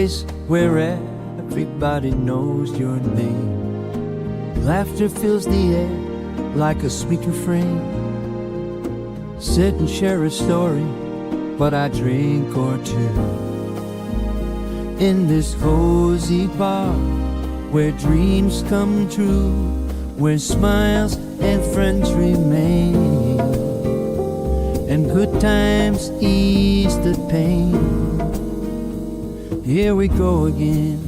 place where everybody knows your name. Laughter fills the air like a sweet refrain. Sit and share a story, but I drink or two. In this cozy bar, where dreams come true, where smiles and friends remain, and good times ease the pain. Here we go again.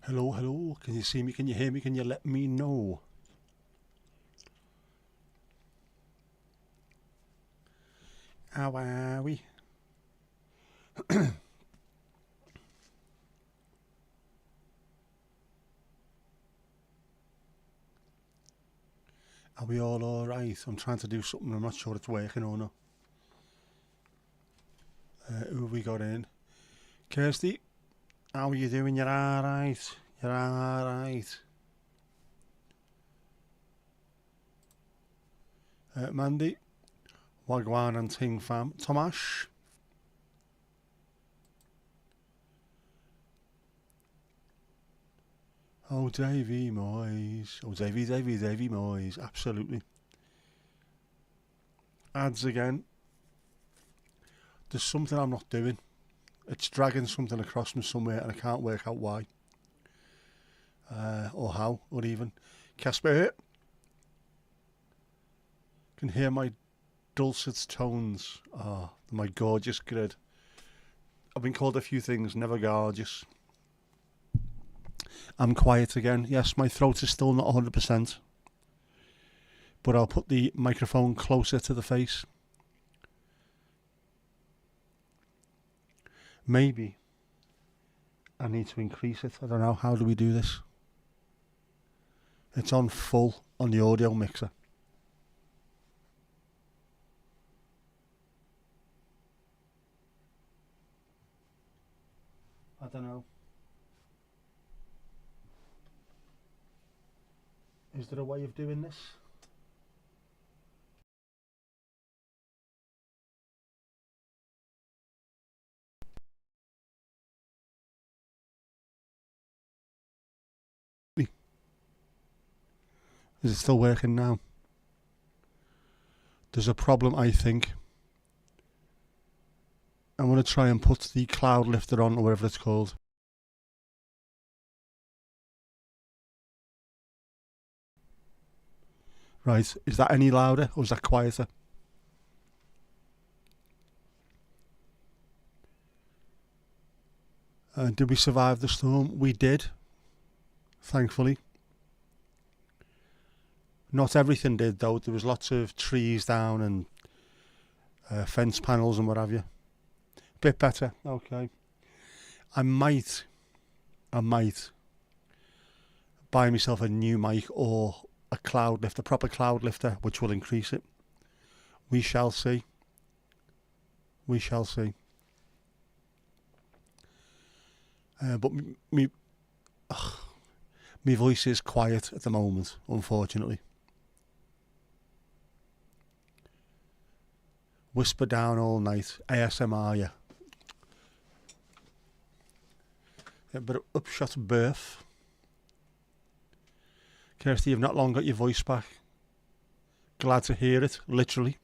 Hello, hello. Can you see me? Can you hear me? Can you let me know? How are we? Are we all alright? I'm trying to do something. I'm not sure it's working or not. Who have we got in? Kirsty, how are you doing? You're alright. You're alright. Mandy, Wagwan and Ting Fam. Tomash. Oh, Davy Moyes. Oh, Davy Moyes. Absolutely. Ads again. There's something I'm not doing. It's dragging something across from somewhere and I can't work out why. Or how, or even. Casper, can hear my dulcet tones. My gorgeous grid. I've been called a few things, never gorgeous. I'm quiet again. Yes, my throat is still not 100%. But I'll put the microphone closer to the face. Maybe I need to increase it. I don't know. How do we do this? It's on full on the audio mixer. I don't know. Is there a way of doing this? Is it still working now? There's a problem, I think. I'm going to try and put the cloud lifter on, or whatever it's called. Right, is that any louder or is that quieter? Did we survive the storm? We did, thankfully. Not everything did though. There was lots of trees down and fence panels and what have you. Bit better, okay. I might buy myself a new mic or a cloud lifter, a proper cloud lifter, which will increase it. We shall see. We shall see. But me voice is quiet at the moment, unfortunately. Whisper down all night. ASMR, yeah. But upshot birth. Kirsty, you've not long got your voice back. Glad to hear it, literally.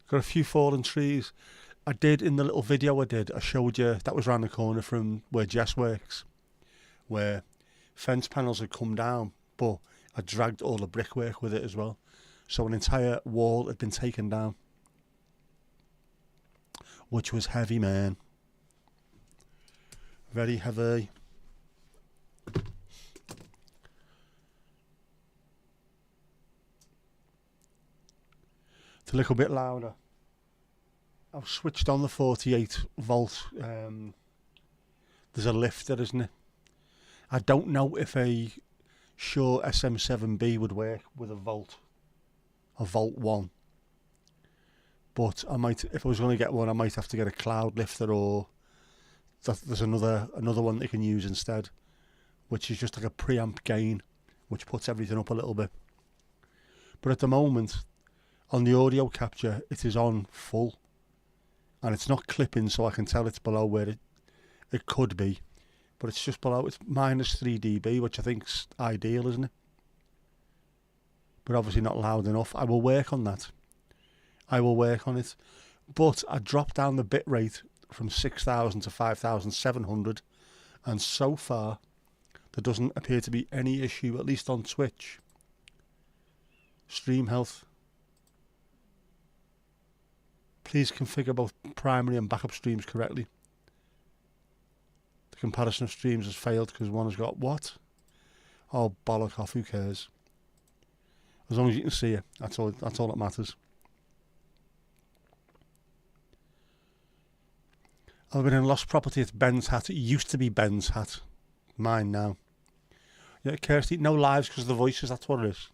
Got a few fallen trees. I did, in the little video I showed you, that was round the corner from where Jess works, where fence panels had come down, but I dragged all the brickwork with it as well. So an entire wall had been taken down, which was heavy, man. Very heavy. It's a little bit louder. I've switched on the 48 volt. There's a lifter, isn't it? I don't know if a Shure SM7B would work with a Volt 1. But I might, if I was going to get one, I might have to get a cloud lifter, or there's another one that you can use instead, which is just like a preamp gain, which puts everything up a little bit. But at the moment, on the audio capture, it is on full. And it's not clipping, so I can tell it's below where it could be. But it's just below. It's minus 3 dB, which I think's ideal, isn't it? But obviously not loud enough. I will work on that. I will work on it. But I dropped down the bit rate from 6,000 to 5,700. And so far, there doesn't appear to be any issue, at least on Twitch. Stream health. Please configure both primary and backup streams correctly. The comparison of streams has failed because one has got what? Oh, bollock off, who cares? As long as you can see it, that's all that matters. I've been in lost property, it's Ben's hat. It used to be Ben's hat. Mine now. Yeah, Kirsty, no lives because of the voices, that's what it is.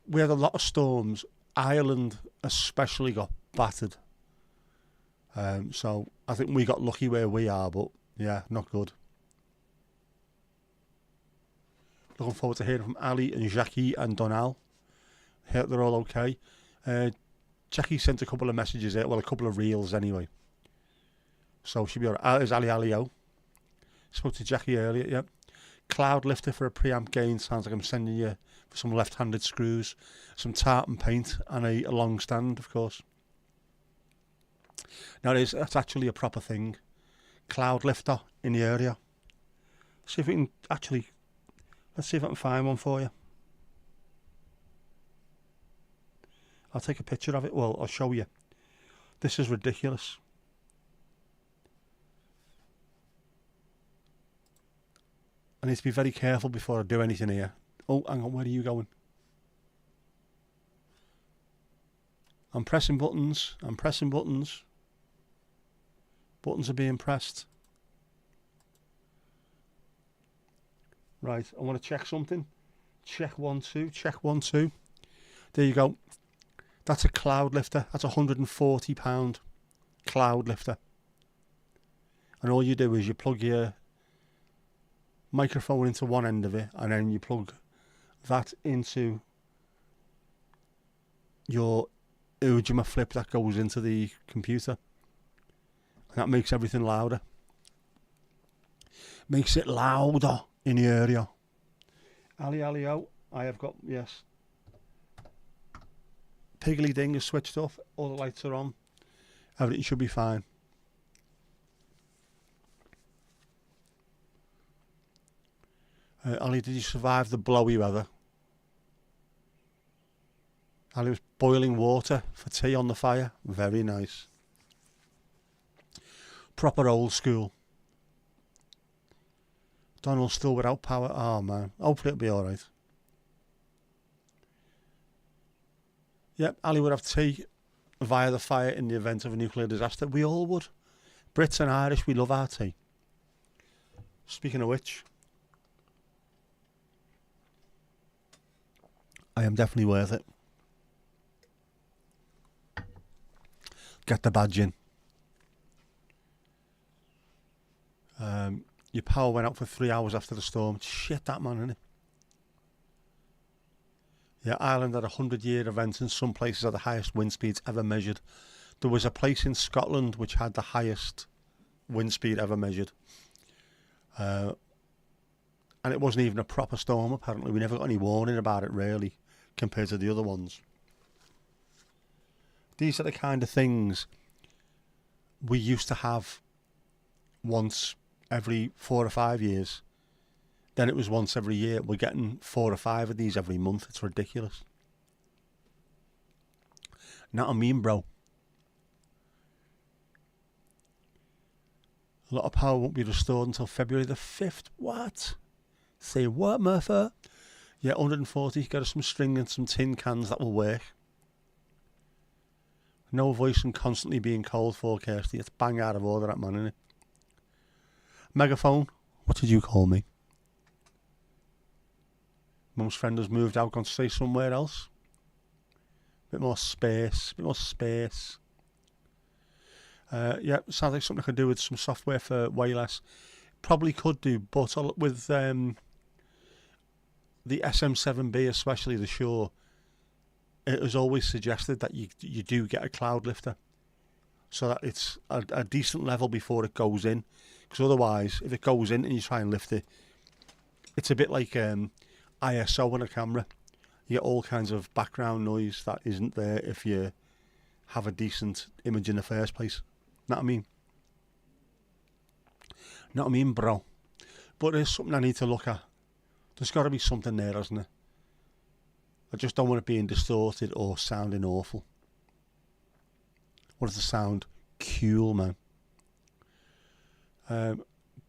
We had a lot of storms. Ireland especially got battered. So I think we got lucky where we are, but yeah, not good. Looking forward to hearing from Ali and Jackie and Donal. Hope they're all okay. Jackie sent a couple of messages out, well, a couple of reels anyway. So she'll be alright. There's Ali Alio. Spoke to Jackie earlier, yeah. Cloud lifter for a preamp gain. Sounds like I'm sending you for some left-handed screws, some tartan paint, and a long stand, of course. Now that's actually a proper thing. Cloud lifter in the area. See if we can actually. Let's see if I can find one for you. I'll take a picture of it. Well, I'll show you. This is ridiculous. I need to be very careful before I do anything here. Oh, hang on, where are you going? I'm pressing buttons. I'm pressing buttons. Buttons are being pressed. Right, I want to check something. Check 1, 2, check 1, 2. There you go. That's a cloud lifter. That's £140 cloud lifter. And all you do is you plug your microphone into one end of it, and then you plug that into your Ujima flip that goes into the computer, and that makes everything louder. Makes it louder in the area. Ali Alio, I have got, yes. Piggly Ding is switched off. All the lights are on. Everything should be fine. Ali, did you survive the blowy weather? Ali was boiling water for tea on the fire. Very nice. Proper old school. Donald's still without power. Oh man. Hopefully it'll be alright. Yep, Ali would have tea via the fire in the event of a nuclear disaster. We all would. Brits and Irish, we love our tea. Speaking of which, I am definitely worth it. Get the badge in. Your power went out for 3 hours after the storm. Shit, that man, innit? Yeah, Ireland had a 100-year event, and some places had the highest wind speeds ever measured. There was a place in Scotland which had the highest wind speed ever measured. And it wasn't even a proper storm, apparently. We never got any warning about it, really, compared to the other ones. These are the kind of things we used to have once every 4 or 5 years. Then it was once every year. We're getting 4 or 5 of these every month. It's ridiculous. Not a meme, bro. A lot of power won't be restored until February the 5th. What? Say what, Murphy? Yeah, 140. Get us some string and some tin cans. That will work. No voice and constantly being cold for Kirsty. It's bang out of order, that man, innit? Megaphone. What did you call me? Mum's friend has moved out, gone to stay somewhere else. Bit more space. Bit more space. Yeah, sounds like something I could do with some software for way less. Probably could do, but with the SM7B, especially the Shure, it was always suggested that you do get a cloud lifter, so that it's a decent level before it goes in. Because otherwise, if it goes in and you try and lift it, it's a bit like ISO on a camera. You get all kinds of background noise that isn't there if you have a decent image in the first place. Know what I mean? Know what I mean, bro? But there's something I need to look at. There's got to be something there, hasn't there? I just don't want it being distorted or sounding awful. What does the sound? Cool, man.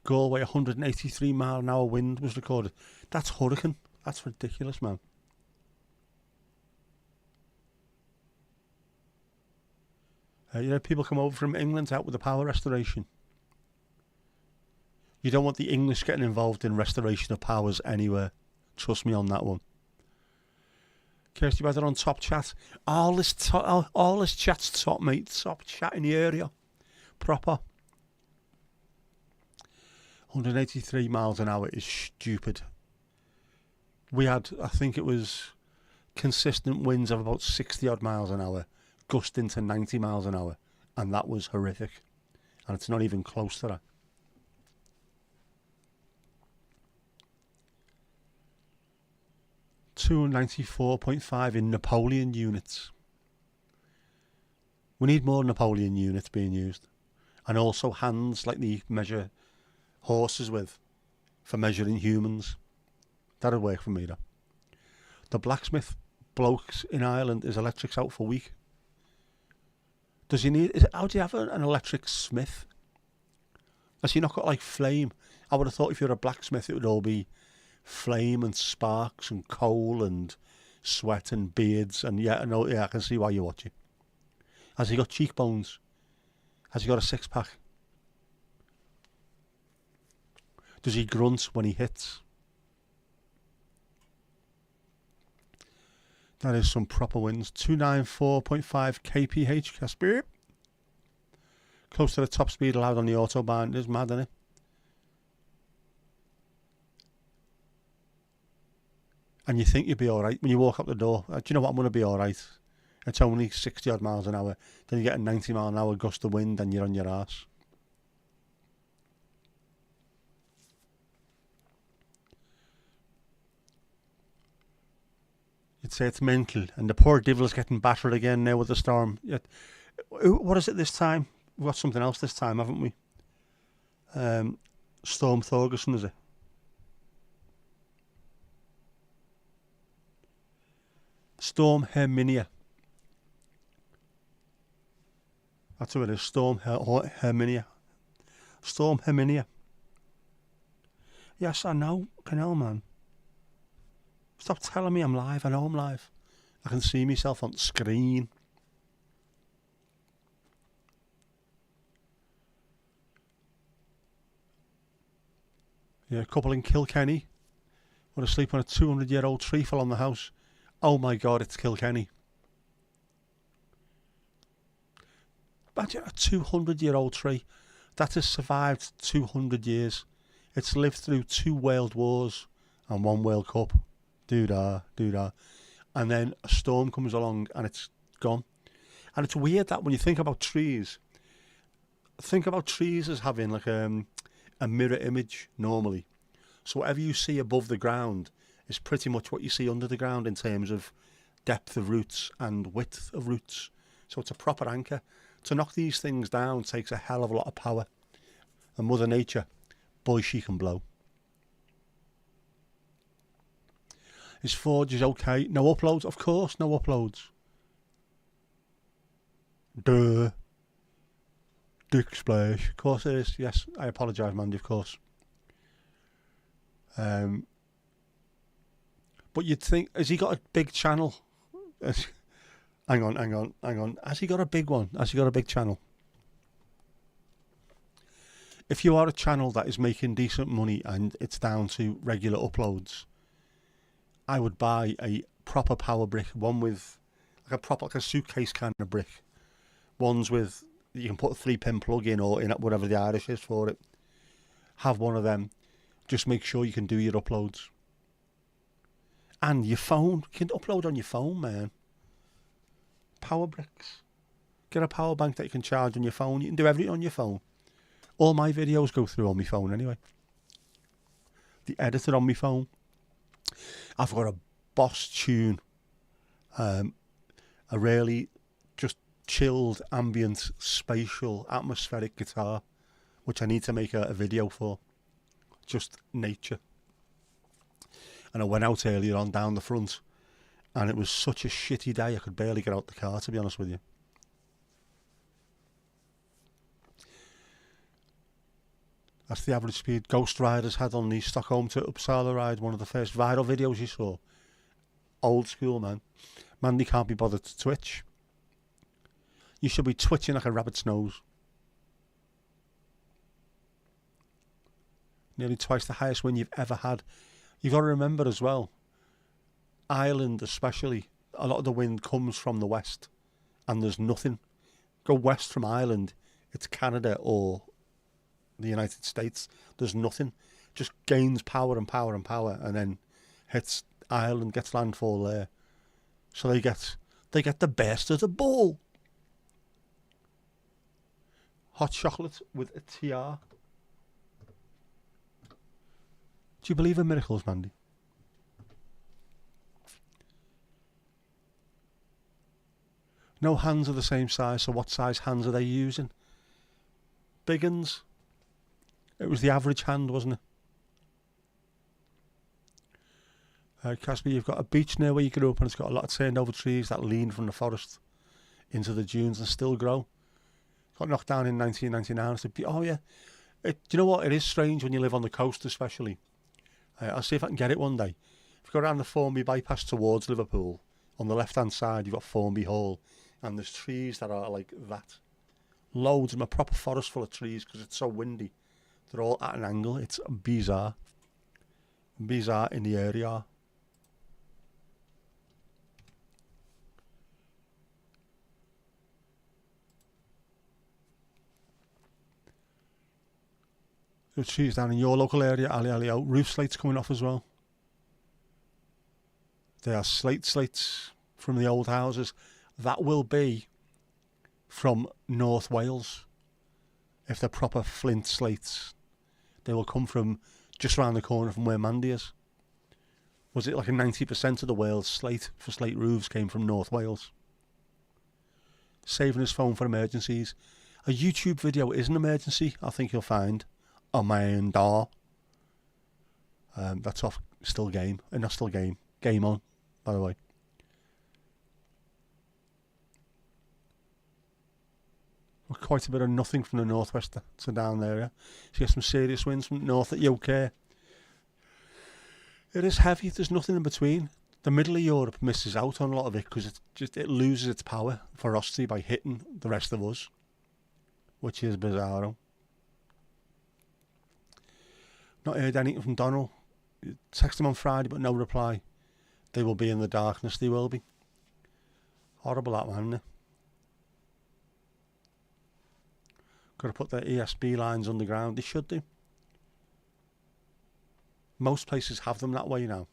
Galway, 183 mile an hour wind was recorded. That's hurricane. That's ridiculous, man. People come over from England to help with the power restoration. You don't want the English getting involved in restoration of powers anywhere. Trust me on that one. Kirsty Better on Top Chat. All this chat's top, mate. Top chat in the area. Proper. 183 miles an hour is stupid. We had, I think it was consistent winds of about 60 odd miles an hour, gusting to 90 miles an hour, and that was horrific. And it's not even close to that. $294.5 in Napoleon units. We need more Napoleon units being used. And also hands like they measure horses with for measuring humans. That'd work for me though. The blacksmith blokes in Ireland, his electric's out for a week. Does he need... how do you have an electric smith? Has he not got like flame? I would have thought if you're a blacksmith it would all be flame and sparks and coal and sweat and beards, and I can see why you're watching. Has he got cheekbones? Has he got a six-pack? Does he grunt when he hits? That is some proper winds. 294.5 kph, Casper. Close to the top speed allowed on the autobahn. It is mad, isn't it? And you think you'll be alright when you walk up the door. Do you know what? I'm going to be alright. It's only 60 odd miles an hour. Then you get a 90 mile an hour gust of wind and you're on your arse. You'd say it's mental. And the poor devil's getting battered again now with the storm. What is it this time? We've got something else this time, haven't we? Storm Thorgerson, is it? Storm Herminia. That's who it is. Storm Herminia. Storm Herminia. Yes, I know. Canal man. Stop telling me I'm live. I know I'm live. I can see myself on the screen. Yeah, a couple in Kilkenny were asleep on a 200-year-old tree fell on the house. Oh my God, it's Kilkenny. Imagine a 200-year-old tree that has survived 200 years. It's lived through 2 world wars and 1 World Cup. Doo-dah. And then a storm comes along and it's gone. And it's weird that when you think about trees as having like a mirror image normally. So whatever you see above the ground is pretty much what you see under the ground in terms of depth of roots and width of roots. So it's a proper anchor. To knock these things down takes a hell of a lot of power. And Mother Nature, boy, she can blow. Is Forge is okay? No uploads? Of course, no uploads. Duh. Dick splash. Of course it is. Yes, I apologise, Mandy, of course. But you'd think, has he got a big channel? Hang on. Has he got a big one? Has he got a big channel? If you are a channel that is making decent money and it's down to regular uploads, I would buy a proper power brick, one with like a suitcase kind of brick. Ones with, you can put a 3-pin plug in or in whatever the Irish is for it. Have one of them. Just make sure you can do your uploads. And your phone, you can upload on your phone, man. power bricks. Get a power bank that you can charge on your phone. You can do everything on your phone. All my videos go through on my phone anyway. The editor on my phone. I've got a Boss Tune. A really just chilled, ambient, spatial, atmospheric guitar, which I need to make a video for. Just nature. And I went out earlier on down the front, and it was such a shitty day I could barely get out the car, to be honest with you. That's the average speed Ghost Riders had on the Stockholm to Uppsala ride, one of the first viral videos you saw. Old school, man. Mandy can't be bothered to twitch. You should be twitching like a rabbit's nose. Nearly twice the highest wind you've ever had. You've got to remember as well, Ireland especially, a lot of the wind comes from the west, and there's nothing. Go west from Ireland, it's Canada or the United States. There's nothing. Just gains power and power and power, and then hits Ireland, gets landfall there. So they get the best of the ball. Hot chocolate with a TR. Do you believe in miracles, Mandy? No hands are the same size, so what size hands are they using? Big uns. It was the average hand, wasn't it? Casper, you've got a beach near where you grew up, and it's got a lot of turned over trees that lean from the forest into the dunes and still grow. Got knocked down in 1999. I said, oh yeah. Do you know what? It is strange when you live on the coast, especially. I'll see if I can get it one day. If you go around the Formby bypass towards Liverpool, on the left-hand side, you've got Formby Hall, and there's trees that are like that. Loads of them, a proper forest full of trees, because it's so windy. They're all at an angle. It's bizarre. Bizarre in the area. The trees down in your local area, Ali out. Roof slates coming off as well. They are slates from the old houses. That will be from North Wales. If they're proper flint slates, they will come from just around the corner from where Mandy is. Was it like a 90% of the Wales slate for slate roofs came from North Wales? Saving his phone for emergencies. A YouTube video is an emergency, I think you'll find. Amanda. That's off. Still game. Not still game. Game on, by the way. Well, quite a bit of nothing from the northwest to down there. Yeah? So you get some serious winds from north at UK. It is heavy. There's nothing in between. The middle of Europe misses out on a lot of it because it loses its power ferocity by hitting the rest of us, which is bizarre. Not heard anything from Donald. Text him on Friday, but no reply. They will be in the darkness. They will be. Horrible that one, isn't it? Got to put their ESB lines underground. They should do. Most places have them that way now.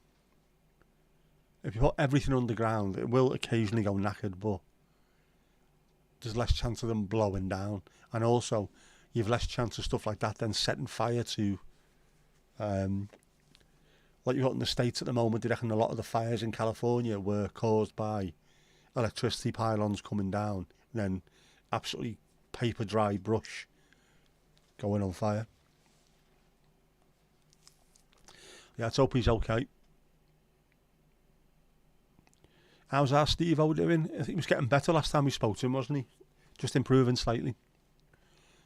If you put everything underground, it will occasionally go knackered, but there's less chance of them blowing down. And also, you've less chance of stuff like that then setting fire to... like you've got in the States at the moment, they reckon a lot of the fires in California were caused by electricity pylons coming down and then absolutely paper dry brush going on fire. Yeah, let's hope he's okay. How's our Steve-O doing? I think he was getting better last time we spoke to him, wasn't he? Just improving slightly.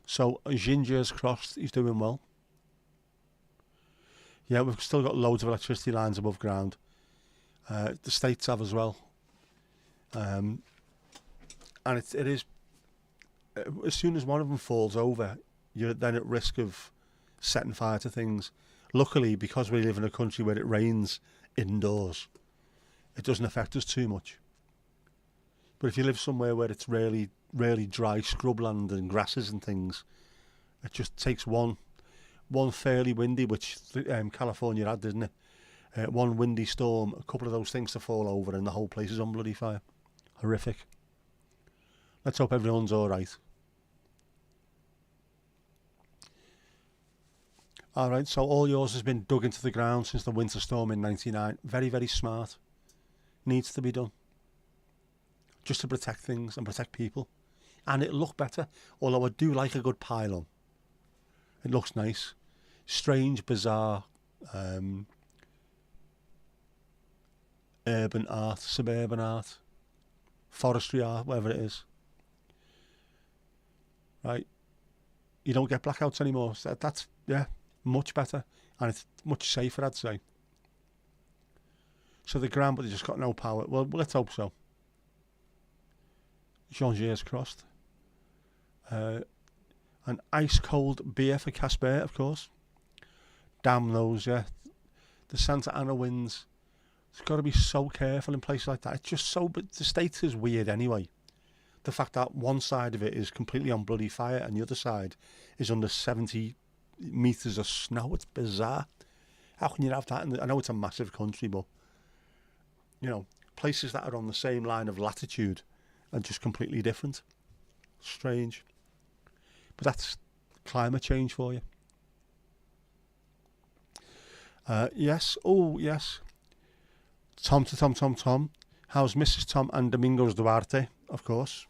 So, ginger's crossed, he's doing well. Yeah, we've still got loads of electricity lines above ground. The States have as well. And it is... as soon as one of them falls over, you're then at risk of setting fire to things. Luckily, because we live in a country where it rains indoors, it doesn't affect us too much. But if you live somewhere where it's really, really dry scrubland and grasses and things, it just takes one fairly windy, which California had, didn't it? One windy storm, a couple of those things to fall over, and the whole place is on bloody fire. Horrific. Let's hope everyone's all right. All right, so all yours has been dug into the ground since the winter storm in '99. Very, very smart. Needs to be done. Just to protect things and protect people. And it'll look better. Although I do like a good pylon. It looks nice. Strange, bizarre, urban art, suburban art, forestry art, whatever it is. Right? You don't get blackouts anymore. So that's, yeah, much better. And it's much safer, I'd say. So the ground, but they just got no power. Well, let's hope so. Jean-Gier's crossed. An ice-cold beer for Casper, of course. Damn those, yeah. The Santa Ana winds. It's got to be so careful in places like that. It's just so... But the States is weird anyway. The fact that one side of it is completely on bloody fire and the other side is under 70 metres of snow. It's bizarre. How can you have that? I know it's a massive country, but, you know, places that are on the same line of latitude are just completely different. Strange. But that's climate change for you. Yes. Oh, yes. Tom to Tom. How's Mrs. Tom and Domingos Duarte, of course.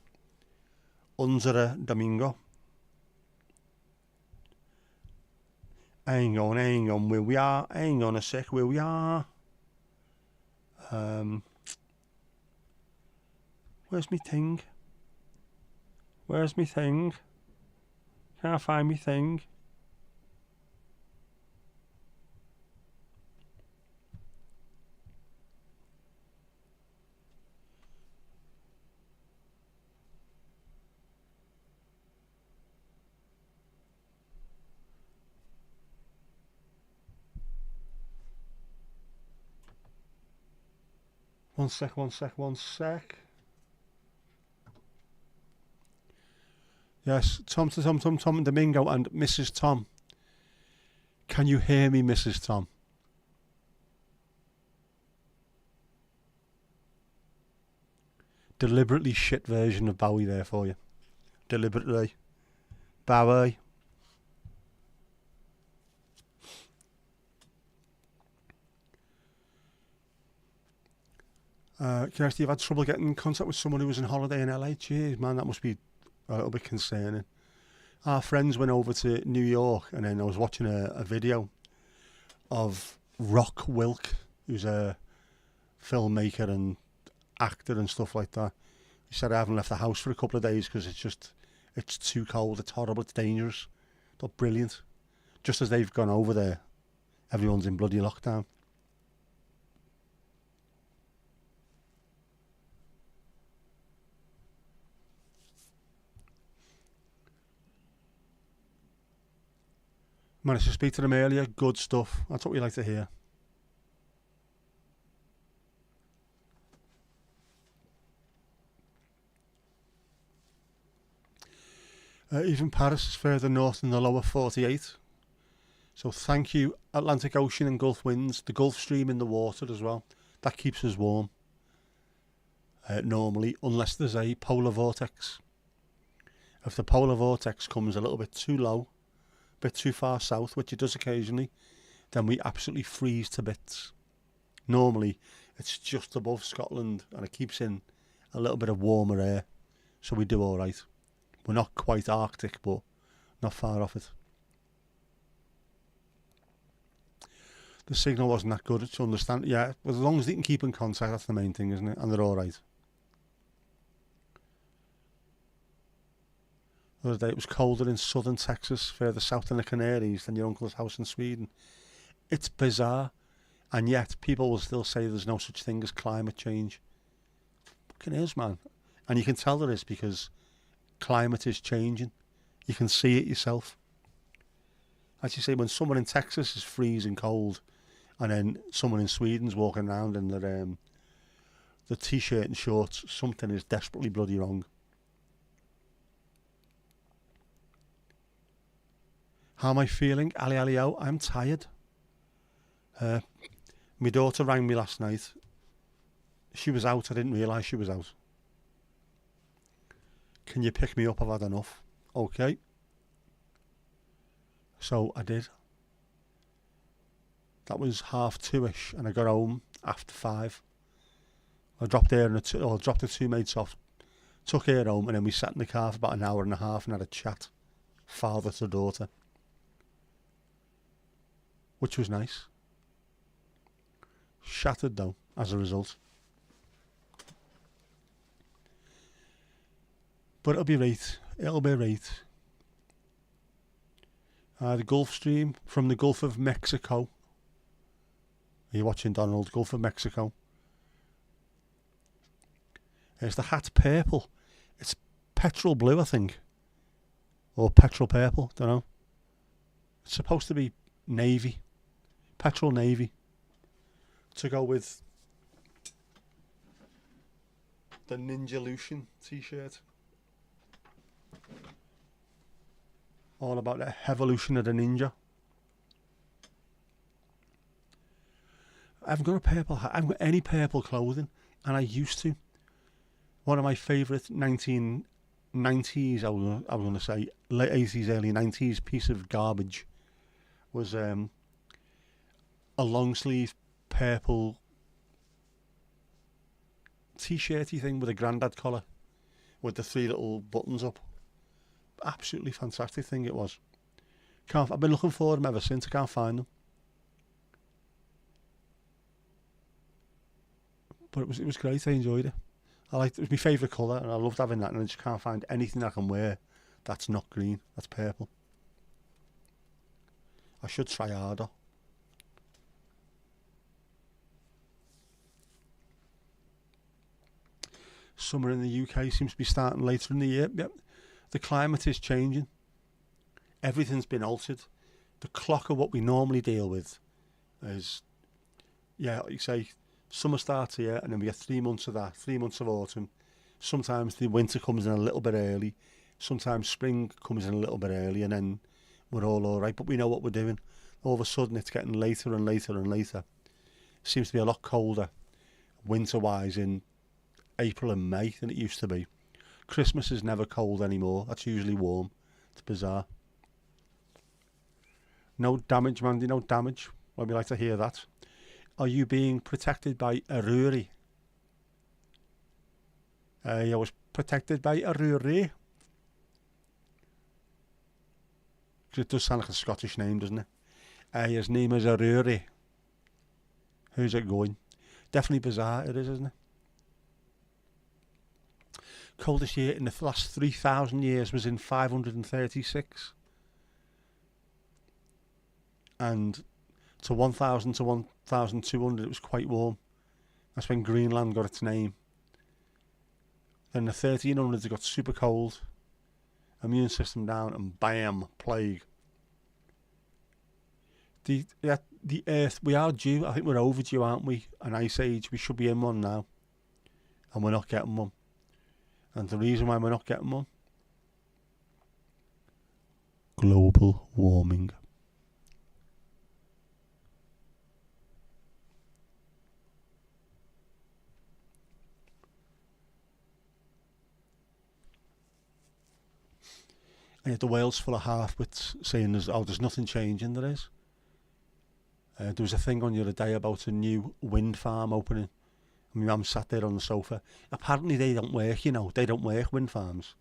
Unsere Domingo. Hang on, where we are. Hang on a sec, where we are. Where's me thing? Can't find me thing. One sec. Yes, Tom and Domingo and Mrs. Tom. Can you hear me, Mrs. Tom? Deliberately shit version of Bowie there for you. Deliberately. Bowie. Kirsty, you've had trouble getting in contact with someone who was on holiday in LA? Jeez, man, that must be a little bit concerning. Our friends went over to New York, and then I was watching a video of Rock Wilk, who's a filmmaker and actor and stuff like that. He said, I haven't left the house for a couple of days because it's too cold, it's horrible, it's dangerous. But brilliant. Just as they've gone over there, everyone's in bloody lockdown. Managed to speak to them earlier. Good stuff. That's what we like to hear. Even Paris is further north in the lower 48. So thank you, Atlantic Ocean and Gulf winds. The Gulf Stream in the water as well. That keeps us warm. Normally, unless there's a polar vortex. If the polar vortex comes a little bit too low, bit too far south, which it does occasionally, then we absolutely freeze to bits. Normally it's just above Scotland and it keeps in a little bit of warmer air, so we do all right. We're not quite Arctic, but not far off it. The signal wasn't that good to understand. Yeah, but as long as they can keep in contact, that's the main thing, isn't it? And they're all right. The other day it was colder in southern Texas, further south in the Canaries, than your uncle's house in Sweden. It's bizarre, and yet people will still say there's no such thing as climate change. It fucking is, man. And you can tell there is because climate is changing. You can see it yourself. As you say, when someone in Texas is freezing cold, and then someone in Sweden's walking around in the t-shirt and shorts, something is desperately bloody wrong. How am I feeling? Ali Ali-o, I'm tired. My daughter rang me last night. She was out, I didn't realise she was out. Can you pick me up? I've had enough. Okay. So I did. That was 2:30ish, and I got home after 5. I dropped her and dropped the two mates off, took her home, and then we sat in the car for about an hour and a half and had a chat, father to daughter, which was nice. Shattered though, as a result. But it'll be right. It'll be right. The Gulf Stream from the Gulf of Mexico. Are you watching, Donald? Gulf of Mexico. It's the hat purple. It's petrol blue, I think. Or petrol purple, don't know. It's supposed to be navy. Petrol navy. To go with the Ninja Lucian t-shirt. All about the evolution of the ninja. I haven't got a purple hat. I haven't got any purple clothing, and I used to. One of my favourite 1990s, I was going to say, late 80s, early 90s piece of garbage was a long sleeve purple t-shirty thing with a grandad collar with the 3 little buttons up. Absolutely fantastic thing it was. I've been looking for them ever since. I can't find them. But it was great. I enjoyed it. It was my favourite colour, and I loved having that. And I just can't find anything I can wear that's not green. That's purple. I should try harder. Summer in the UK seems to be starting later in the year. Yep. The climate is changing. Everything's been altered. The clock of what we normally deal with is, like you say, summer starts here, and then we get 3 months of that, 3 months of autumn. Sometimes the winter comes in a little bit early. Sometimes spring comes in a little bit early, and then we're all right. But we know what we're doing. All of a sudden, it's getting later and later and later. It seems to be a lot colder, winter-wise, in April and May than it used to be. Christmas is never cold anymore. That's usually warm. It's bizarre. No damage, Mandy, no damage. Well, we like to hear that. Are you being protected by Aruri? I was protected by Aruri. Because it does sound like a Scottish name, doesn't it? His name is Aruri. How's it going? Definitely bizarre, it is, isn't it? Coldest year in the last 3,000 years was in 536. And to 1,000 to 1,200 it was quite warm. That's when Greenland got its name. Then the 1300s it got super cold. Immune system down, and bam, plague. The Earth, we are due, I think we're overdue, aren't we? An ice age, we should be in one now. And we're not getting one. And the reason why we're not getting one? Global warming. And yet the world's full of half-wits saying there's nothing changing. There is. There was a thing on the other day about a new wind farm opening. My mum sat there on the sofa. Apparently they don't work, you know. They don't work, wind farms.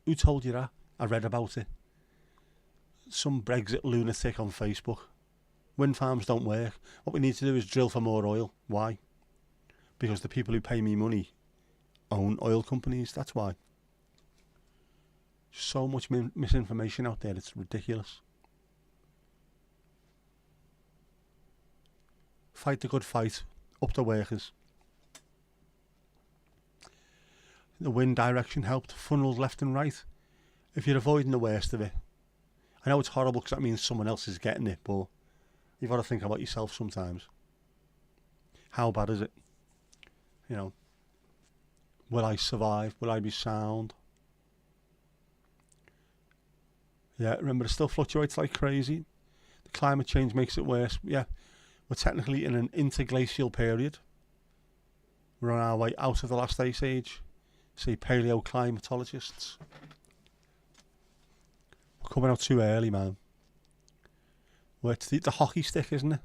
Who told you that? I read about it. Some Brexit lunatic on Facebook. Wind farms don't work. What we need to do is drill for more oil. Why? Because the people who pay me money own oil companies. That's why. So much misinformation out there. It's ridiculous. Fight the good fight. Up the workers. The wind direction helped. Funnels left and right. If you're avoiding the worst of it. I know it's horrible because that means someone else is getting it, but you've got to think about yourself sometimes. How bad is it? You know, will I survive? Will I be sound? Yeah, remember, it still fluctuates like crazy. The climate change makes it worse. Yeah, we're technically in an interglacial period. We're on our way out of the last ice age. say, paleoclimatologists. We're coming out too early, man. Well, it's the hockey stick, isn't it?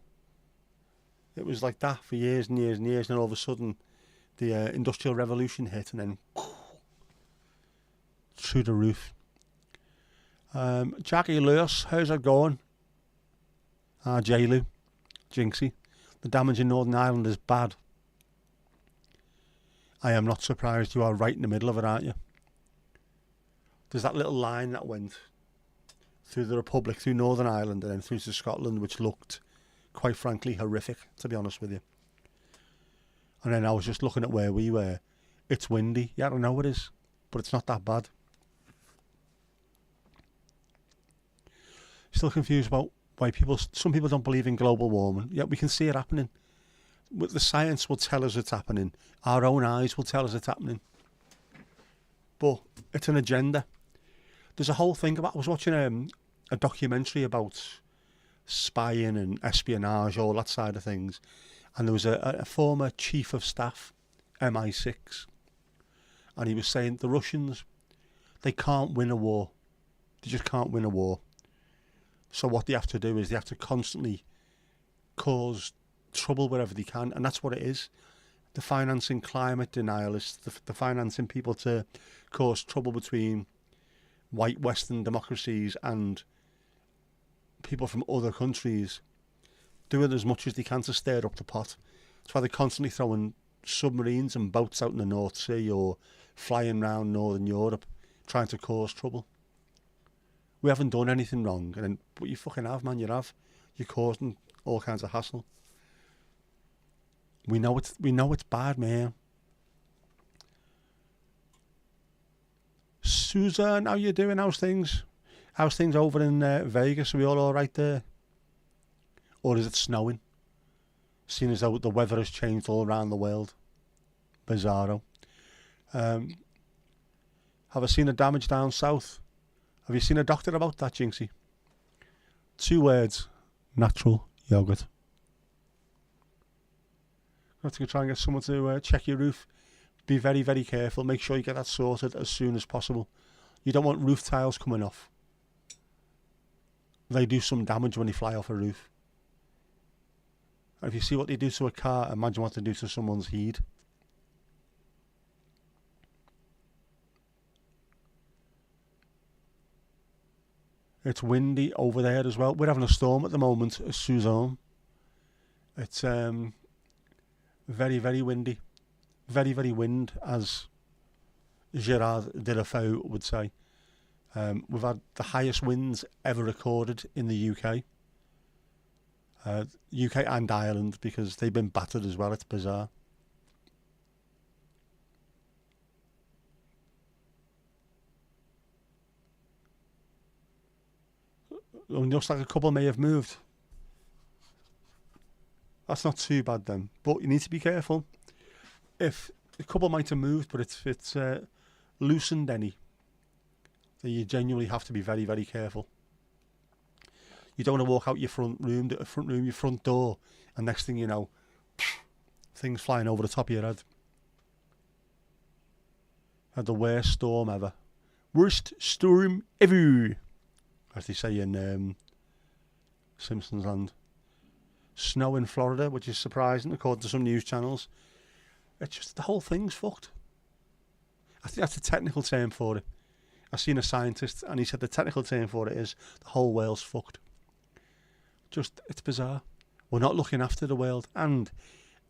It was like that for years and years and years, and all of a sudden the Industrial Revolution hit, and then through the roof. Jackie Lewis, how's it going? J-Lou, Jinxie. The damage in Northern Ireland is bad. I am not surprised. You are right in the middle of it, aren't you? There's that little line that went through the Republic, through Northern Ireland, and then through to Scotland, which looked, quite frankly, horrific, to be honest with you. And then I was just looking at where we were. It's windy. Yeah, I know it is, but it's not that bad. Still confused about why some people don't believe in global warming. Yet we can see it happening. The science will tell us it's happening. Our own eyes will tell us it's happening. But it's an agenda. There's a whole thing about... I was watching a documentary about spying and espionage, all that side of things. And there was a former chief of staff, MI6. And he was saying the Russians, they can't win a war. They just can't win a war. So what they have to do is they have to constantly cause trouble wherever they can, and that's what it is. The financing climate denialists, the financing people to cause trouble between white Western democracies and people from other countries, doing as much as they can to stir up the pot. That's why they're constantly throwing submarines and boats out in the North Sea or flying around Northern Europe trying to cause trouble. We haven't done anything wrong, but you fucking have, man. You have. You're causing all kinds of hassle. We know it's bad, man. Susan, how you doing? How's things? How's things over in Vegas? Are we all right there? Or is it snowing? Seeing as though the weather has changed all around the world. Bizarro. Have I seen the damage down south? Have you seen a doctor about that, Jinxie? 2 words. Natural yogurt. I have to go try and get someone to check your roof. Be very, very careful. Make sure you get that sorted as soon as possible. You don't want roof tiles coming off. They do some damage when they fly off a roof. And if you see what they do to a car, imagine what they do to someone's heat. It's windy over there as well. We're having a storm at the moment, Suzanne. It's very, very windy. Very, very wind, as Gerard Deulofeu would say. We've had the highest winds ever recorded in the UK. UK and Ireland, because they've been battered as well. It's bizarre. It looks like a couple may have moved. That's not too bad then, but you need to be careful. If a couple might have moved, but it's loosened any, then you genuinely have to be very, very careful. You don't want to walk out your front room, your front door, and next thing you know, things flying over the top of your head. Had the worst storm ever. Worst storm ever, as they say in Simpsons Land. Snow in Florida, which is surprising according to some news channels. It's just, the whole thing's fucked. I think that's the technical term for it. I've seen a scientist and he said the technical term for it is the whole world's fucked. Just, it's bizarre. We're not looking after the world, and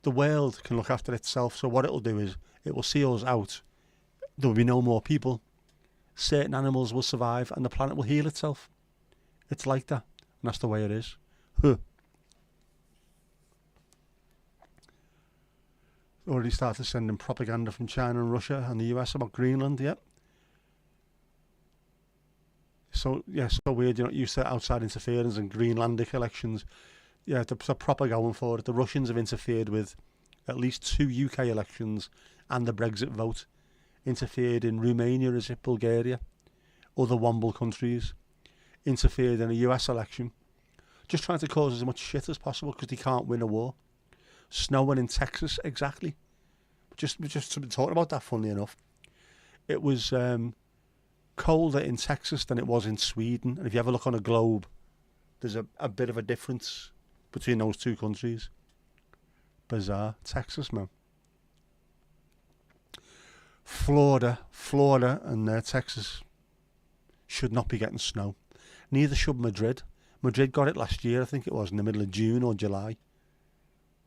the world can look after itself. So what it'll do is it will see us out. There will be no more people. Certain animals will survive and the planet will heal itself. It's like that, and that's the way it is. Huh. Already started sending propaganda from China and Russia and the US about Greenland, yep. So, yeah, so weird, you're not used to outside interference and Greenlandic elections. Yeah, they're proper going for it. The Russians have interfered with at least 2 UK elections and the Brexit vote. Interfered in Romania, is it, Bulgaria, other Womble countries. Interfered in a US election. Just trying to cause as much shit as possible because they can't win a war. Snowing in Texas, exactly. We've just been talking about that, funnily enough. it was colder in Texas than it was in Sweden. And if you ever look on a globe, there's a bit of a difference between those two countries. Bizarre. Texas, man. Florida and Texas should not be getting snow. Neither should Madrid. Madrid got it last year, I think it was, in the middle of June or July.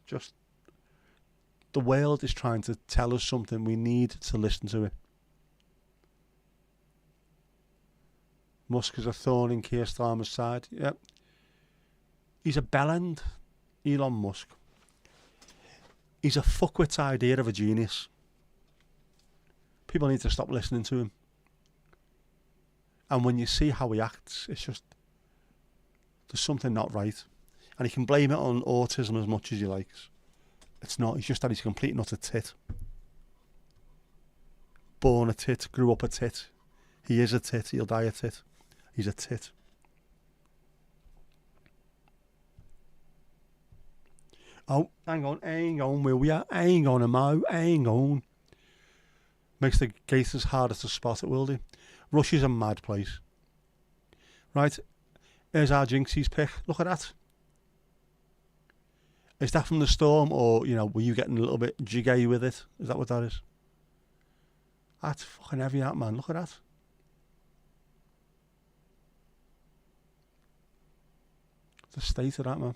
Just, the world is trying to tell us something. We need to listen to it. Musk is a thorn in Keir Starmer's side. Yep. He's a bellend, Elon Musk. He's a fuckwit's idea of a genius. People need to stop listening to him. And when you see how he acts, it's just, there's something not right. And he can blame it on autism as much as he likes. It's not. He's just that he's a complete and utter tit. Born a tit, grew up a tit. He is a tit, he'll die a tit. He's a tit. Oh, hang on, will ya? Hang on, Mo, hang on. Makes the gators harder to spot, it will do. Russia's a mad place. Right, here's our Jinxie's pick. Look at that. Is that from the storm, or, you know, were you getting a little bit jiggy with it? Is that what that is? That's fucking heavy, that, man. Look at that. The state of that, man.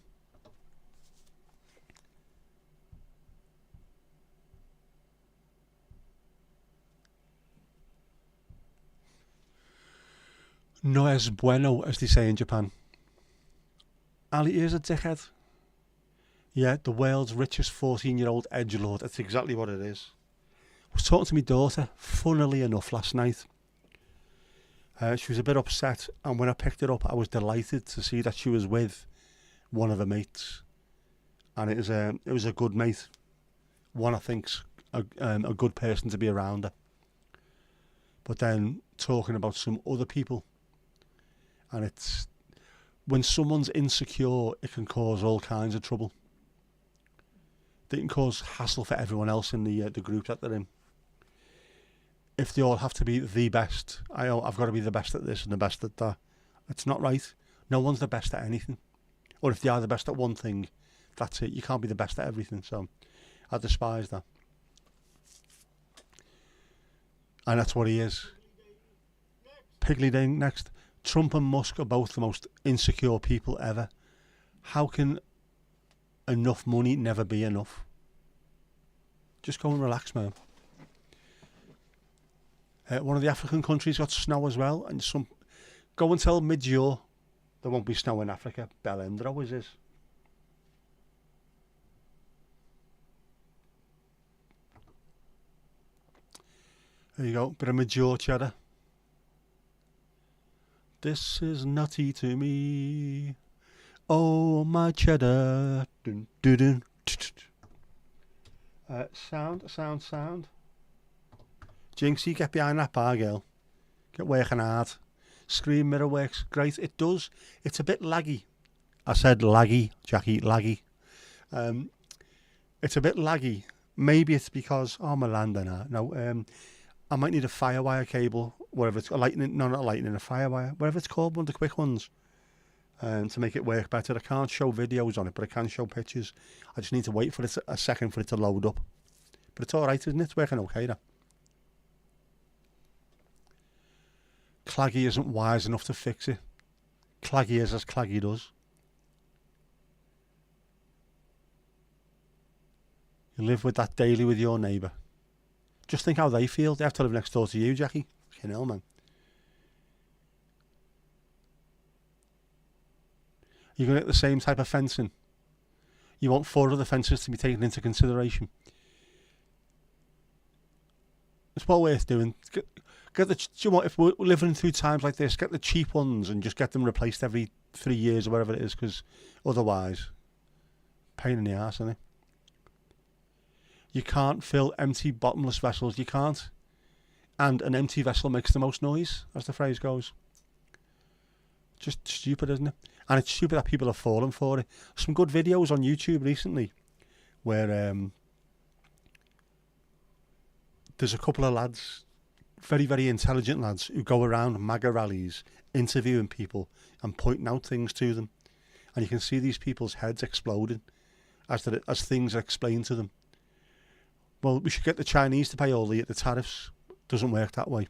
No es bueno, as they say in Japan. Ali is a dickhead. Yeah, the world's richest 14-year-old edgelord. That's exactly what it is. I was talking to my daughter, funnily enough, last night. She was a bit upset, and when I picked her up, I was delighted to see that she was with one of her mates. And it was a good mate. One I think's a good person to be around her. But then talking about some other people, and it's, when someone's insecure, it can cause all kinds of trouble. They can cause hassle for everyone else in the group that they're in. If they all have to be the best, I've got to be the best at this and the best at that. It's not right. No one's the best at anything. Or if they are the best at one thing, that's it. You can't be the best at everything. So I despise that. And that's what he is. Piggly Ding next. Trump and Musk are both the most insecure people ever. How can enough money never be enough? Just go and relax, man. One of the African countries got snow as well, and go until mid-year there won't be snow in Africa. Bellend, there always is. There you go, bit of mid-year cheddar. This is nutty to me. Oh, my cheddar. Dun, dun, dun. Sound. Jinxie, get behind that bar, girl. Get working hard. Screen mirror works great. It does. It's a bit laggy. I said laggy, Jackie, laggy. It's a bit laggy. Maybe it's because, I'm a lander now. No, I might need a firewire cable, whatever it's, a lightning, no, not a lightning, a firewire, whatever it's called, one of the quick ones, to make it work better. I can't show videos on it, but I can show pictures. I just need to wait for it a second for it to load up. But it's alright, isn't it? It's working okay now. Claggy isn't wise enough to fix it. Claggy is as Claggy does. You live with that daily with your neighbour. Just think how they feel. They have to live next door to you, Jackie. Fucking hell, man. You're going to get the same type of fencing. You want 4 other fences to be taken into consideration. It's well worth doing. Get the, you know what, if we're living through times like this, get the cheap ones and just get them replaced every 3 years or whatever it is, because otherwise, pain in the arse, isn't it? You can't fill empty, bottomless vessels. You can't. And an empty vessel makes the most noise, as the phrase goes. Just stupid, isn't it? And it's stupid that people are falling for it. Some good videos on YouTube recently where there's a couple of lads very, very intelligent lads who go around MAGA rallies, interviewing people and pointing out things to them. And you can see these people's heads exploding as things are explained to them. Well, we should get the Chinese to pay all the tariffs. Doesn't work that way.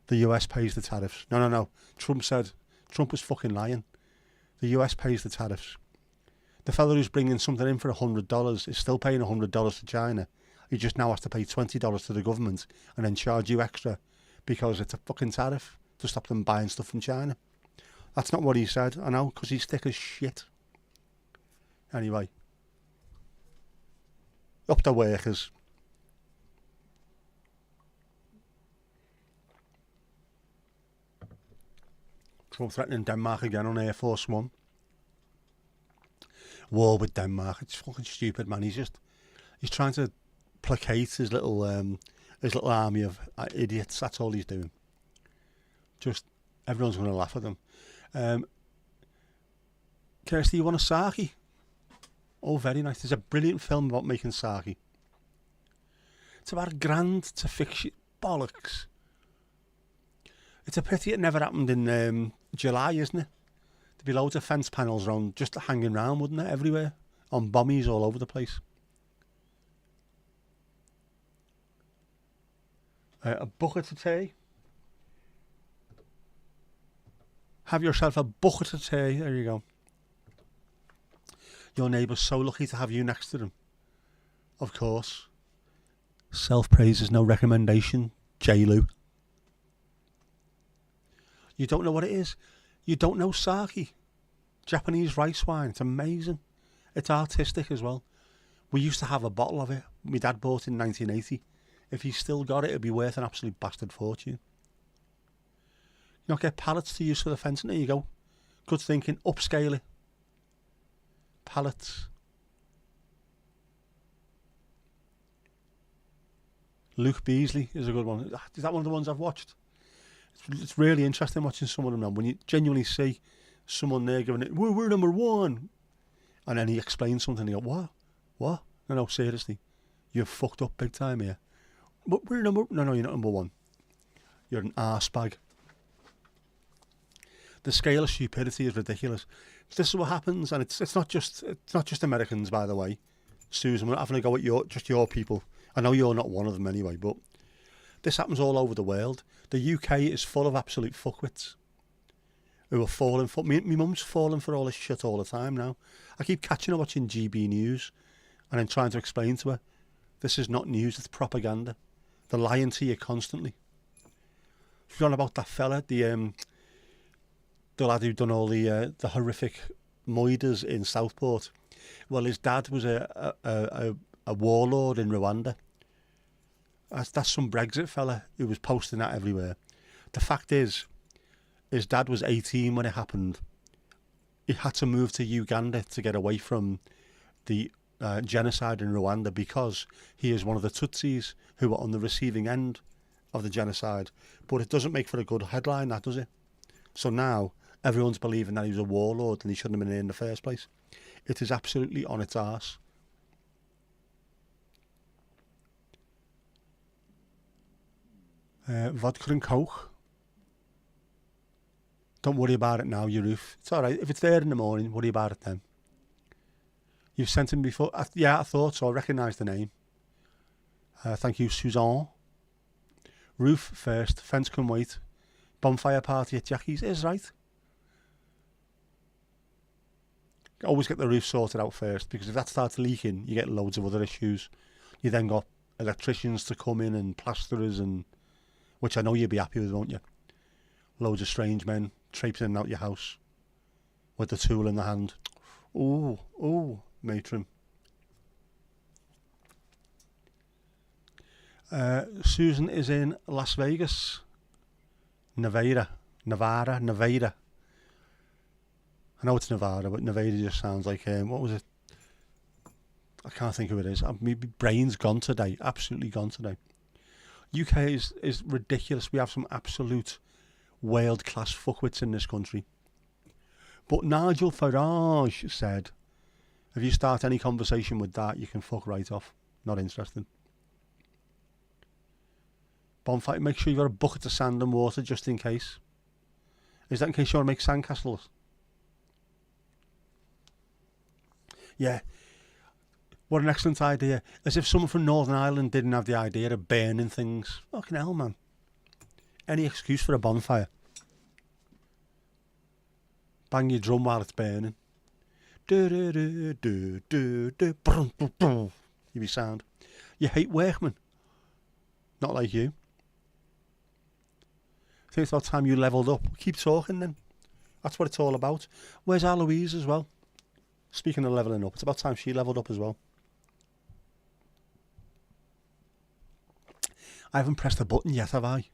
The US pays the tariffs. No. Trump was fucking lying. The US pays the tariffs. The fellow who's bringing something in for $100 is still paying $100 to China. He just now has to pay $20 to the government and then charge you extra because it's a fucking tariff to stop them buying stuff from China. That's not what he said, I know, because he's thick as shit. Anyway. Up the workers. Trump threatening Denmark again on Air Force One. War with Denmark. It's fucking stupid, man. He's trying to placate his little army of idiots. That's all he's doing. Just everyone's going to laugh at them. Kirsty, you want a sake? Oh, very nice. There's a brilliant film about making sake. It's about £1,000 to fix it. Bollocks. It's a pity it never happened in July, isn't it? There'd be loads of fence panels around, just hanging around, wouldn't there? Everywhere. On bommies all over the place. A bucket of tea. Have yourself a bucket of tea. There you go. Your neighbour's so lucky to have you next to them. Of course. Self-praise is no recommendation, J-Lou. You don't know what it is. You don't know sake. Japanese rice wine. It's amazing. It's artistic as well. We used to have a bottle of it. My dad bought it in 1980. If he's still got it, it'd be worth an absolute bastard fortune. You not get pallets to use for the fencing. There you go. Good thinking. Upscale it. Pallets. Luke Beasley is a good one. Is that one of the ones I've watched? It's really interesting watching some of them now. When you genuinely see someone there giving it, we're number one. And then he explains something and you go, what? No, seriously. You've fucked up big time here. But we're No, you're not number one. You're an arse bag. The scale of stupidity is ridiculous. This is what happens, and it's not just Americans, by the way. Susan, we're not having a go at your people. I know you're not one of them anyway, but this happens all over the world. The UK is full of absolute fuckwits who are falling for... My mum's falling for all this shit all the time now. I keep catching her watching GB News and then trying to explain to her, this is not news, it's propaganda. They're lying to you constantly. Forgotten about that fella, the lad who done all the horrific moiders in Southport. Well, his dad was a warlord in Rwanda. That's some Brexit fella who was posting that everywhere. The fact is, his dad was 18 when it happened. He had to move to Uganda to get away from the genocide in Rwanda because he is one of the Tutsis who were on the receiving end of the genocide. But it doesn't make for a good headline, that does it? So now everyone's believing that he was a warlord and he shouldn't have been there in the first place. It is absolutely on its arse. Vodka and Coke. Don't worry about it now, you roof. It's alright. If it's there in the morning, worry about it then. You've sent him before? Yeah, I thought so. I recognise the name. Thank you, Suzanne. Roof first. Fence can wait. Bonfire party at Jackie's is right. Always get the roof sorted out first, because if that starts leaking, you get loads of other issues. You then got electricians to come in and plasterers, and which I know you'll be happy with, won't you? Loads of strange men traipsing out your house with the tool in the hand. Ooh, matron. Susan is in Las Vegas. Nevada. I know it's Nevada, but Nevada just sounds like, what was it? I can't think who it is. My brain's gone today, absolutely gone today. UK is ridiculous. We have some absolute world-class fuckwits in this country. But Nigel Farage said, if you start any conversation with that, you can fuck right off. Not interested. bonfire, make sure you've got a bucket of sand and water just in case. Is that in case you want to make sandcastles? Yeah. What an excellent idea. As if someone from Northern Ireland didn't have the idea of burning things. Fucking hell, man. Any excuse for a bonfire. Bang your drum while it's burning. You be sound. You hate workmen. Not like you. I think it's about time you levelled up. Keep talking then. That's what it's all about. Where's Eloise as well? Speaking of levelling up, it's about time she levelled up as well. I haven't pressed the button yet, have I?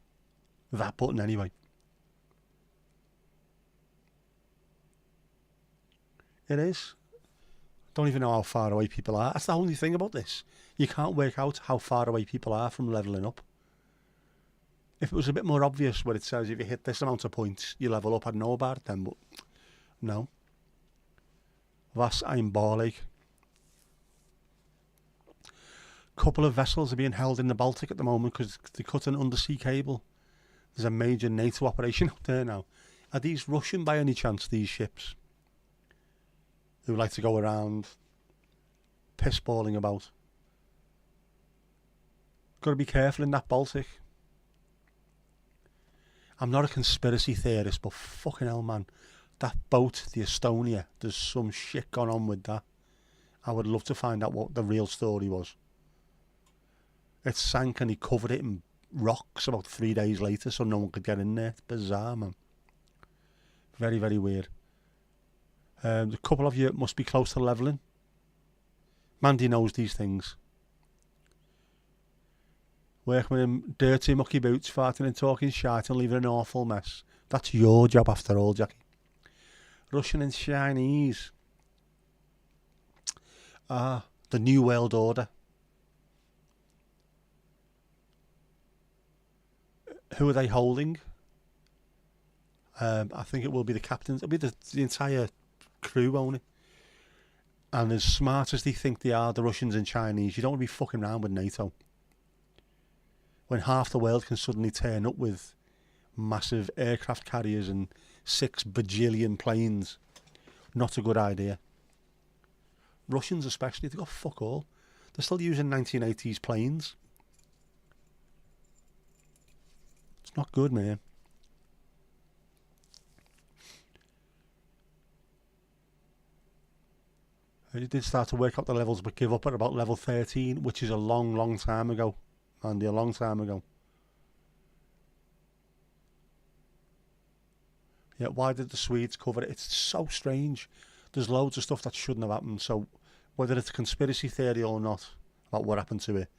That button anyway. It is. Don't even know how far away people are. That's the only thing about this. You can't work out how far away people are from levelling up. If it was a bit more obvious where it says if you hit this amount of points, you level up, I'd know about it then, but no. Was einmalig. Couple of vessels are being held in the Baltic at the moment because they cut an undersea cable. There's a major NATO operation out there now. Are these Russian by any chance, these ships? Who like to go around piss-balling about. Got to be careful in that Baltic. I'm not a conspiracy theorist, but fucking hell, man. That boat, the Estonia, there's some shit gone on with that. I would love to find out what the real story was. It sank and he covered it in rocks about 3 days later so no one could get in there. It's bizarre, man. Very, very weird. A couple of you must be close to levelling. Mandy knows these things. Working in dirty, mucky boots, farting and talking shite and leaving an awful mess. That's your job after all, Jackie. Russian and Chinese. The New World Order. Who are they holding? I think it will be the captains. It'll be the entire crew only. And as smart as they think they are, the Russians and Chinese, you don't want to be fucking around with NATO. When half the world can suddenly turn up with massive aircraft carriers and 6 bajillion planes. Not a good idea. Russians especially, they've got fuck all. They're still using 1980s planes. It's not good, man. I did start to work out the levels, but give up at about level 13, which is a long, long time ago. Andy, a long time ago. Yeah, why did the Swedes cover it? It's so strange. There's loads of stuff that shouldn't have happened. So whether it's a conspiracy theory or not about what happened to it,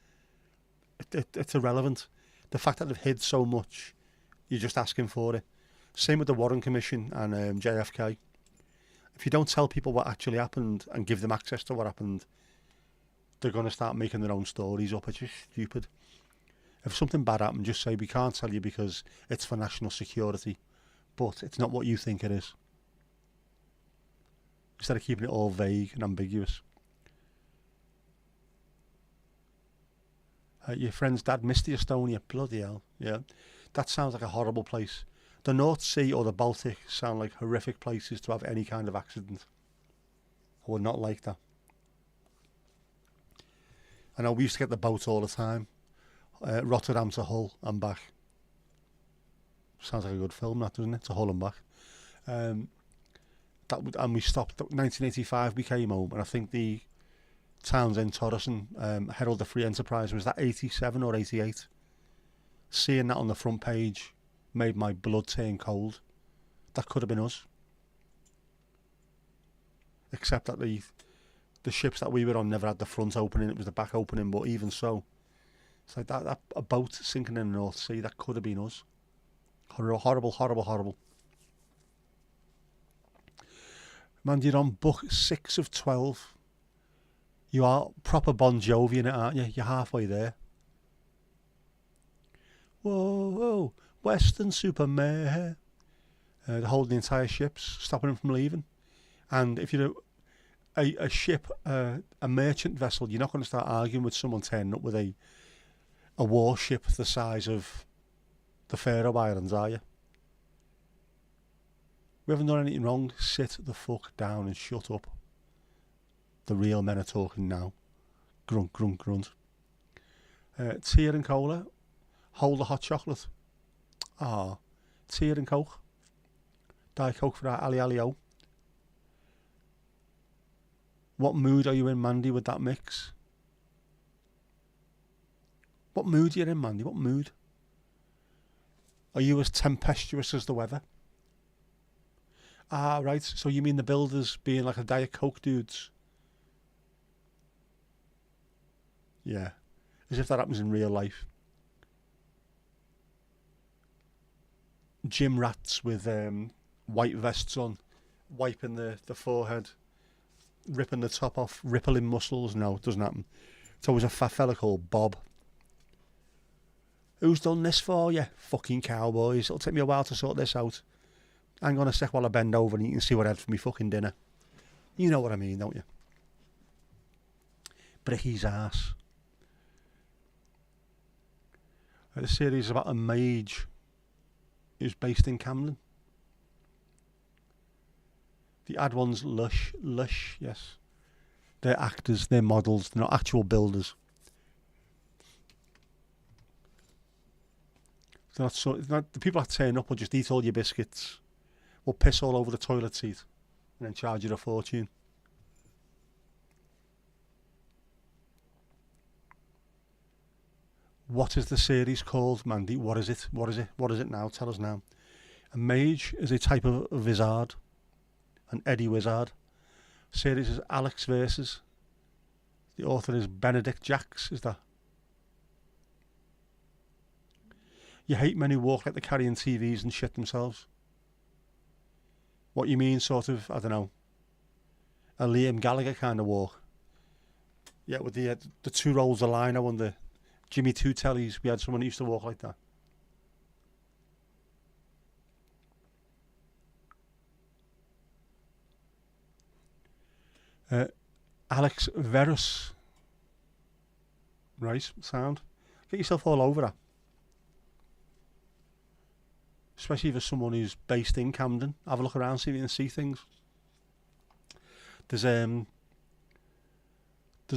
it's irrelevant. The fact that they've hid so much, you're just asking for it. Same with the Warren Commission and JFK. If you don't tell people what actually happened and give them access to what happened, they're going to start making their own stories up. It's just stupid. If something bad happened, just say, we can't tell you because it's for national security. But it's not what you think it is. Instead of keeping it all vague and ambiguous. Your friend's dad missed the Estonia. Bloody hell. Yeah. That sounds like a horrible place. The North Sea or the Baltic sound like horrific places to have any kind of accident. I would not like that. I know we used to get the boat all the time. Rotterdam to Hull and back. Sounds like a good film, that, doesn't it? To Hull and back. And we stopped. 1985 we came home, and I think the Townsend Torresen Herald of Free Enterprise, was that 87 or 88? Seeing that on the front page made my blood turn cold. That could have been us. Except that the ships that we were on never had the front opening, it was the back opening, but even so, it's like that a boat sinking in the North Sea, that could have been us. Horrible, horrible, horrible. Man, you're on book 6 of 12. You are proper Bon Jovi in it, aren't you? You're halfway there. Whoa, whoa, Western Superman. They're holding the entire ships, stopping them from leaving. And if you're a ship, a merchant vessel, you're not going to start arguing with someone turning up with a warship the size of the Faroe Islands, are you? We haven't done anything wrong. Sit the fuck down and shut up. The real men are talking now. Grunt, grunt, grunt. Tea and cola. Hold the hot chocolate. Ah, tea and coke. Diet Coke for that Ali Ali O. What mood are you in, Mandy, with that mix? What mood are you in, Mandy? What mood? Are you as tempestuous as the weather? Ah, right. So you mean the builders being like a Diet Coke dudes? Yeah. As if that happens in real life. Gym rats with white vests on, wiping the forehead, ripping the top off, rippling muscles. No, it doesn't happen. It's always a fat fella called Bob. Who's done this for you? Fucking cowboys. It'll take me a while to sort this out. Hang on a sec while I bend over and you can see what I had for me fucking dinner. You know what I mean, don't you? Bricky's ass. The series is about a mage who's based in Camden. The ad one's Lush, yes. They're actors, they're models, they're not actual builders. It's not the people that turn up will just eat all your biscuits, will piss all over the toilet seat, and then charge you a fortune. What is the series called, Mandy? What is it? What is it? What is it now? Tell us now. A mage is a type of wizard, an Eddie wizard. Series is Alex Versus. The author is Benedict Jacks. Is that? You hate men who walk like they're carrying TVs and shit themselves. What you mean, sort of, I don't know, a Liam Gallagher kind of walk. Yeah, with the two rolls of lino on the Jimmy Two Tellies, we had someone who used to walk like that. Alex Verus. Right, sound. Get yourself all over that. Especially for someone who's based in Camden. Have a look around, see if you can see things. There's a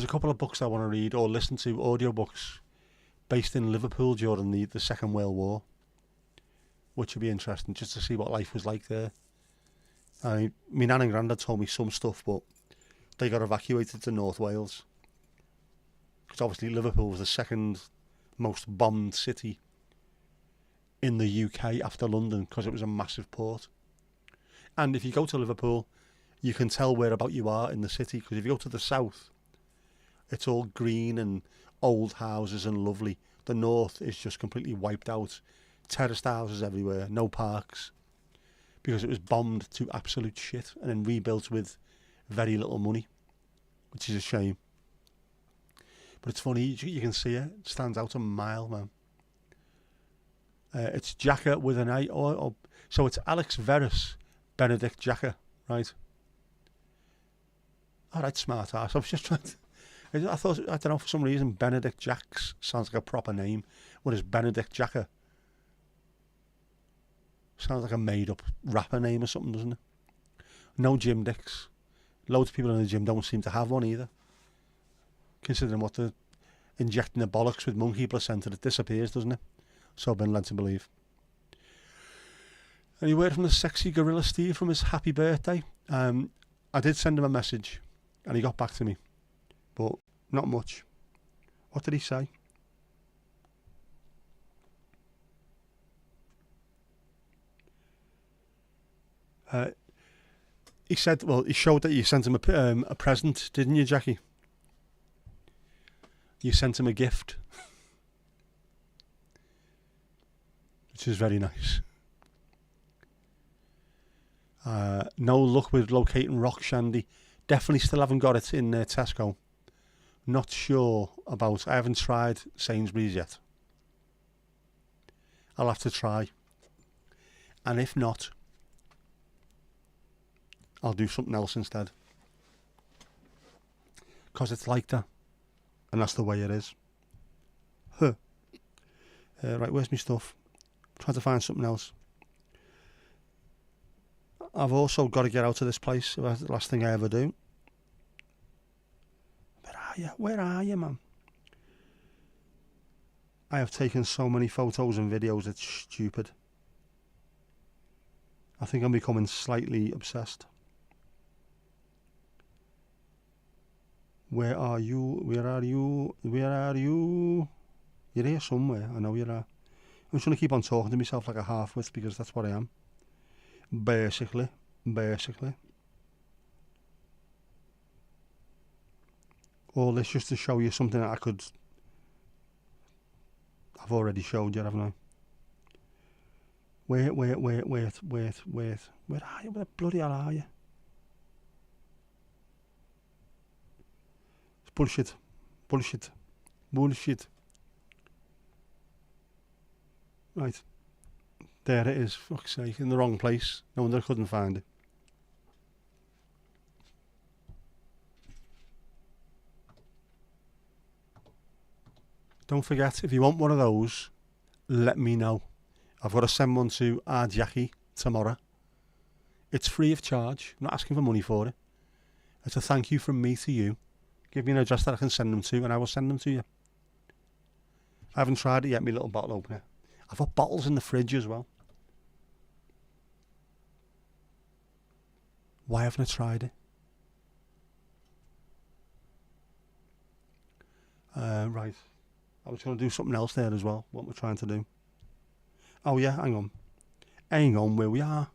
couple of books I want to read or listen to, audiobooks, based in Liverpool during the Second World War, which would be interesting just to see what life was like there. My nan and granddad told me some stuff, but they got evacuated to North Wales. Because obviously Liverpool was the second most bombed city in the UK after London, because it was a massive port. And if you go to Liverpool, you can tell where about you are in the city, because if you go to the south, it's all green and old houses and lovely. The north is just completely wiped out. Terraced houses everywhere, no parks, because it was bombed to absolute shit and then rebuilt with very little money, which is a shame. But it's funny, you can see it. It stands out a mile, man. It's Jacka with an A. So it's Alex Verus, Benedict Jacka, right? Alright, smart ass. I was just trying to... I don't know, for some reason, Benedict Jacks sounds like a proper name. What is Benedict Jacka? Sounds like a made-up rapper name or something, doesn't it? No gym dicks. Loads of people in the gym don't seem to have one either. Considering what they're injecting the bollocks with monkey placenta, it disappears, doesn't it? So I've been led to believe. Any word from the sexy gorilla Steve from his happy birthday? I did send him a message and he got back to me, but not much. What did he say? He said, well, he showed that you sent him a present, didn't you, Jackie? You sent him a gift. Which is very nice. No luck with locating rock shandy. Definitely still haven't got it in Tesco. Not sure about... I haven't tried Sainsbury's yet. I'll have to try. And if not, I'll do something else instead. Because it's like that. And that's the way it is. Huh. Right, where's my stuff? Trying to find something else. I've also got to get out of this place. That's the last thing I ever do. Where are you? Where are you, man? I have taken so many photos and videos, it's stupid. I think I'm becoming slightly obsessed. Where are you? Where are you? Where are you? You're here somewhere. I know you are. I'm just going to keep on talking to myself like a half-wit because that's what I am. Basically. All this just to show you something that I've already showed you, haven't I? Wait. Where are you? Where the bloody hell are you? It's bullshit. Right. There it is, fuck's sake, in the wrong place. No wonder I couldn't find it. Don't forget, if you want one of those, let me know. I've got to send one to our Jackie tomorrow. It's free of charge. I'm not asking for money for it. It's a thank you from me to you. Give me an address that I can send them to and I will send them to you. I haven't tried it yet, my little bottle opener. I've got bottles in the fridge as well. Why haven't I tried it? Right. I was going to do something else there as well. What we're trying to do. Oh yeah, hang on. Hang on where we are.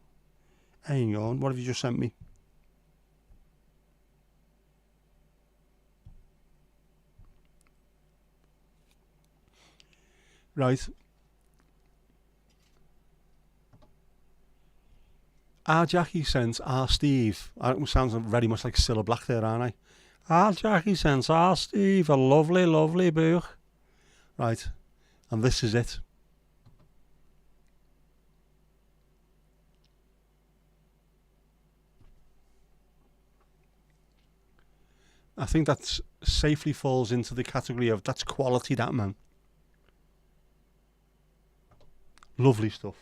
Hang on. What have you just sent me? Right. Our Jackie sent our Steve. It sounds very much like Cilla Black there, aren't I? Our Jackie sent our Steve a lovely book. Right. And this is it. I think that safely falls into the category of that's quality, that man. Lovely stuff.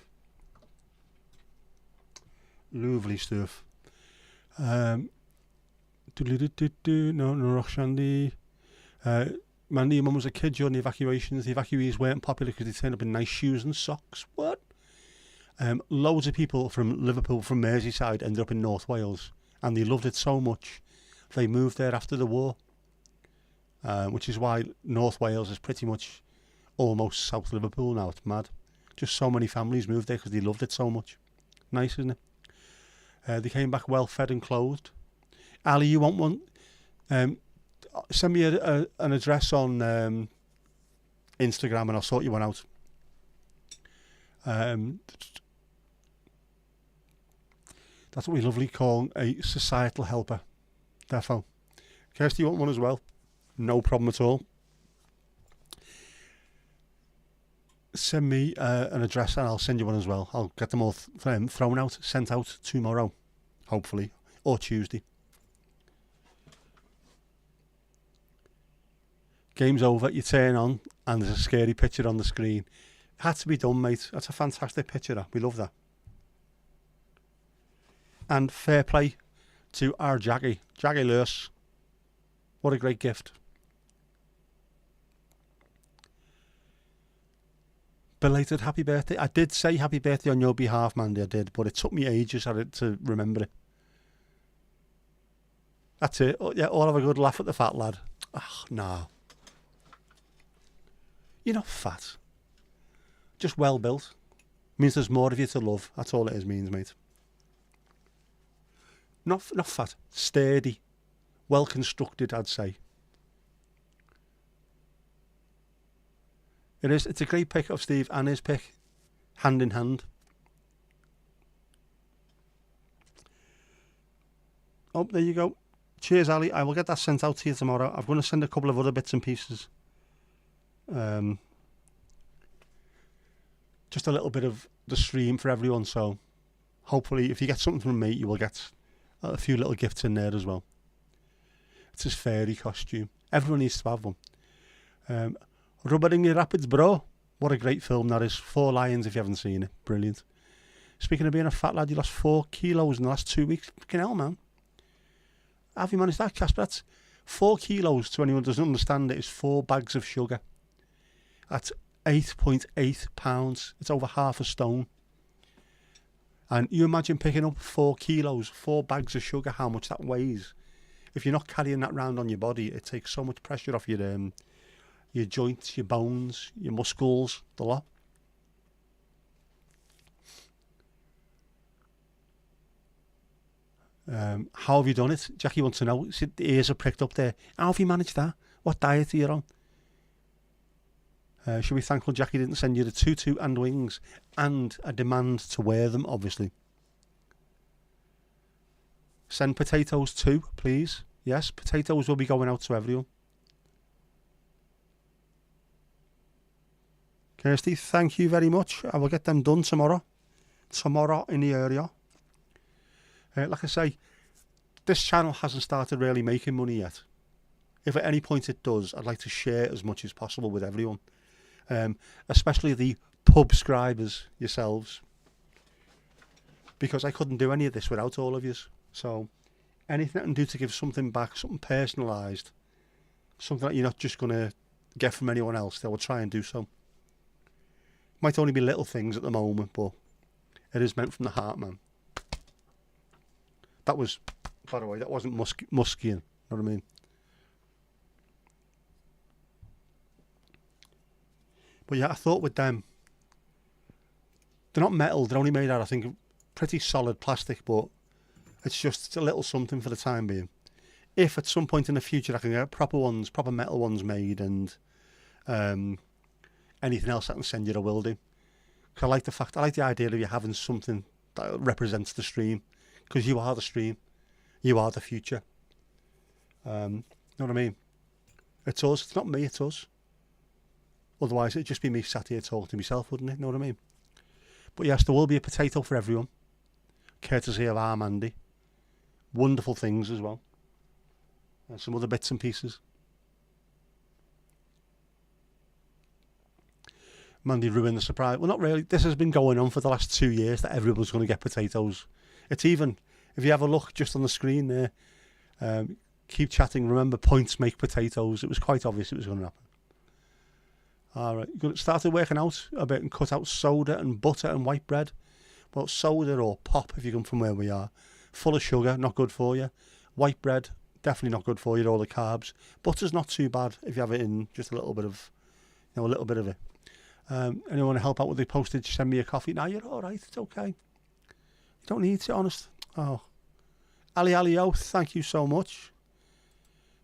Lovely stuff. No, Roxandy. Mandy, your mum was a kid during the evacuations. The evacuees weren't popular because they turned up in nice shoes and socks. What? Loads of people from Liverpool, from Merseyside, ended up in North Wales, and they loved it so much they moved there after the war, which is why North Wales is pretty much almost South Liverpool now. It's mad. Just so many families moved there because they loved it so much. Nice, isn't it? They came back well fed and clothed. Ali, you want one? Send me an address on Instagram and I'll sort you one out. That's what we lovely call a societal helper. Defo. Kirsty, you want one as well? No problem at all. Send me an address and I'll send you one as well. I'll get them all thrown out, sent out tomorrow, hopefully, or Tuesday. Game's over, you turn on and there's a scary picture on the screen. Had to be done, mate. That's a fantastic picture, that. We love that. And fair play to our Jackie Lewis. What a great gift. Belated happy birthday. I did say happy birthday on your behalf, Mandy, I did, but it took me ages to remember it. That's it. Oh, yeah, all have a good laugh at the fat lad. Oh, no. You're not fat. Just well built. Means there's more of you to love. That's all it means, mate. Not fat. Sturdy. Well constructed, I'd say. It is. It's a great pick of Steve and his pick. Hand in hand. Oh, there you go. Cheers, Ali. I will get that sent out to you tomorrow. I'm going to send a couple of other bits and pieces. Just a little bit of the stream for everyone. So hopefully if you get something from me, you will get a few little gifts in there as well. It's his fairy costume. Everyone needs to have one. Rubbering your rapids, bro. What a great film that is. 4 Lions, if you haven't seen it. Brilliant. Speaking of being a fat lad, you lost 4 kilos in the last 2 weeks. Fucking hell, man. How have you managed that, Casper? That's 4 kilos, to anyone who doesn't understand it, is 4 bags of sugar. That's 8.8 pounds. It's over half a stone. And you imagine picking up 4 kilos, 4 bags of sugar, how much that weighs. If you're not carrying that round on your body, it takes so much pressure off your joints, your bones, your muscles, the lot. How have you done it? Jackie wants to know. See, the ears are pricked up there. How have you managed that? What diet are you on? Should be thankful Jackie didn't send you the tutu and wings and a demand to wear them, obviously. Send potatoes too, please. Yes, potatoes will be going out to everyone. Kirsty, thank you very much. I will get them done tomorrow. Tomorrow in the area. Like I say, this channel hasn't started really making money yet. If at any point it does, I'd like to share as much as possible with everyone. Especially the pubscribers yourselves. Because I couldn't do any of this without all of you. So anything I can do to give something back, something personalised, something that you're not just going to get from anyone else, I will try and do so. Might only be little things at the moment, but it is meant from the heart, man. That was, by the way, that wasn't Muskian, you know what I mean? But yeah, I thought with them, they're not metal, they're only made out, I think, pretty solid plastic, but it's a little something for the time being. If at some point in the future I can get proper metal ones made, and anything else I can send you, I will do. Because I like the idea of you having something that represents the stream. Because you are the stream. You are the future. You know what I mean? It's us. It's not me, it's us. Otherwise, it'd just be me sat here talking to myself, wouldn't it? You know what I mean? But yes, there will be a potato for everyone. Courtesy of Armandy. Wonderful things as well. And some other bits and pieces. Mandy ruined the surprise. Well, not really. This has been going on for the last 2 years that everyone's going to get potatoes. It's even, if you have a look just on the screen there, keep chatting. Remember, points make potatoes. It was quite obvious it was going to happen. All right, you started working out a bit and cut out soda and butter and white bread. Well, soda or pop, if you come from where we are, full of sugar, not good for you. White bread, definitely not good for you, all the carbs. Butter's not too bad if you have it in just a little bit of, a little bit of it. Anyone want to help out with the postage, send me a coffee. No, you're all right, it's okay. You don't need to, honest. Oh, Ali, thank you so much.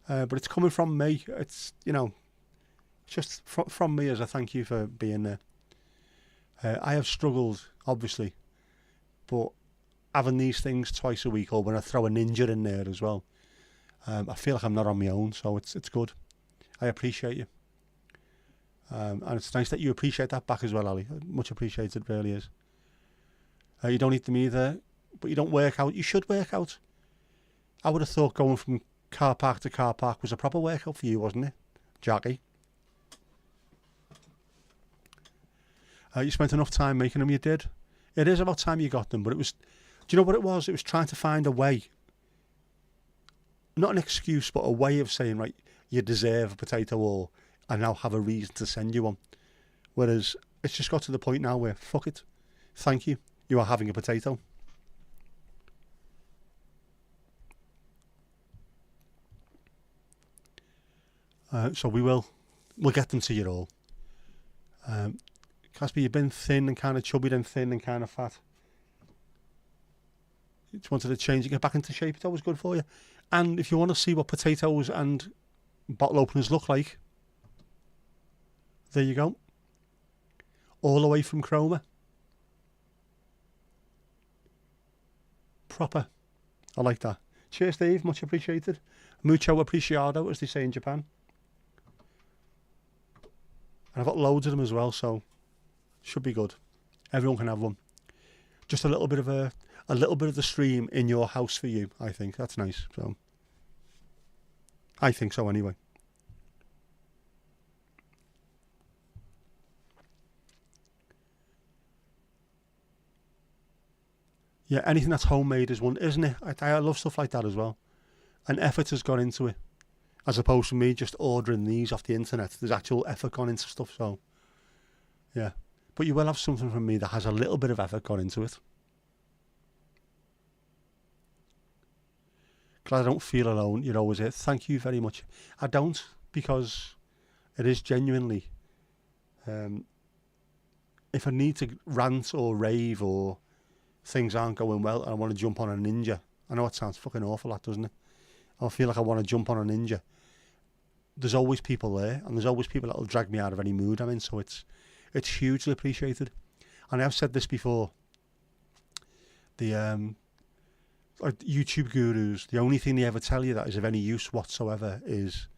But it's coming from me. It's, just from me as a thank you for being there. I have struggled, obviously, but having these things twice a week, or when I throw a ninja in there as well, I feel like I'm not on my own, so it's good. I appreciate you. And it's nice that you appreciate that back as well, Ali. Much appreciated, really is. You don't eat them either, but you don't work out. You should work out. I would have thought going from car park to car park was a proper workout for you, wasn't it, Jackie? You spent enough time making them, you did. It is about time you got them, but it was... Do you know what it was? It was trying to find a way. Not an excuse, but a way of saying, right, you deserve a potato, or I now have a reason to send you one. Whereas it's just got to the point now where, fuck it. Thank you. You are having a potato. So we'll get them to you all. Casper, you've been thin and kind of chubby, then thin and kind of fat. You just wanted to change and get back into shape. It's always good for you. And if you want to see what potatoes and bottle openers look like, there you go. All the way from Chroma. Proper. I like that. Cheers, Dave. Much appreciated. Mucho appreciado, as they say in Japan. And I've got loads of them as well, so should be good. Everyone can have one. Just a little bit of the stream in your house for you, I think. That's nice. So I think so anyway. Yeah, anything that's homemade is one, isn't it? I love stuff like that as well. And effort has gone into it, as opposed to me just ordering these off the internet. There's actual effort gone into stuff, so yeah. But you will have something from me that has a little bit of effort gone into it. Glad I don't feel alone. You're always here. Thank you very much. I don't, because it is genuinely, if I need to rant or rave or things aren't going well and I want to jump on a ninja, I know it sounds fucking awful, that, doesn't it? I feel like I want to jump on a ninja. There's always people there, and there's always people that will drag me out of any mood I'm in, so it's hugely appreciated. And I've said this before, the like YouTube gurus, the only thing they ever tell you that is of any use whatsoever is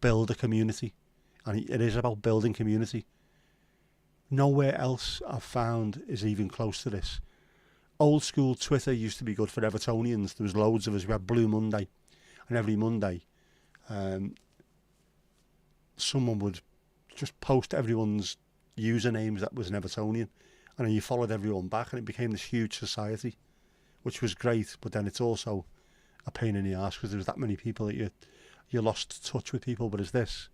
build a community. And it is about building community. Nowhere else I've found is even close to this. Old school Twitter used to be good for Evertonians. There was loads of us. We had Blue Monday, and every Monday someone would just post everyone's usernames that was an Evertonian, and then you followed everyone back, and it became this huge society, which was great. But then it's also a pain in the arse because there's that many people that you lost touch with people. But there's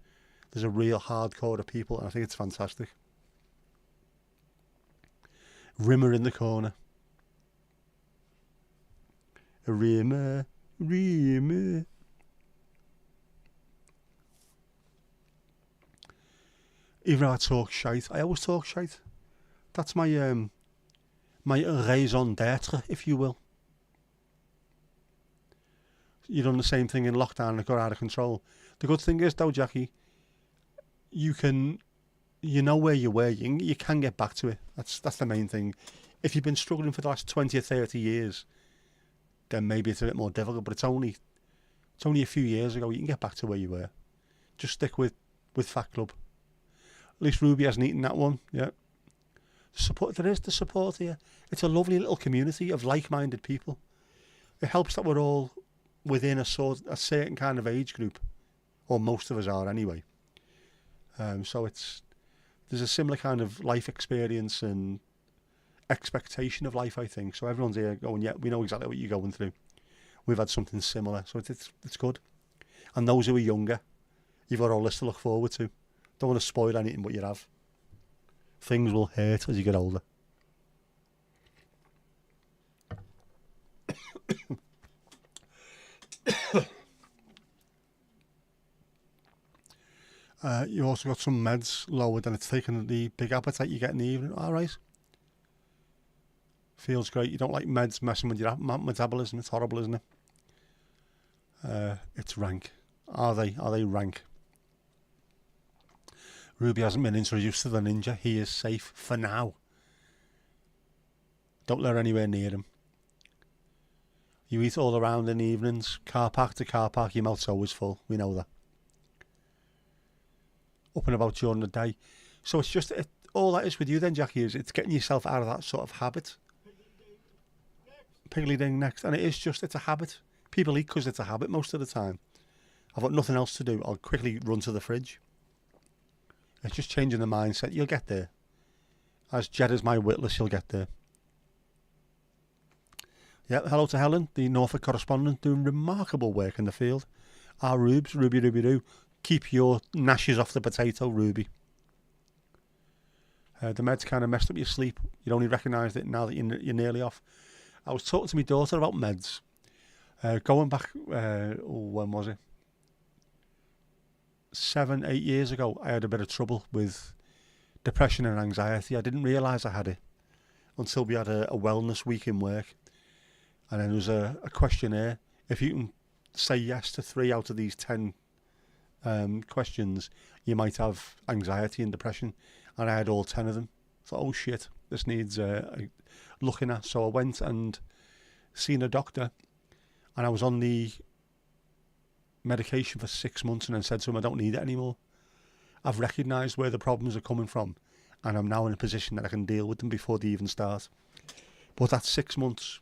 a real hardcore of people, and I think it's fantastic. Rimmer in the corner. Rimmer. Even though I talk shite, I always talk shite. That's my my raison d'etre, if you will. You've done the same thing in lockdown and it got out of control. The good thing is, though, Jackie, you know where you were. You can get back to it. That's the main thing. If you've been struggling for the last 20 or 30 years, then maybe it's a bit more difficult. But it's only a few years ago. You can get back to where you were. Just stick with Fat Club. At least Ruby hasn't eaten that one. Yeah. There is the support here. It's a lovely little community of like-minded people. It helps that we're all within a certain kind of age group, or most of us are anyway. So there's a similar kind of life experience and expectation of life, I think. So everyone's here going, yeah, we know exactly what you're going through. We've had something similar, so it's good. And those who are younger, you've got all this to look forward to. Don't want to spoil anything, but you have. Things will hurt as you get older. You also got some meds lowered, and it's taken the big appetite you get in the evening. All right. Feels great. You don't like meds messing with your metabolism. It's horrible, isn't it? It's rank. Are they rank? Ruby hasn't been introduced to the ninja. He is safe for now. Don't let her anywhere near him. You eat all around in the evenings. Car park to car park. Your mouth's always full. We know that. Up and about during the day. So it's just, all that is with you then, Jackie, is it's getting yourself out of that sort of habit. Piggly ding next. And it's a habit. People eat because it's a habit most of the time. I've got nothing else to do. I'll quickly run to the fridge. It's just changing the mindset. You'll get there. As Jed is my witness, you'll get there. Yeah, hello to Helen, the Norfolk correspondent, doing remarkable work in the field. Our Rubes, Ruby Doo. Keep your gnashes off the potato, Ruby. The meds kind of messed up your sleep. You'd only recognised it now that you're nearly off. I was talking to my daughter about meds. Going back, when was it? 7, 8 years ago, I had a bit of trouble with depression and anxiety. I didn't realise I had it until we had a wellness week in work. And then there was a questionnaire. If you can say yes to 3 out of these 10 questions, you might have anxiety and depression. And I had all 10 of them. I thought, oh shit, this needs looking at. So I went and seen a doctor, and I was on the medication for 6 months, and then said to him, I don't need it anymore. I've recognised where the problems are coming from, and I'm now in a position that I can deal with them before they even start. But that 6 months,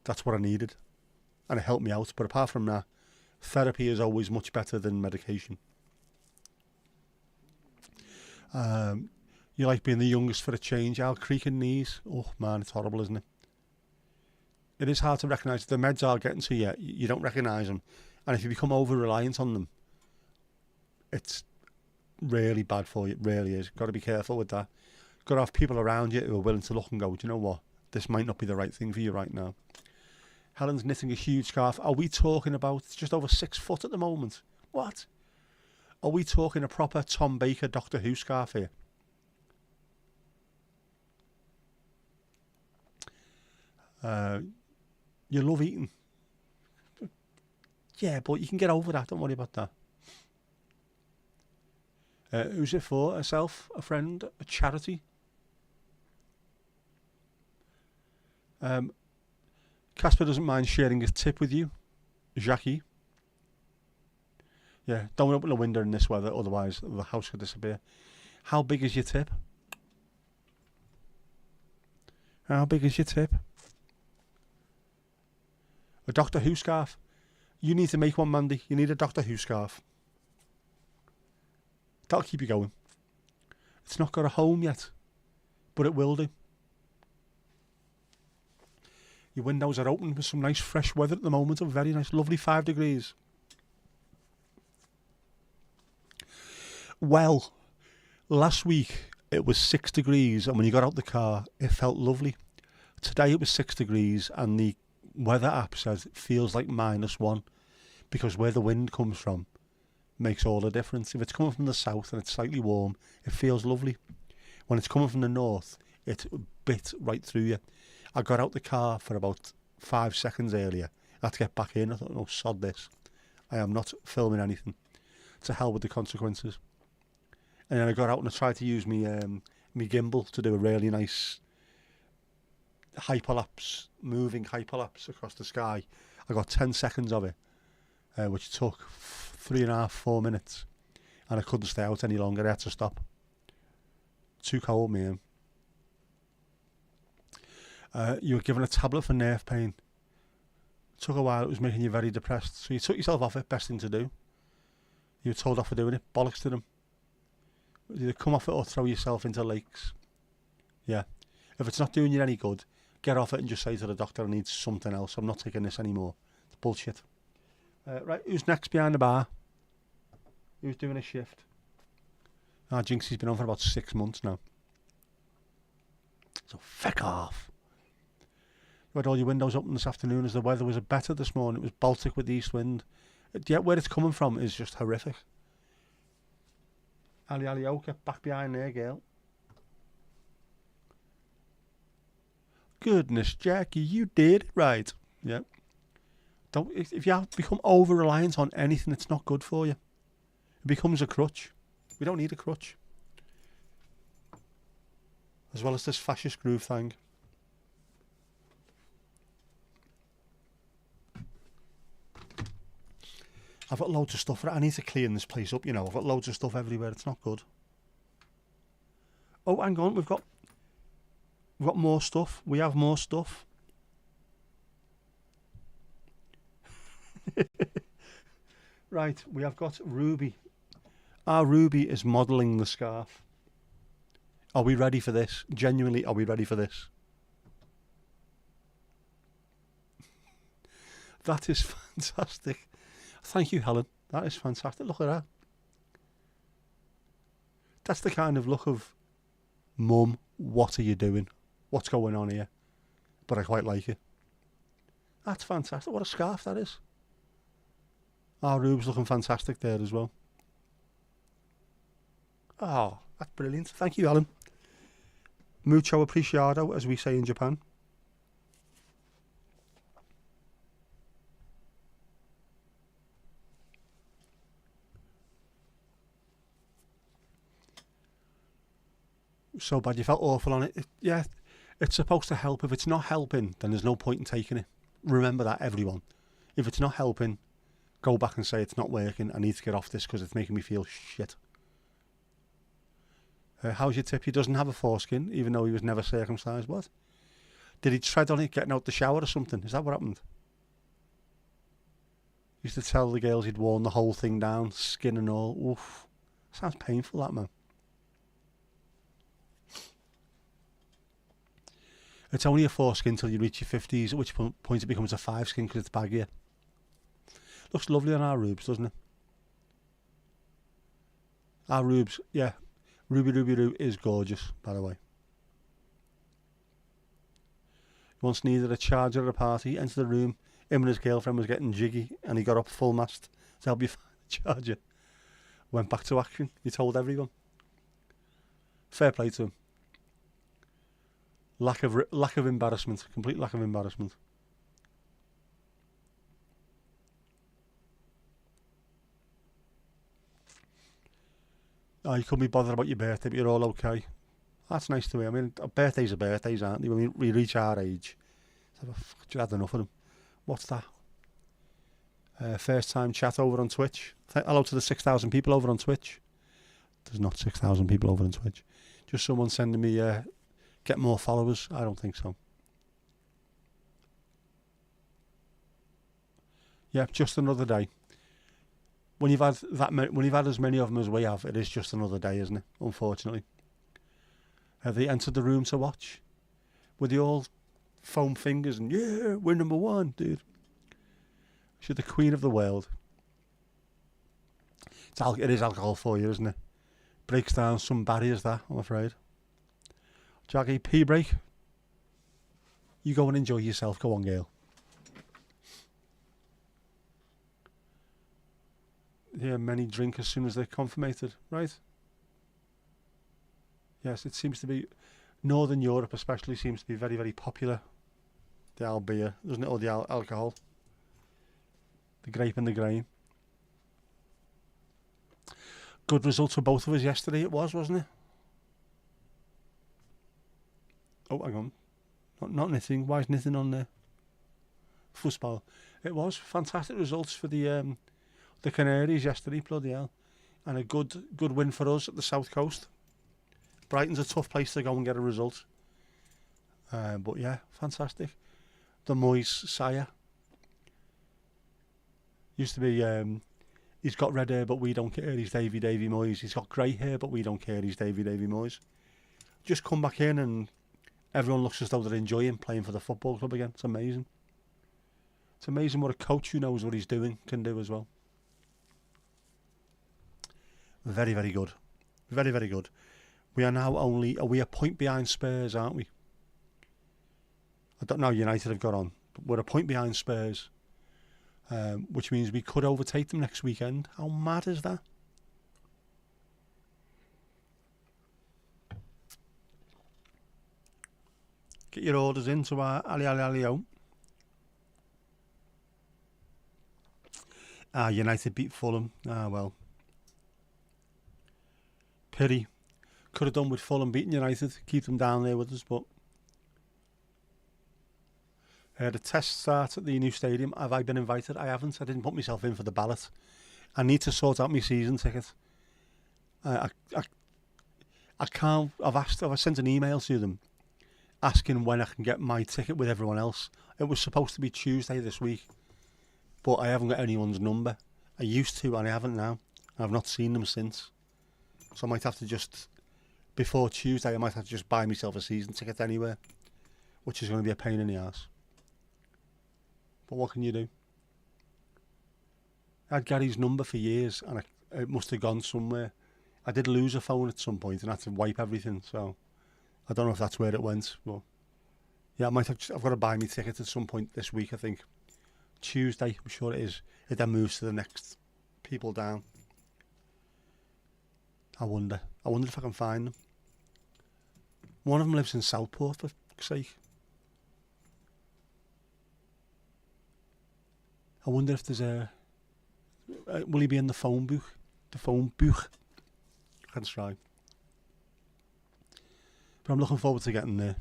that's what I needed, and it helped me out. But apart from that, therapy is always much better than medication. You like being the youngest for a change. Al, creaking knees. Oh man, it's horrible, isn't it? It is hard to recognise. The meds are getting to you. You don't recognise them. And if you become over-reliant on them, it's really bad for you. It really is. Got to be careful with that. Got to have people around you who are willing to look and go, do you know what? This might not be the right thing for you right now. Helen's knitting a huge scarf. Are we talking about, it's just over 6 foot at the moment? What? Are we talking a proper Tom Baker Doctor Who scarf here? You love eating. Yeah, but you can get over that. Don't worry about that. Who's it for? Herself? A friend? A charity? Casper doesn't mind sharing a tip with you. Jackie. Yeah, don't open the window in this weather, otherwise the house could disappear. How big is your tip? How big is your tip? A Doctor Who scarf. You need to make one, Mandy. You need a Doctor Who scarf. That'll keep you going. It's not got a home yet, but it will do. Your windows are open with some nice fresh weather at the moment. A very nice, lovely 5 degrees. Well, last week it was 6 degrees, and when you got out the car, it felt lovely. Today it was 6 degrees, and the weather app says it feels like -1, because where the wind comes from makes all the difference. If it's coming from the south and it's slightly warm, it feels lovely. When it's coming from the north, it bit right through you. I got out the car for about 5 seconds earlier. I had to get back in. I thought, no, sod this. I am not filming anything. To hell with the consequences. And then I got out and I tried to use my gimbal to do a really nice moving hyperlapse across the sky. I got 10 seconds of it, which took 3.5, 4 minutes, and I couldn't stay out any longer. I had to stop. Too cold, man. You were given a tablet for nerve pain. It took a while. It was making you very depressed, so you took yourself off it. Best thing to do. You were told off for doing it. Bollocks to them. Either come off it or throw yourself into lakes. Yeah. If it's not doing you any good, get off it and just say to the doctor, I need something else. I'm not taking this anymore. It's bullshit. Right, who's next behind the bar? Who's doing a shift? Jinxie's been on for about 6 months now. So feck off. You had all your windows open this afternoon as the weather was better this morning. It was Baltic with the east wind. Yet where it's coming from is just horrific. Ali Alioka, back behind there, girl. Goodness, Jackie, you did it right. Yeah. Don't, if you become over-reliant on anything, it's not good for you. It becomes a crutch. We don't need a crutch. As well as this fascist groove thing. I've got loads of stuff. I need to clean this place up, you know. I've got loads of stuff everywhere. It's not good. Oh, hang on. We've got more stuff. We have more stuff. Right, we have got Ruby. Our Ruby is modelling the scarf. Are we ready for this? Genuinely, are we ready for this? That is fantastic. Thank you, Helen. That is fantastic. Look at that. That's the kind of look of, Mum, what are you doing? What's going on here? But I quite like it. That's fantastic. What a scarf that is. Our Rube's looking fantastic there as well. Oh, that's brilliant. Thank you, Alan. Mucho apreciado, as we say in Japan. So bad, you felt awful on it. Yeah, it's supposed to help. If it's not helping, then there's no point in taking it. Remember that, everyone. If it's not helping, go back and say it's not working. I need to get off this because it's making me feel shit. How's your tip? He doesn't have a foreskin, even though he was never circumcised. What? Did he tread on it getting out the shower or something? Is that what happened? He used to tell the girls he'd worn the whole thing down, skin and all. Oof. Sounds painful, that, man. It's only a 4 skin till you reach your 50s, at which point it becomes a 5 skin because it's baggier. Looks lovely on our roofs, doesn't it? Our roofs, yeah. Ruby Roo is gorgeous, by the way. He once needed a charger at a party, entered the room, him and his girlfriend was getting jiggy, and he got up full mast to help you find the charger. Went back to action, he told everyone. Fair play to him. Lack of embarrassment, complete lack of embarrassment. Oh, you couldn't be bothered about your birthday, but you're all okay. That's nice to hear. I mean, birthdays are birthdays, aren't they? When we reach our age, I've had enough of them. What's that? First time chat over on Twitch. Hello to the 6,000 people over on Twitch. There's not 6,000 people over on Twitch. Just someone sending me, get more followers. I don't think so. Yeah, just another day. When you've had as many of them as we have, it is just another day, isn't it? Unfortunately. Have they entered the room to watch? With the all foam fingers and yeah, we're number one, dude. She's the queen of the world. It is alcohol for you, isn't it? Breaks down some barriers, that, I'm afraid. Jaggy, pee break. You go and enjoy yourself. Go on, Gail. Yeah, many drink as soon as they're confirmated, right? Yes, it seems to be, Northern Europe especially seems to be very, very popular. The al beer, doesn't it? Or the alcohol. The grape and the grain. Good results for both of us yesterday, it was, wasn't it? Oh, hang on. Not knitting. Why is knitting on there? Fußball. It was fantastic results for the Canaries yesterday, bloody hell. And a good win for us at the South Coast. Brighton's a tough place to go and get a result. But yeah, fantastic. The Moyes sire. Used to be, he's got red hair but we don't care, he's Davy Moyes. He's got grey hair but we don't care, he's Davy Moyes. Just come back in and everyone looks as though they're enjoying playing for the football club again. It's amazing. It's amazing what a coach who knows what he's doing can do as well. Very, very good. Very, very good. We are now are we a point behind Spurs, aren't we? I don't know, United have got on, but we're a point behind Spurs, which means we could overtake them next weekend. How mad is that? Get your orders into our Ali. United beat Fulham. Well. Pity. Could have done with Fulham beating United, keep them down there with us, but the test start at the new stadium. Have I been invited? I haven't. I didn't put myself in for the ballot. I need to sort out my season ticket. I can't. I've sent an email to them asking when I can get my ticket with everyone else. It was supposed to be Tuesday this week, but I haven't got anyone's number. I used to, and I haven't now. I've not seen them since. So I might have to just, before Tuesday, I might have to just buy myself a season ticket anywhere, which is going to be a pain in the arse. But what can you do? I had Gary's number for years, and it must have gone somewhere. I did lose a phone at some point and had to wipe everything, so I don't know if that's where it went. But yeah, I've got to buy me ticket at some point this week, I think. Tuesday, I'm sure it is. It then moves to the next people down. I wonder if I can find them. One of them lives in Southport, for fuck's sake. I wonder if there's a... will he be in the phone booth? The phone booth? I can try. But I'm looking forward to getting there.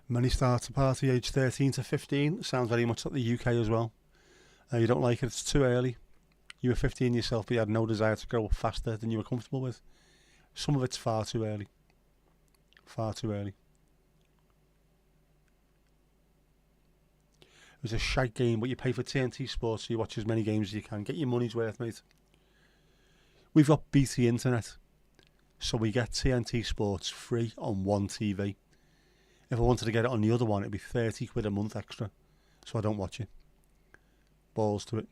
Many start a party age 13 to 15. Sounds very much like the UK as well. You don't like it, it's too early. You were 15 yourself, but you had no desire to grow up faster than you were comfortable with. Some of it's far too early. Far too early. It was a shite game, but you pay for TNT Sports, so you watch as many games as you can. Get your money's worth, mate. We've got BT Internet, so we get TNT Sports free on one TV. If I wanted to get it on the other one, it'd be 30 quid a month extra, so I don't watch it. Balls to it.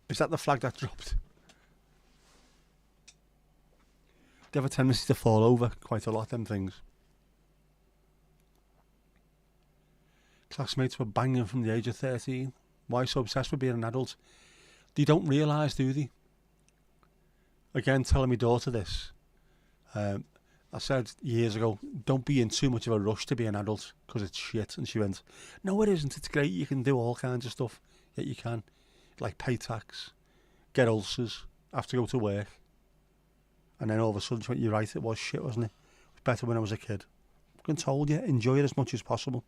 Is that the flag that dropped? They have a tendency to fall over quite a lot, them things. Classmates were banging from the age of 13. Why so obsessed with being an adult? They don't realise, do they? Again, telling my daughter this. I said years ago, don't be in too much of a rush to be an adult, because it's shit. And she went, no it isn't, it's great, you can do all kinds of stuff. Yet you can. Like pay tax, get ulcers, have to go to work. And then all of a sudden she went, you're right, it was shit, wasn't it? It was better when I was a kid. I fucking told you, enjoy it as much as possible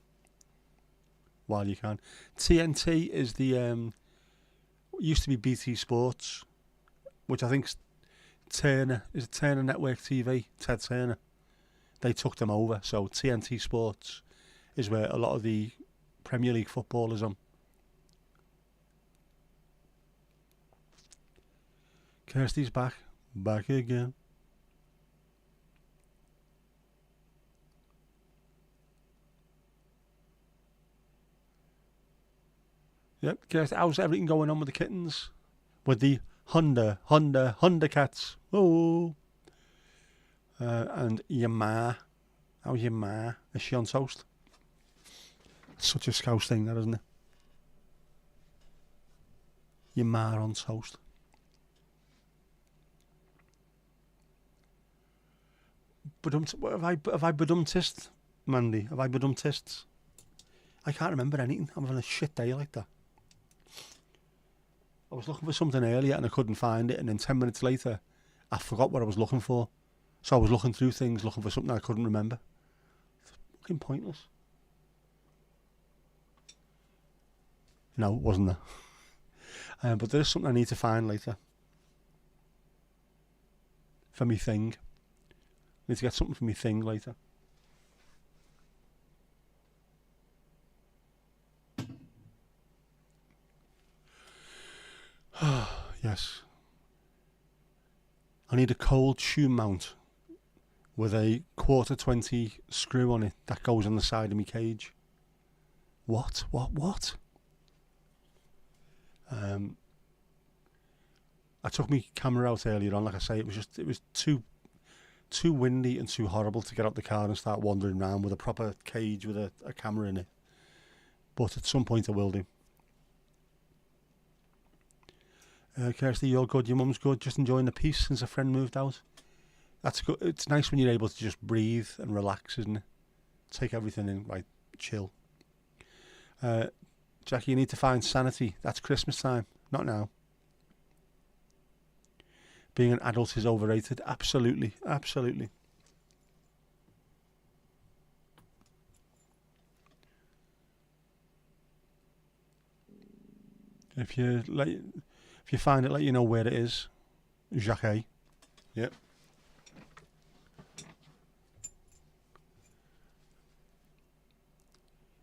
while you can. TNT is the used to be BT Sports, which I think Turner is Turner Network TV. Ted Turner, they took them over. So TNT Sports is where a lot of the Premier League football is on. Kirsty's back again. Yep, Kirsty, how's everything going on with the kittens? With the Honda cats. Oh. And your ma. How's your ma? Is she on toast? It's such a Scouse thing, that, isn't it? Your ma on toast. Have I badumtist, Mandy? Have I badumtist? I can't remember anything. I'm having a shit day like that. I was looking for something earlier and I couldn't find it, and then 10 minutes later I forgot what I was looking for. So I was looking through things, looking for something I couldn't remember. It's fucking pointless. No, it wasn't there. But there is something I need to find later. For me thing. I need to get something for me thing later. Yes. I need a cold shoe mount with a 1/4-20 screw on it that goes on the side of my cage. What? I took my camera out earlier on, like I say, it was too windy and too horrible to get out the car and start wandering around with a proper cage with a camera in it. But at some point I will do. Kirsty, you're good, your mum's good, just enjoying the peace since a friend moved out. That's good. It's nice when you're able to just breathe and relax, isn't it? Take everything in, right, chill. Jackie, you need to find sanity. That's Christmas time, not now. Being an adult is overrated. Absolutely. If you find it, let you know where it is. Jackie. Yep.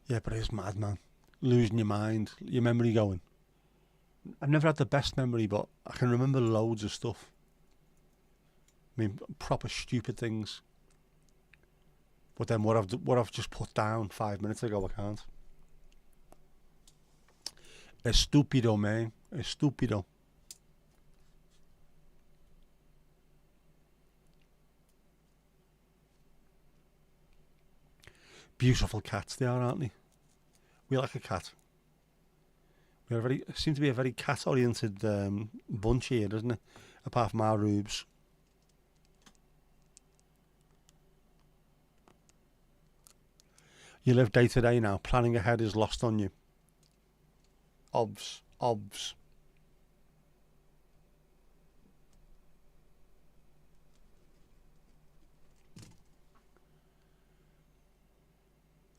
Yeah, but it is mad, man. Losing your mind, your memory going. I've never had the best memory, but I can remember loads of stuff. I mean, proper stupid things. But then what I've just put down 5 minutes ago, I can't. Estúpido, man. Estúpido. Beautiful cats they are, aren't they? We like a cat. We seem to be a very cat-oriented bunch here, doesn't it? Apart from our rubes. You live day to day now. Planning ahead is lost on you. Obs.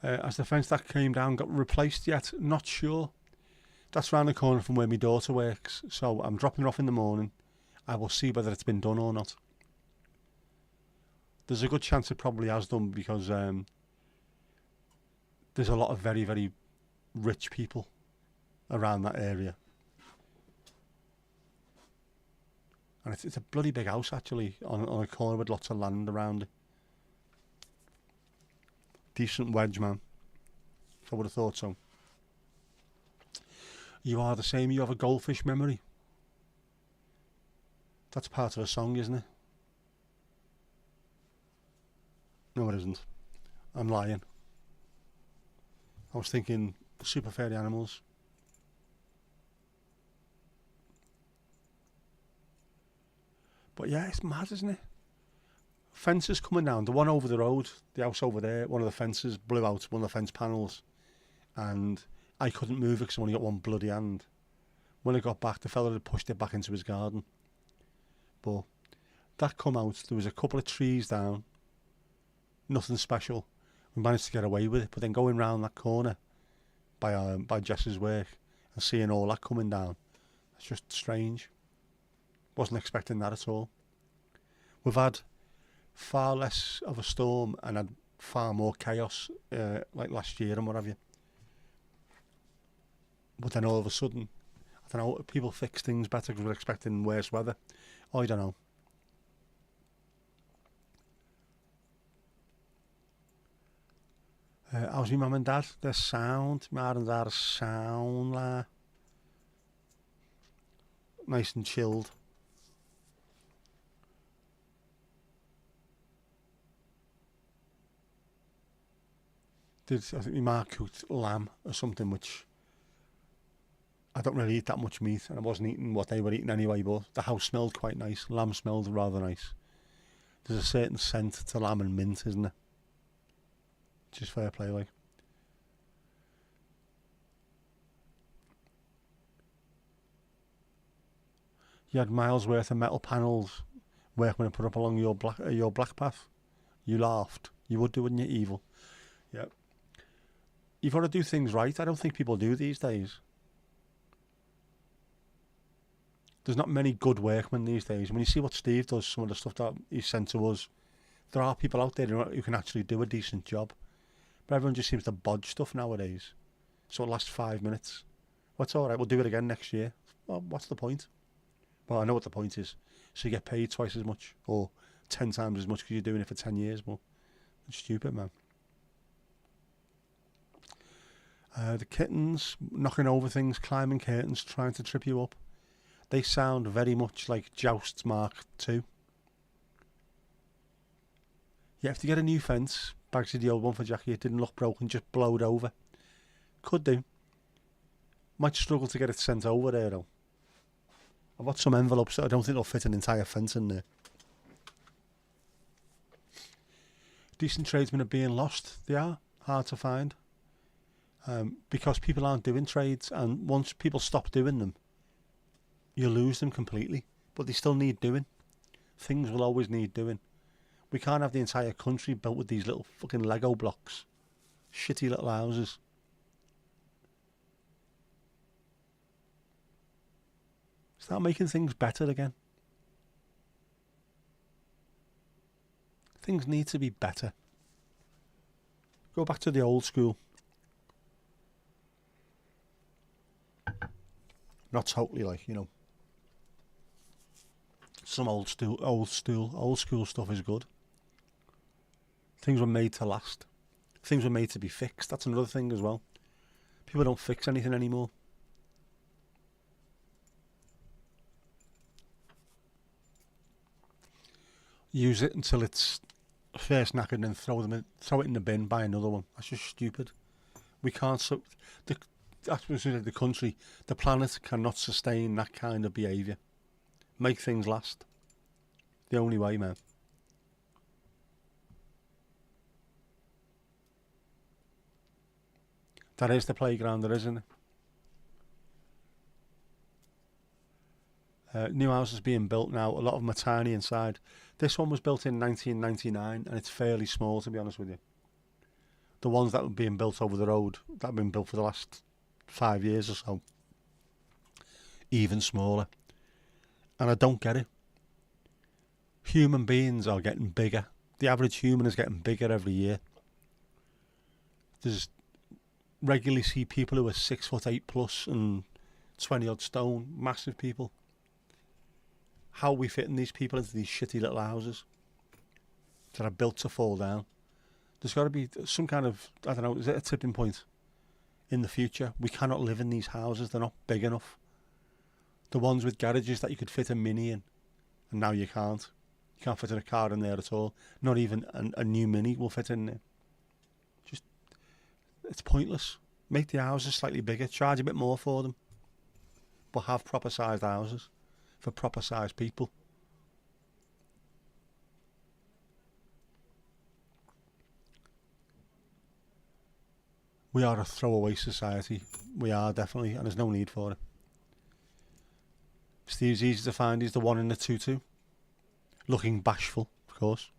Has the fence that came down got replaced yet? Not sure. That's round the corner from where my daughter works, so I'm dropping her off in the morning. I will see whether it's been done or not. There's a good chance it probably has done, because there's a lot of very, very rich people around that area. And it's a bloody big house, actually, on a corner with lots of land around it. Decent wedge, man. I would have thought so. You are the same, you have a goldfish memory. That's part of a song, isn't it? No, it isn't. I'm lying. I was thinking super fairy animals. But yeah, it's mad, isn't it? Fences coming down. The one over the road, the house over there, one of the fences blew out, one of the fence panels. And I couldn't move it because I only got one bloody hand. When I got back, the fella had pushed it back into his garden. But that come out, there was a couple of trees down. Nothing special. We managed to get away with it. But then going round that corner by Jess's work and seeing all that coming down, it's just strange. Wasn't expecting that at all. We've had far less of a storm and had far more chaos like last year and what have you. But then all of a sudden, I don't know, people fix things better because we're expecting worse weather. I don't know. How's my mum and dad? They're sound. My and dad are sound, nice and chilled. I think my ma cooked lamb or something, which I don't really eat that much meat, and I wasn't eating what they were eating anyway, but the house smelled quite nice. Lamb smelled rather nice. There's a certain scent to lamb and mint, isn't there? Just fair play, like. You had miles worth of metal panels workmen put up along your black path. You laughed. You would do, wouldn't you? Evil. Yeah. You've got to do things right. I don't think people do these days. There's not many good workmen these days. When you see what Steve does, some of the stuff that he's sent to us, there are people out there who can actually do a decent job. But everyone just seems to bodge stuff nowadays. So it lasts 5 minutes. Well, it's all right. We'll do it again next year. Well, what's the point? Well, I know what the point is. So you get paid twice as much or 10 times as much because you're doing it for 10 years. Well, it's stupid, man. The kittens knocking over things, climbing curtains, trying to trip you up. They sound very much like Jousts Mark II. You have to get a new fence. Bagsy the old one for Jackie. It didn't look broken, just blowed over. Could do. Might struggle to get it sent over there though. I've got some envelopes that I don't think they'll fit an entire fence in there. Decent tradesmen are being lost. They are hard to find. Because people aren't doing trades, and once people stop doing them, you lose them completely. But they still need doing. Things will always need doing. We can't have the entire country built with these little fucking Lego blocks. Shitty little houses. Start making things better again. Things need to be better. Go back to the old school. Not totally, like, you know. Some old school stuff is good. Things were made to last. Things were made to be fixed. That's another thing as well. People don't fix anything anymore. Use it until it's first knackered and then throw it in the bin, buy another one. That's just stupid. We can't. The country, the planet cannot sustain that kind of behaviour. Make things last. The only way, man. That is the playground, there isn't it? New houses being built now. A lot of them are tiny inside. This one was built in 1999 and it's fairly small, to be honest with you. The ones that were being built over the road, that have been built for the last 5 years or so, even smaller. And I don't get it. Human beings are getting bigger. The average human is getting bigger every year. regularly see people who are 6'8" plus and 20 odd stone, massive people. How are we fitting these people into these shitty little houses that are built to fall down? There's got to be some kind of, I don't know, is it a tipping point in the future? We cannot live in these houses, they're not big enough. The ones with garages that you could fit a Mini in, and now you can't. You can't fit a car in there at all. Not even a new Mini will fit in there. Just, it's pointless. Make the houses slightly bigger, charge a bit more for them, but have proper sized houses for proper sized people. We are a throwaway society. We are, definitely, and there's no need for it. Steve's easy to find. He's the one in the tutu. Looking bashful, of course.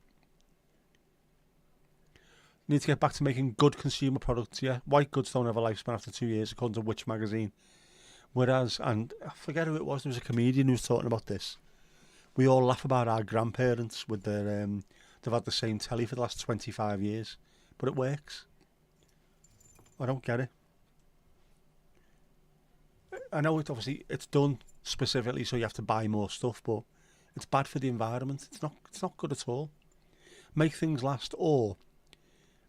Need to get back to making good consumer products, yeah. White goods don't have a lifespan after 2 years, according to Which magazine. Whereas, and I forget who it was, there was a comedian who was talking about this. We all laugh about our grandparents with their, they've had the same telly for the last 25 years. But it works. I don't get it. I know it obviously it's done specifically so you have to buy more stuff, but it's bad for the environment. It's not good at all. Make things last, or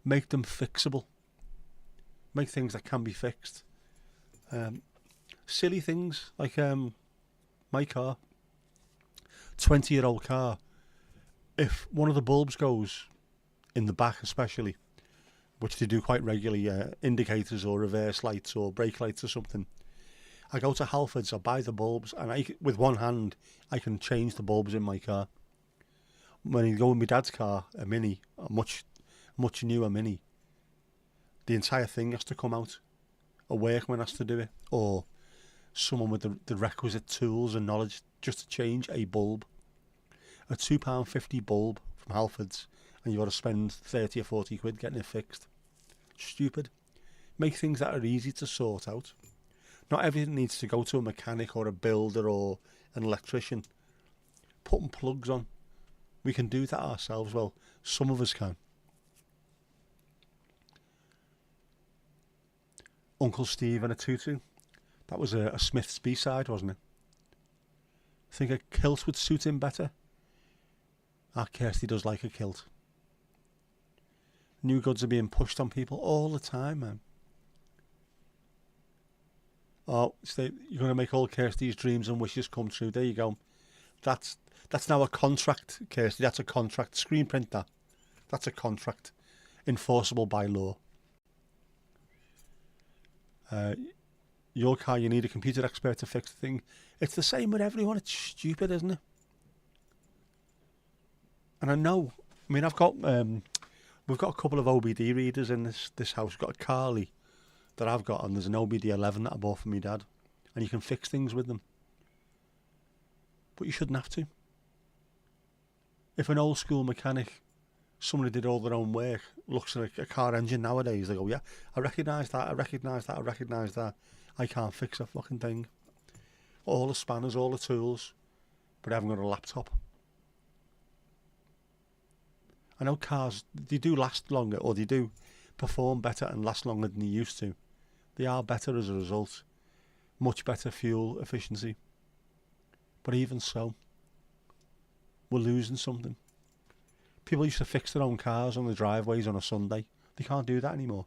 make them fixable. Make things that can be fixed. Silly things like my car, 20-year-old car. If one of the bulbs goes in the back, especially, which they do quite regularly, indicators or reverse lights or brake lights or something, I go to Halfords, I buy the bulbs, and with one hand I can change the bulbs in my car. When you go in my dad's car, a Mini, a much newer Mini, the entire thing has to come out. A workman has to do it, or someone with the requisite tools and knowledge just to change a bulb. A £2.50 bulb from Halfords, and you've got to spend 30 or 40 quid getting it fixed. Stupid. Make things that are easy to sort out. Not everything needs to go to a mechanic or a builder or an electrician. Putting plugs on. We can do that ourselves. Well, some of us can. Uncle Steve and a tutu. That was a Smith's B-side, wasn't it? Think a kilt would suit him better? Our Kirsty does like a kilt. New goods are being pushed on people all the time, man. Oh, you're going to make all Kirsty's dreams and wishes come true. There you go. That's now a contract, Kirsty. That's a contract. Screen print that. That's a contract. Enforceable by law. Your car, you need a computer expert to fix the thing. It's the same with everyone. It's stupid, isn't it? And I know, I mean, we've got a couple of OBD readers in this house. We've got a Carly that I've got, and there's an OBD 11 that I bought for my dad, and you can fix things with them. But you shouldn't have to. If an old school mechanic, somebody did all their own work, looks at a car engine nowadays, they go, yeah, I recognise that, I recognise that, I recognise that. I can't fix a fucking thing. All the spanners, all the tools, but I haven't got a laptop. I know cars, they do last longer, or they do perform better and last longer than they used to. They are better as a result. Much better fuel efficiency. But even so, we're losing something. People used to fix their own cars on the driveways on a Sunday. They can't do that anymore.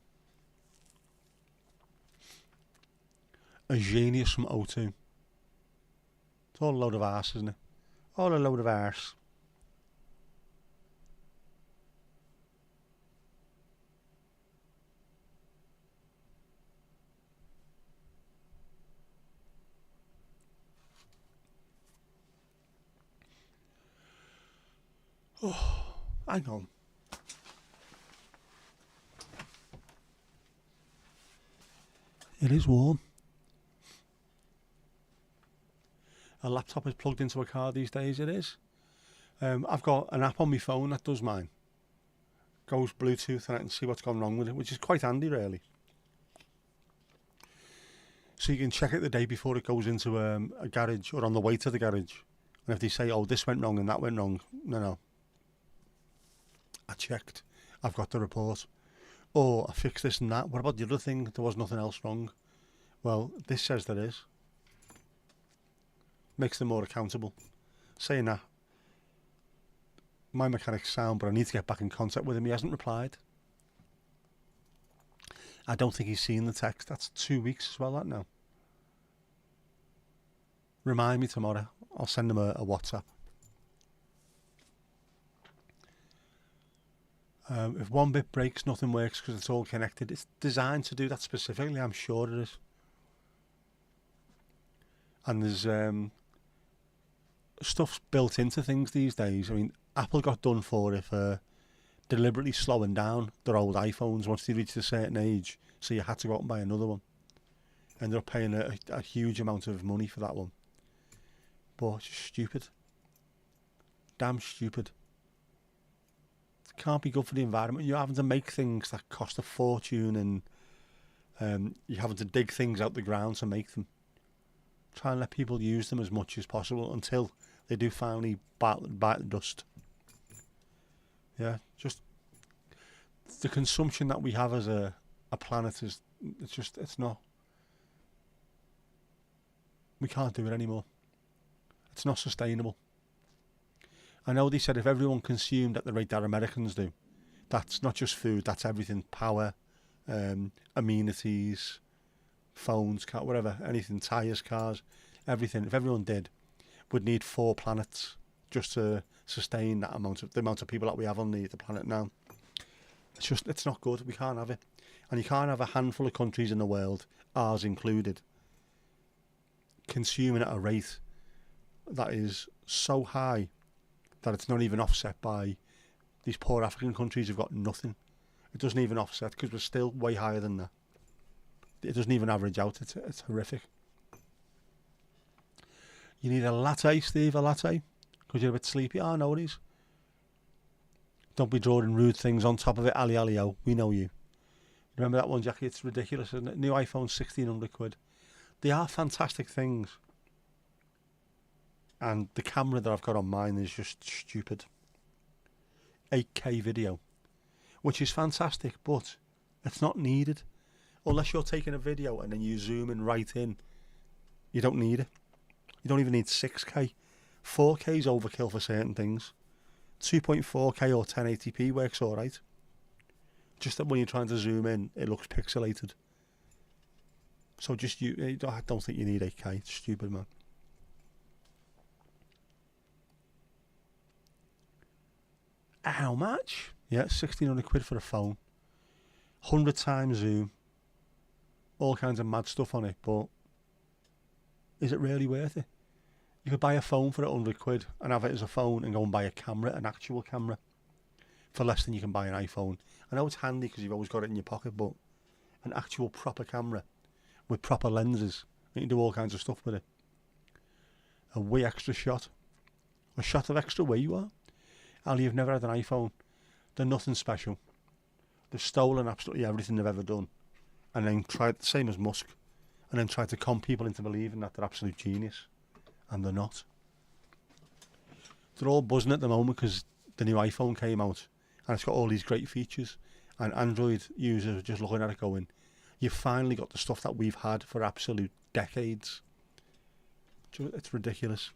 A genius from O2. It's all a load of arse, isn't it? All a load of arse. Oh, hang on. It is warm. A laptop is plugged into a car these days, it is. I've got an app on my phone that does mine. Goes Bluetooth and I can see what's gone wrong with it, which is quite handy really. So you can check it the day before it goes into a garage or on the way to the garage. And if they say, oh, this went wrong and that went wrong, no. I checked. I've got the report. or I fixed this and that. What about the other thing? There was nothing else wrong. Well, this says there is. Makes them more accountable. Saying that, my mechanic's sound, but I need to get back in contact with him. He hasn't replied. I don't think he's seen the text. That's 2 weeks as well, that now. Remind me tomorrow. I'll send him a WhatsApp. If one bit breaks, nothing works because it's all connected. It's designed to do that specifically, I'm sure it is. And there's stuff's built into things these days. I mean, Apple got done for it for deliberately slowing down their old iPhones once they reached a certain age, so you had to go out and buy another one. Ended up paying a huge amount of money for that one. But it's just stupid. Damn stupid. It can't be good for the environment. You're having to make things that cost a fortune, and you're having to dig things out the ground to make them. Try and let people use them as much as possible until they do finally bite the dust. Yeah, just the consumption that we have as a planet it's not. We can't do it anymore. It's not sustainable. I know they said if everyone consumed at the rate that Americans do, that's not just food, that's everything, power, amenities, phones, car, whatever, anything, tyres, cars, everything. If everyone did, we'd need 4 planets just to sustain the amount of people that we have on the planet now. It's not good. We can't have it. And you can't have a handful of countries in the world, ours included, consuming at a rate that is so high that it's not even offset by these poor African countries who've got nothing. It doesn't even offset because we're still way higher than that. It doesn't even average out. It's horrific. You need a latte, Steve, a latte? Because you're a bit sleepy. Oh, no worries. Don't be drawing rude things on top of it. Ali Ali-o, we know you. Remember that one, Jackie? It's ridiculous, isn't it? New iPhone, 1,600 quid. They are fantastic things. And the camera that I've got on mine is just stupid. 8K video. Which is fantastic, but it's not needed. Unless you're taking a video and then you zoom in right in. You don't need it. You don't even need 6K. 4K is overkill for certain things. 2.4K or 1080p works alright. Just that when you're trying to zoom in, it looks pixelated. So I don't think you need 8K. It's stupid, man. How much? Yeah, 1,600 quid for a phone. 100 times zoom. All kinds of mad stuff on it, but is it really worth it? You could buy a phone for 100 quid and have it as a phone and go and buy a camera, an actual camera, for less than you can buy an iPhone. I know it's handy because you've always got it in your pocket, but an actual proper camera with proper lenses, you can do all kinds of stuff with it. A way extra shot. A shot of extra where you are. Ali, you've never had an iPhone. They're nothing special. They've stolen absolutely everything they've ever done. And then tried, same as Musk, and then tried to con people into believing that they're absolute genius. And they're not. They're all buzzing at the moment because the new iPhone came out and it's got all these great features. And Android users are just looking at it going, you've finally got the stuff that we've had for absolute decades. It's ridiculous.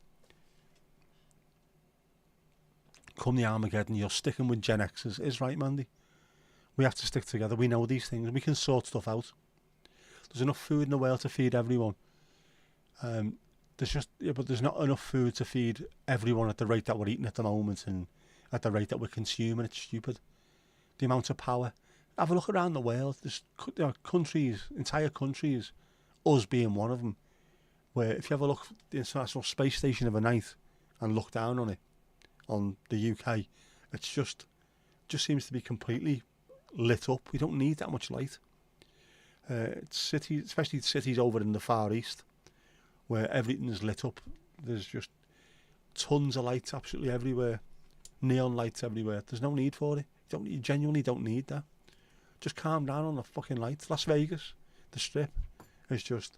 Come the Armageddon, you're sticking with Gen Xers. Is right, Mandy. We have to stick together. We know these things. We can sort stuff out. There's enough food in the world to feed everyone. But there's not enough food to feed everyone at the rate that we're eating at the moment and at the rate that we're consuming. It's stupid. The amount of power. Have a look around the world. There's countries, entire countries, us being one of them, where if you have a look at the International Space Station of a night and look down on it, on the UK, it's just seems to be completely lit up. We don't need that much light. Cities, especially cities over in the Far East, where everything is lit up. There's just tons of lights absolutely everywhere. Neon lights everywhere. There's no need for it. You genuinely don't need that. Just calm down on the fucking lights. Las Vegas, the Strip, is just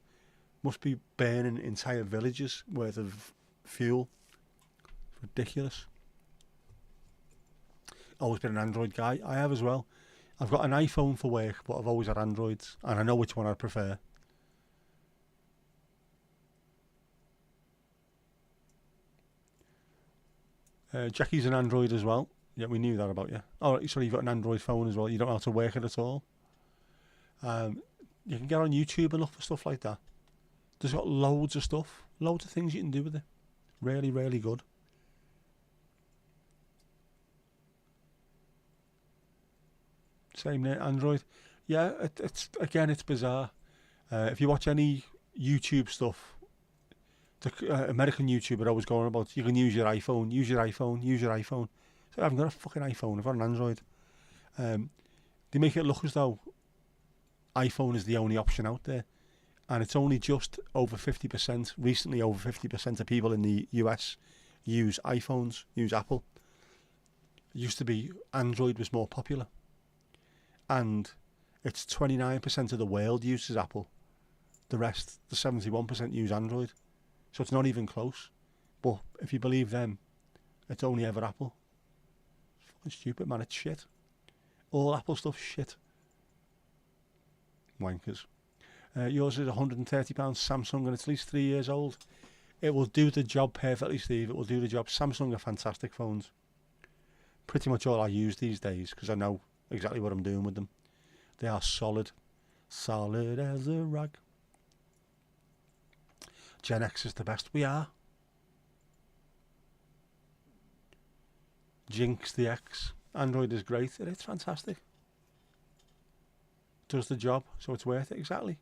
must be burning entire villages worth of fuel. It's ridiculous. Always been an Android guy. I have as well. I've got an iPhone for work, but I've always had Androids, and I know which one I prefer. Jackie's an Android as well. Yeah, we knew that about you. Oh, sorry, you've got an Android phone as well. You don't know how to work it at all. You can get on YouTube and look for stuff like that. There's got loads of stuff, loads of things you can do with it. Really, really good. Same there, Android. Yeah, it's bizarre. If you watch any YouTube stuff, the American YouTuber always going about, you can use your iPhone, use your iPhone, use your iPhone. So I haven't got a fucking iPhone, I've got an Android. They make it look as though iPhone is the only option out there, and it's only just over 50%, recently over 50% of people in the US use iPhones, use Apple. It used to be Android was more popular, and it's 29% of the world uses Apple. The rest, the 71%, use Android. So it's not even close. But if you believe them, it's only ever Apple. It's fucking stupid, man. It's shit. All Apple stuff's shit. Wankers. Yours is £130 Samsung, and it's at least 3 years old. It will do the job perfectly, Steve. It will do the job. Samsung are fantastic phones. Pretty much all I use these days, because I know exactly what I'm doing with them. They are solid. Solid as a rock. Gen X is the best. We are. Jinx the X. Android is great. It's fantastic. Does the job, so it's worth it. Exactly.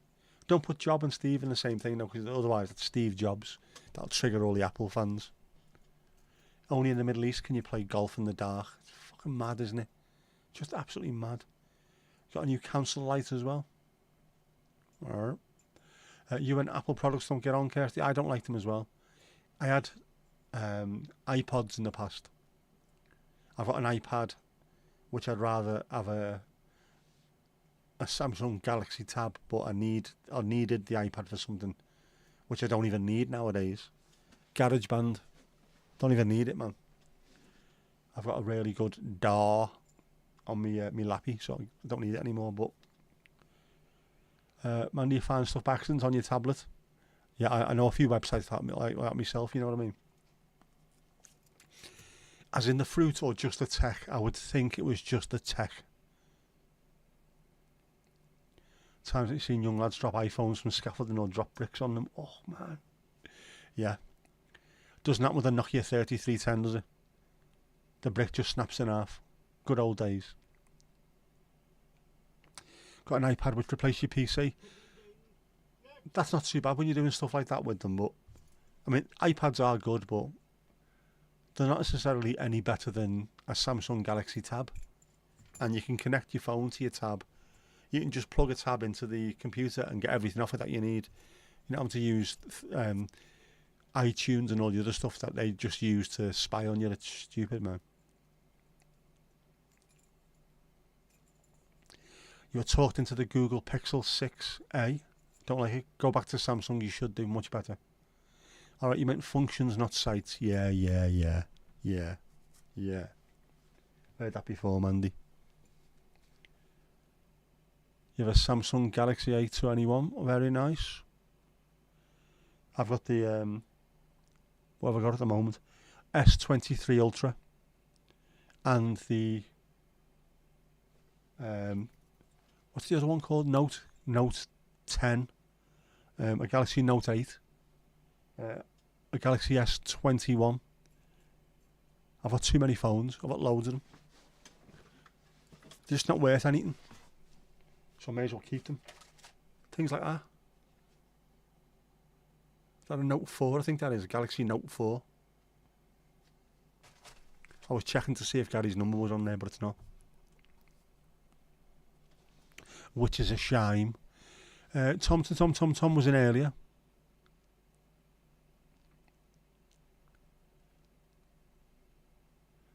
Don't put Job and Steve in the same thing though, because otherwise it's Steve Jobs. That'll trigger all the Apple fans. Only in the Middle East can you play golf in the dark. It's fucking mad, isn't it? Just absolutely mad. Got a new council light as well. Alright. You and Apple products don't get on, Kirsty. I don't like them as well. I had iPods in the past. I've got an iPad, which I'd rather have a Samsung Galaxy Tab, but I needed the iPad for something which I don't even need nowadays. GarageBand, don't even need it, man. I've got a really good DAW on me lappy, so I don't need it anymore. But man, do you find stuff by accident on your tablet? Yeah, I know a few websites like that myself. You know what I mean? As in the fruit or just the tech? I would think it was just the tech. Times that you've seen young lads drop iPhones from scaffolding or drop bricks on them. Oh man, yeah. Doesn't happen with a Nokia 3310, does it? The brick just snaps in half. Good old days. Got an iPad which replaced your PC. That's not too bad when you're doing stuff like that with them, but I mean, iPads are good, but they're not necessarily any better than a Samsung Galaxy Tab. And you can connect your phone to your tab. You can just plug a tab into the computer and get everything off it that you need. You don't have to use iTunes and all the other stuff that they just use to spy on you. It's stupid, man. You're talked into the Google Pixel 6a. Don't like it. Go back to Samsung. You should do much better. All right, you meant functions, not sites. Yeah. Heard that before, Mandy. You have a Samsung Galaxy A21. Very nice. I've got the what have I got at the moment? S23 Ultra, and the what's the other one called? Note 10, a Galaxy Note 8, a Galaxy S21. I've got too many phones. I've got loads of them. They're just not worth anything, so I may as well keep them. Things like that. Is that a Note 4? I think that is a Galaxy Note 4. I was checking to see if Gary's number was on there, but it's not. Which is a shame. Tom was in earlier.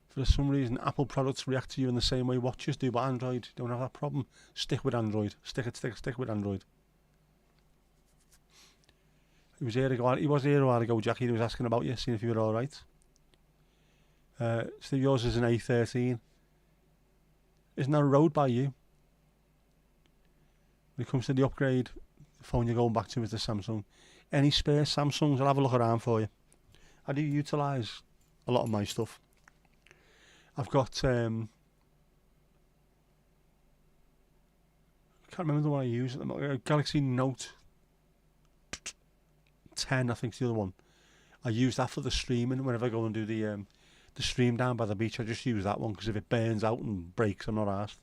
For some reason, Apple products react to you in the same way watches do, but Android don't have that problem. Stick with Android. Stick with Android. He was here a while ago, Jackie. He was asking about you, seeing if you were all right. Steve, yours is an A13. Isn't there a road by you? When it comes to the upgrade, the phone you're going back to is the Samsung. Any spare Samsungs, I'll have a look around for you. I do utilise a lot of my stuff. I've got, I can't remember the one I use at the moment. Galaxy Note 10, I think, is the other one. I use that for the streaming. Whenever I go and do the stream down by the beach, I just use that one because if it burns out and breaks, I'm not arsed.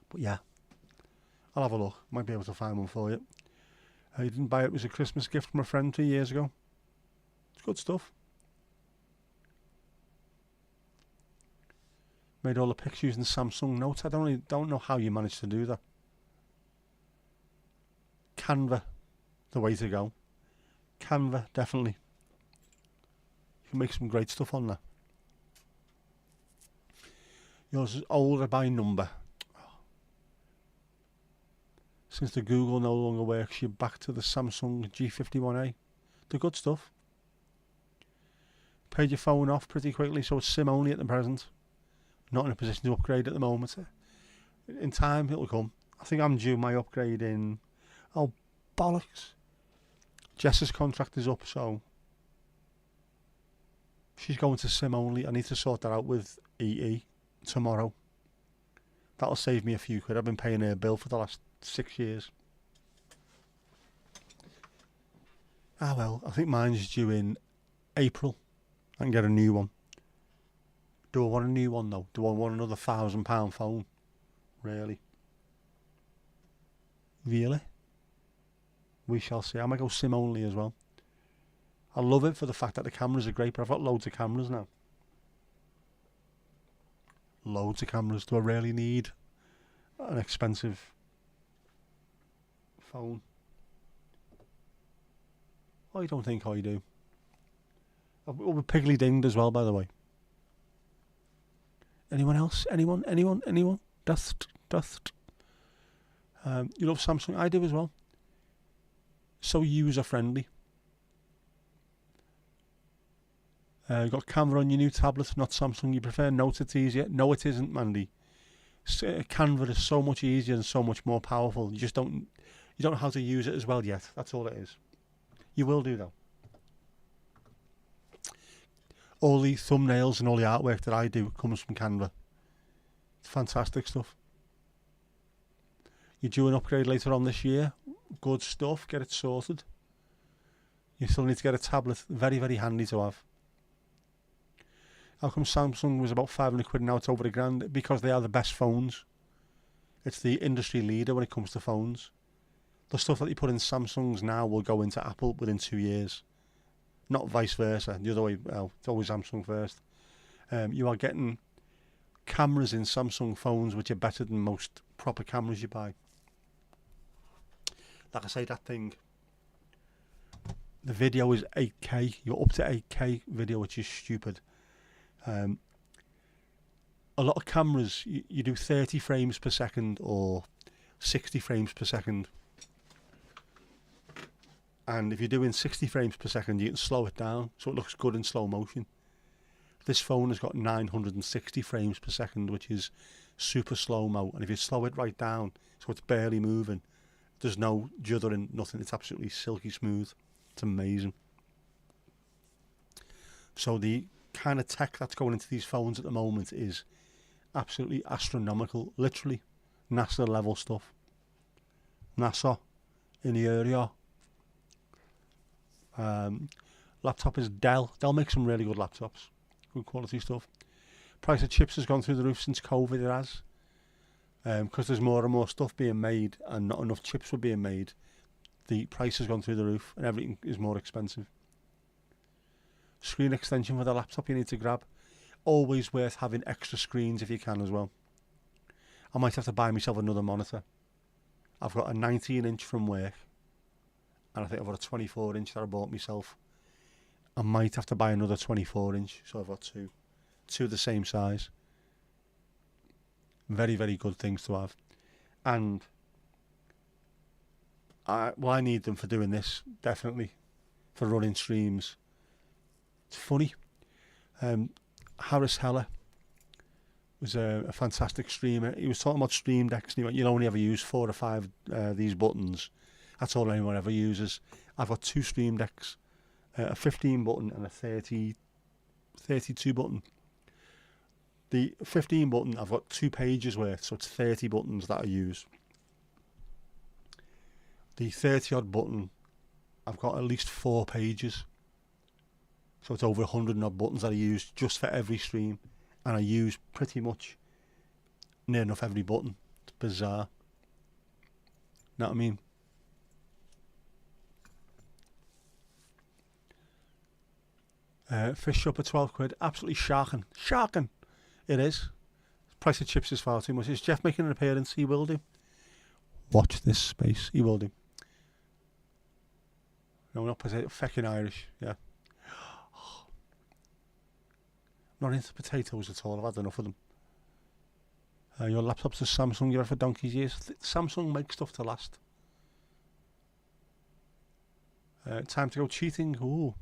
But yeah, I'll have a look. Might be able to find one for you. I didn't buy it. It was a Christmas gift from a friend 2 years ago. It's good stuff. Made all the pics using Samsung Note. I don't know how you managed to do that. Canva, the way to go. Canva, definitely. You can make some great stuff on there. Yours is older by number. Since the Google no longer works, you're back to the Samsung G51A. The good stuff. Paid your phone off pretty quickly, so it's SIM only at the present. Not in a position to upgrade at the moment. In time, it'll come. I think I'm due my upgrade in... Oh, bollocks. Jess's contract is up, so... She's going to SIM only. I need to sort that out with EE tomorrow. That'll save me a few quid. I've been paying her bill for the last 6 years. Ah well, I think mine's due in April. I can get a new one. Do I want a new one though? Do I want another £1,000 phone? Really? Really? We shall see. I might go SIM only as well. I love it for the fact that the cameras are great, but I've got loads of cameras now. Loads of cameras. Do I really need an expensive phone? I don't think I do. We're piggly dinged as well, by the way. Anyone else? Anyone? Dust. You love Samsung? I do as well. So user friendly. You got camera on your new tablet, not Samsung. You prefer Note? It's easier. No, it isn't, Mandy. Canva is so much easier and so much more powerful. You don't know how to use it as well yet. That's all it is. You will do though. All the thumbnails and all the artwork that I do comes from Canva. It's fantastic stuff. You do an upgrade later on this year. Good stuff. Get it sorted. You still need to get a tablet. Very, very handy to have. How come Samsung was about 500 quid, now it's over £1,000? Because they are the best phones. It's the industry leader when it comes to phones. The stuff that you put in Samsungs now will go into Apple within 2 years. Not vice versa. The other way, well, it's always Samsung first. You are getting cameras in Samsung phones which are better than most proper cameras you buy. Like I say, that thing, the video is 8K. You're up to 8K video, which is stupid. A lot of cameras, you do 30 frames per second or 60 frames per second. And if you're doing 60 frames per second, you can slow it down so it looks good in slow motion. This phone has got 960 frames per second, which is super slow-mo. And if you slow it right down so it's barely moving, there's no juddering, nothing. It's absolutely silky smooth. It's amazing. So the kind of tech that's going into these phones at the moment is absolutely astronomical. Literally NASA level stuff. NASA in the area. Laptop is Dell. Dell makes some really good laptops. Good quality stuff. Price of chips has gone through the roof since COVID. It has. Because there's more and more stuff being made and not enough chips were being made. The price has gone through the roof and everything is more expensive. Screen extension for the laptop you need to grab. Always worth having extra screens if you can as well. I might have to buy myself another monitor. I've got a 19-inch from work. And I think I've got a 24-inch that I bought myself. I might have to buy another 24-inch. So I've got two. Two the same size. Very, very good things to have. And I need them for doing this, definitely. For running streams. It's funny. Harris Heller was a fantastic streamer. He was talking about stream decks, and he went, "You'll only ever use 4 or 5 these buttons. That's all anyone ever uses." I've got 2 stream decks, a 15 button and a 32 button. The 15 button, I've got 2 pages worth, so it's 30 buttons that I use. The 30 odd button, I've got at least 4 pages. So it's over 100 odd buttons that I use just for every stream. And I use pretty much near enough every button. It's bizarre. Know what I mean? Fish shop at 12 quid. Absolutely sharking. Sharking. It is. Price of chips is far too much. Is Jeff making an appearance? He will do. Watch this space. He will do. No, not potato. Feckin' Irish. Yeah. Not into potatoes at all. I've had enough of them. Your laptop's a Samsung. You're for donkey's years. Samsung makes stuff to last. Time to go cheating. Ooh.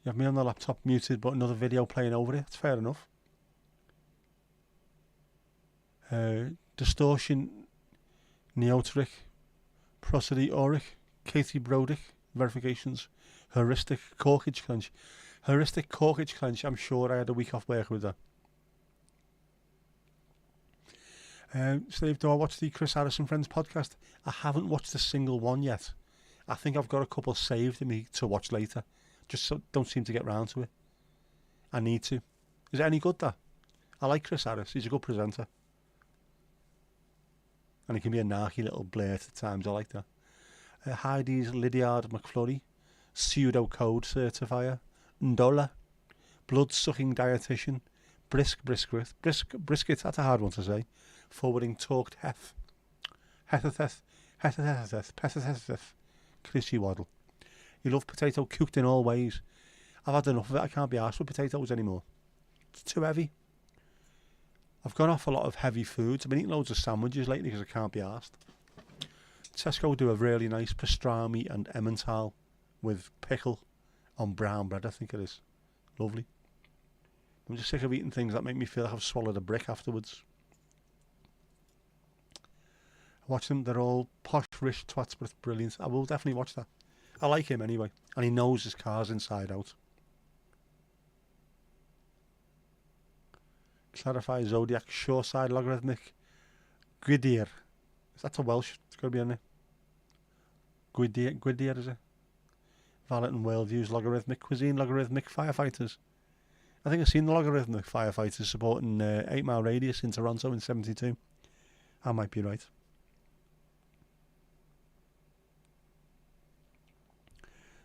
You have me on the laptop muted, but another video playing over it. That's fair enough. Distortion, Neotric, Prosody Auric, Katie Brodick, verifications, Heuristic, Corkage Clench. Heuristic Corkage Clench, I'm sure I had a week off work with her. Steve, do I watch the Chris Harrison Friends podcast? I haven't watched a single one yet. I think I've got a couple saved in me to watch later. Just don't seem to get round to it. I need to. Is it any good, that? I like Chris Harris. He's a good presenter. And he can be a narky little blurt at times. I like that. Heidi's Lydiard McFlurry. Pseudo-code certifier. Ndola. Blood-sucking dietitian. Brisket. That's a hard one to say. Forwarding talked heth. Hethetheth. Chrissy Waddle. You love potato cooked in all ways. I've had enough of it. I can't be arsed with potatoes anymore. It's too heavy. I've gone off a lot of heavy foods. I've been eating loads of sandwiches lately because I can't be arsed. Tesco do a really nice pastrami and Emmental with pickle on brown bread, I think it is. Lovely. I'm just sick of eating things that make me feel like I've swallowed a brick afterwards. I watch them. They're all posh, rich twats, but it's brilliant. I will definitely watch that. I like him anyway, and he knows his cars inside out. Clarify Zodiac, Shoreside Logarithmic, Gwydir. Is that a Welsh? It's got to be in there. Gwydir, is it? Valet and Worldviews, Logarithmic Cuisine, Logarithmic Firefighters. I think I've seen the Logarithmic Firefighters supporting 8 Mile Radius in Toronto in 72. I might be right.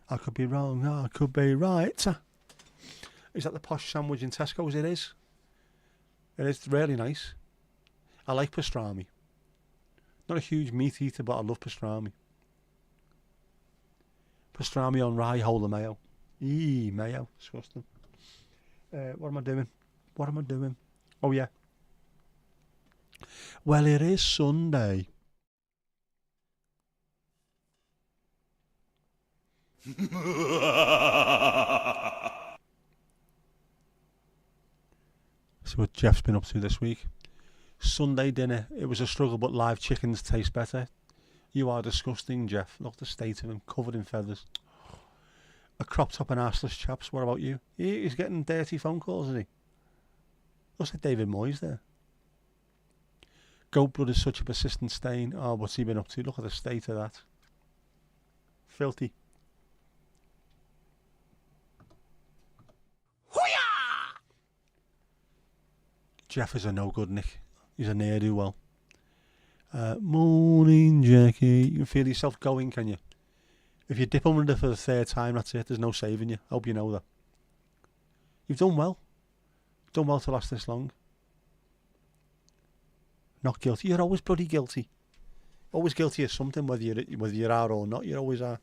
I could be wrong, I could be right. Is that the posh sandwich in Tesco's? It is. It is really nice. I like pastrami. Not a huge meat eater, but I love pastrami. Pastrami on rye, whole of mayo. Eee, mayo. Disgusting. What am I doing? Oh, yeah. Well, it is Sunday. So what Jeff's been up to this week. Sunday dinner. It was a struggle, but live chickens taste better. You are disgusting, Jeff. Look at the state of him, covered in feathers. A crop top and arseless chaps. What about you? He's getting dirty phone calls, isn't he? Looks like David Moyes there. Goat blood is such a persistent stain. Oh, what's he been up to? Look at the state of that. Filthy. Jeff is a no good, Nick. He's a ne'er-do-well. Morning, Jackie. You can feel yourself going, can you? If you dip under for the 3rd time, that's it. There's no saving you. I hope you know that. You've done well. Done well to last this long. Not guilty. You're always bloody guilty. Always guilty of something, whether you are or not. You always are.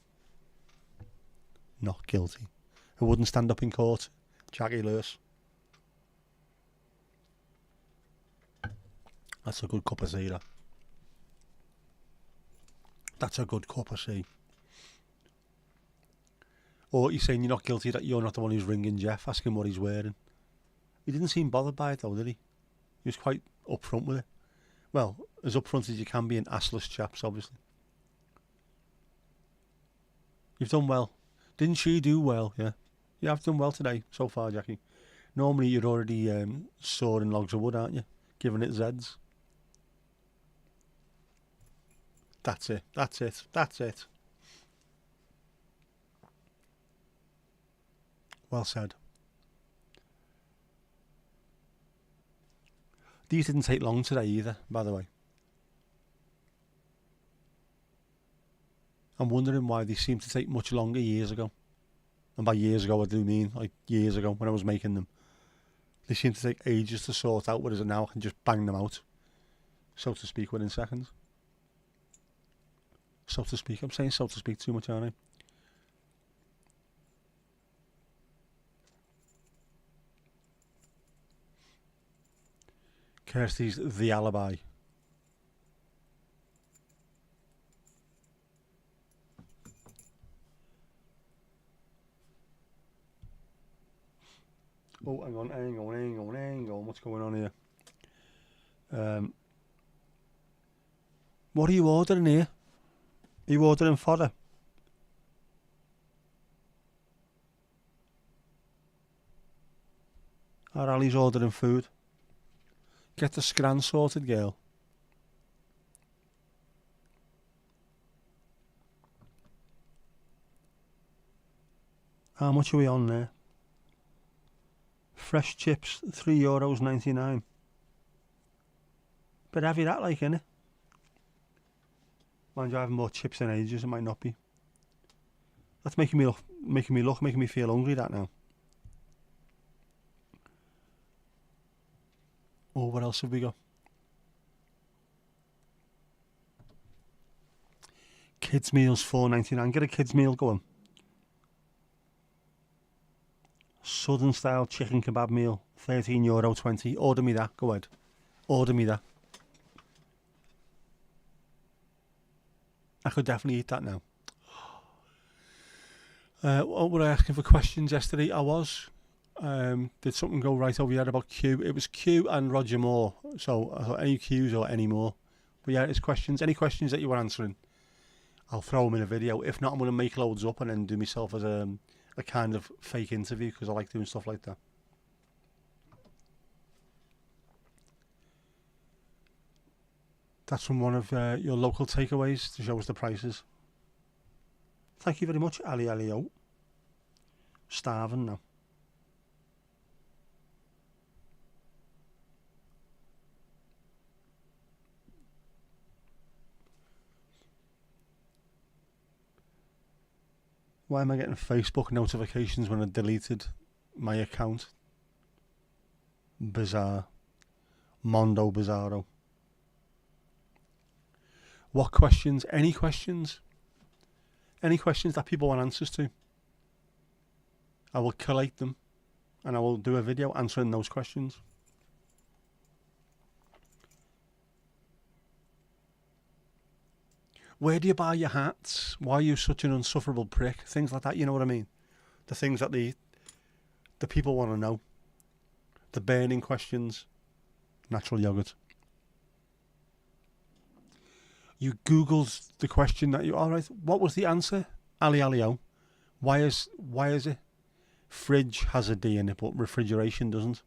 Not guilty. Who wouldn't stand up in court? Jackie Lewis. That's a good cup of tea, that. That's a good cup of tea. Or you're saying you're not guilty, that you're not the one who's ringing Jeff, asking what he's wearing. He didn't seem bothered by it though, did he? He was quite upfront with it. Well, as upfront as you can be in assless chaps, obviously. You've done well. Didn't she do well? Yeah. You have done well today so far, Jackie. Normally you're already sawing logs of wood, aren't you? Giving it Zeds. That's it. That's it. That's it. Well said. These didn't take long today either, by the way. I'm wondering why they seemed to take much longer years ago. And by years ago, I do mean like years ago when I was making them. They seem to take ages to sort out, whereas now I can just bang them out, so to speak, within seconds. So to speak. I'm saying so to speak too much, aren't I? Kirsty's The Alibi. Oh, hang on. What's going on here? What are you ordering here? Are you ordering fodder? Or Ali's ordering food? Get the scran sorted, girl. How much are we on there? Fresh chips, €3.99. But heavy that, like, innit? Mind you, I haven't bought chips in ages. It might not be. That's making me feel hungry. That now. Oh, what else have we got? Kids meals $4.99. Get a kids meal going. Southern style chicken kebab meal €13.20. Order me that. Go ahead. Order me that. I could definitely eat that now. What were I asking for questions yesterday? I was. Did something go right over your head about Q? It was Q and Roger Moore. So I thought any Qs or any more. But yeah, it's questions. Any questions that you were answering, I'll throw them in a video. If not, I'm going to make loads up and then do myself as a kind of fake interview because I like doing stuff like that. That's from one of your local takeaways to show us the prices. Thank you very much, Ali Alio. Starving now. Why am I getting Facebook notifications when I deleted my account? Bizarre. Mondo Bizarro. What questions? Any questions? Any questions that people want answers to? I will collate them and I will do a video answering those questions. Where do you buy your hats? Why are you such an insufferable prick? Things like that, you know what I mean? The things that the people want to know. The burning questions. Natural yogurt. You Googled the question that you... Alright, what was the answer? Ali Alio. Why is it? Fridge has a D in it, but refrigeration doesn't.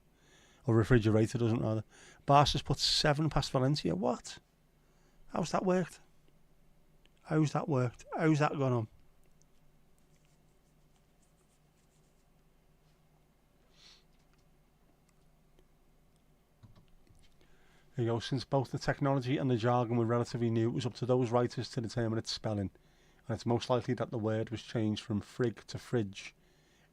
Or refrigerator doesn't, rather. Barca's put 7 past Valencia. What? How's that worked? How's that gone on? There you go. Since both the technology and the jargon were relatively new, it was up to those writers to determine its spelling. And it's most likely that the word was changed from frig to fridge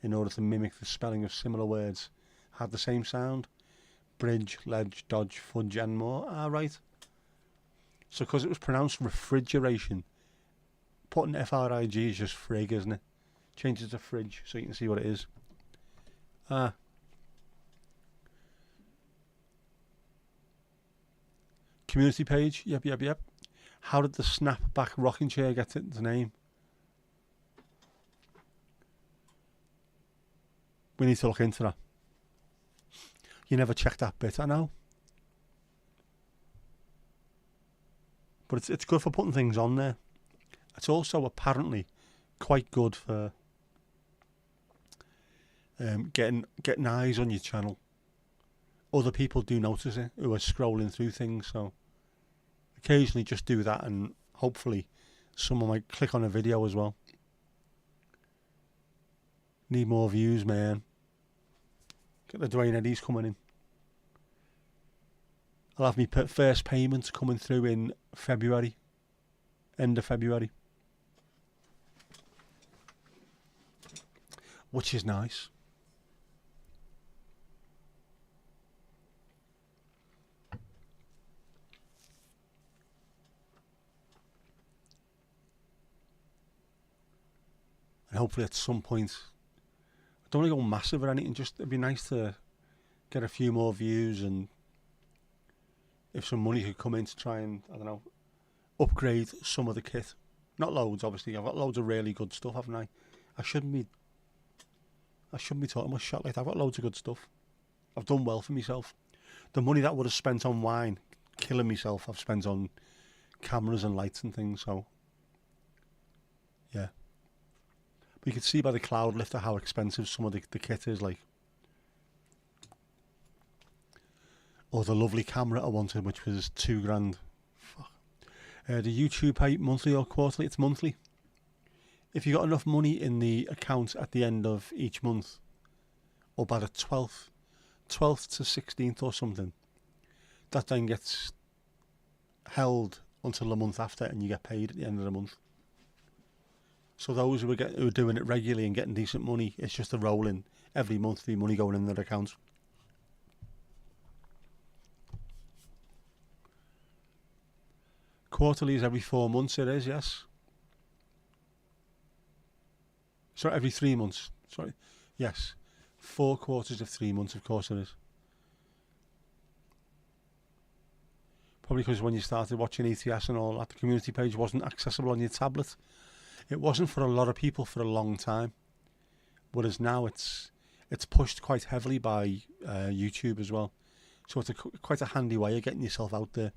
in order to mimic the spelling of similar words. Had the same sound. Bridge, ledge, dodge, fudge and more. Ah, right. So because it was pronounced refrigeration, putting F-R-I-G is just frig, isn't it? Change it to fridge so you can see what it is. Ah. Community page. Yep. How did the snapback rocking chair get its name? We need to look into that. You never check that bit, I know. But it's good for putting things on there. It's also apparently quite good for getting eyes on your channel. Other people do notice it who are scrolling through things, so occasionally just do that and hopefully someone might click on a video as well. Need more views, man. Get the Dwayne Eddies coming in. I'll have my first payment coming through in February. End of February. Which is nice. And hopefully at some point, I don't want to go massive or anything, just it'd be nice to get a few more views, and if some money could come in to try and, I don't know, upgrade some of the kit. Not loads, obviously. I've got loads of really good stuff, haven't I? I shouldn't be talking much shot like that. I've got loads of good stuff. I've done well for myself. The money that I would have spent on wine, killing myself, I've spent on cameras and lights and things, so yeah. But you can see by the cloud lifter how expensive some of the kit is, like. Or the lovely camera I wanted, which was £2,000. Fuck. The YouTube pay monthly or quarterly? It's monthly. If you got enough money in the account at the end of each month, or by the 12th to 16th or something, that then gets held until the month after, and you get paid at the end of the month. So those who are doing it regularly and getting decent money, it's just a rolling every month, the money going in their account. Quarterly is every 4 months, it is, yes. Sorry, every 3 months. Sorry, yes. 4 quarters of 3 months, of course it is. Probably because when you started watching ETS and all that, the community page wasn't accessible on your tablet. It wasn't for a lot of people for a long time. Whereas now it's pushed quite heavily by YouTube as well. So it's quite a handy way of getting yourself out there.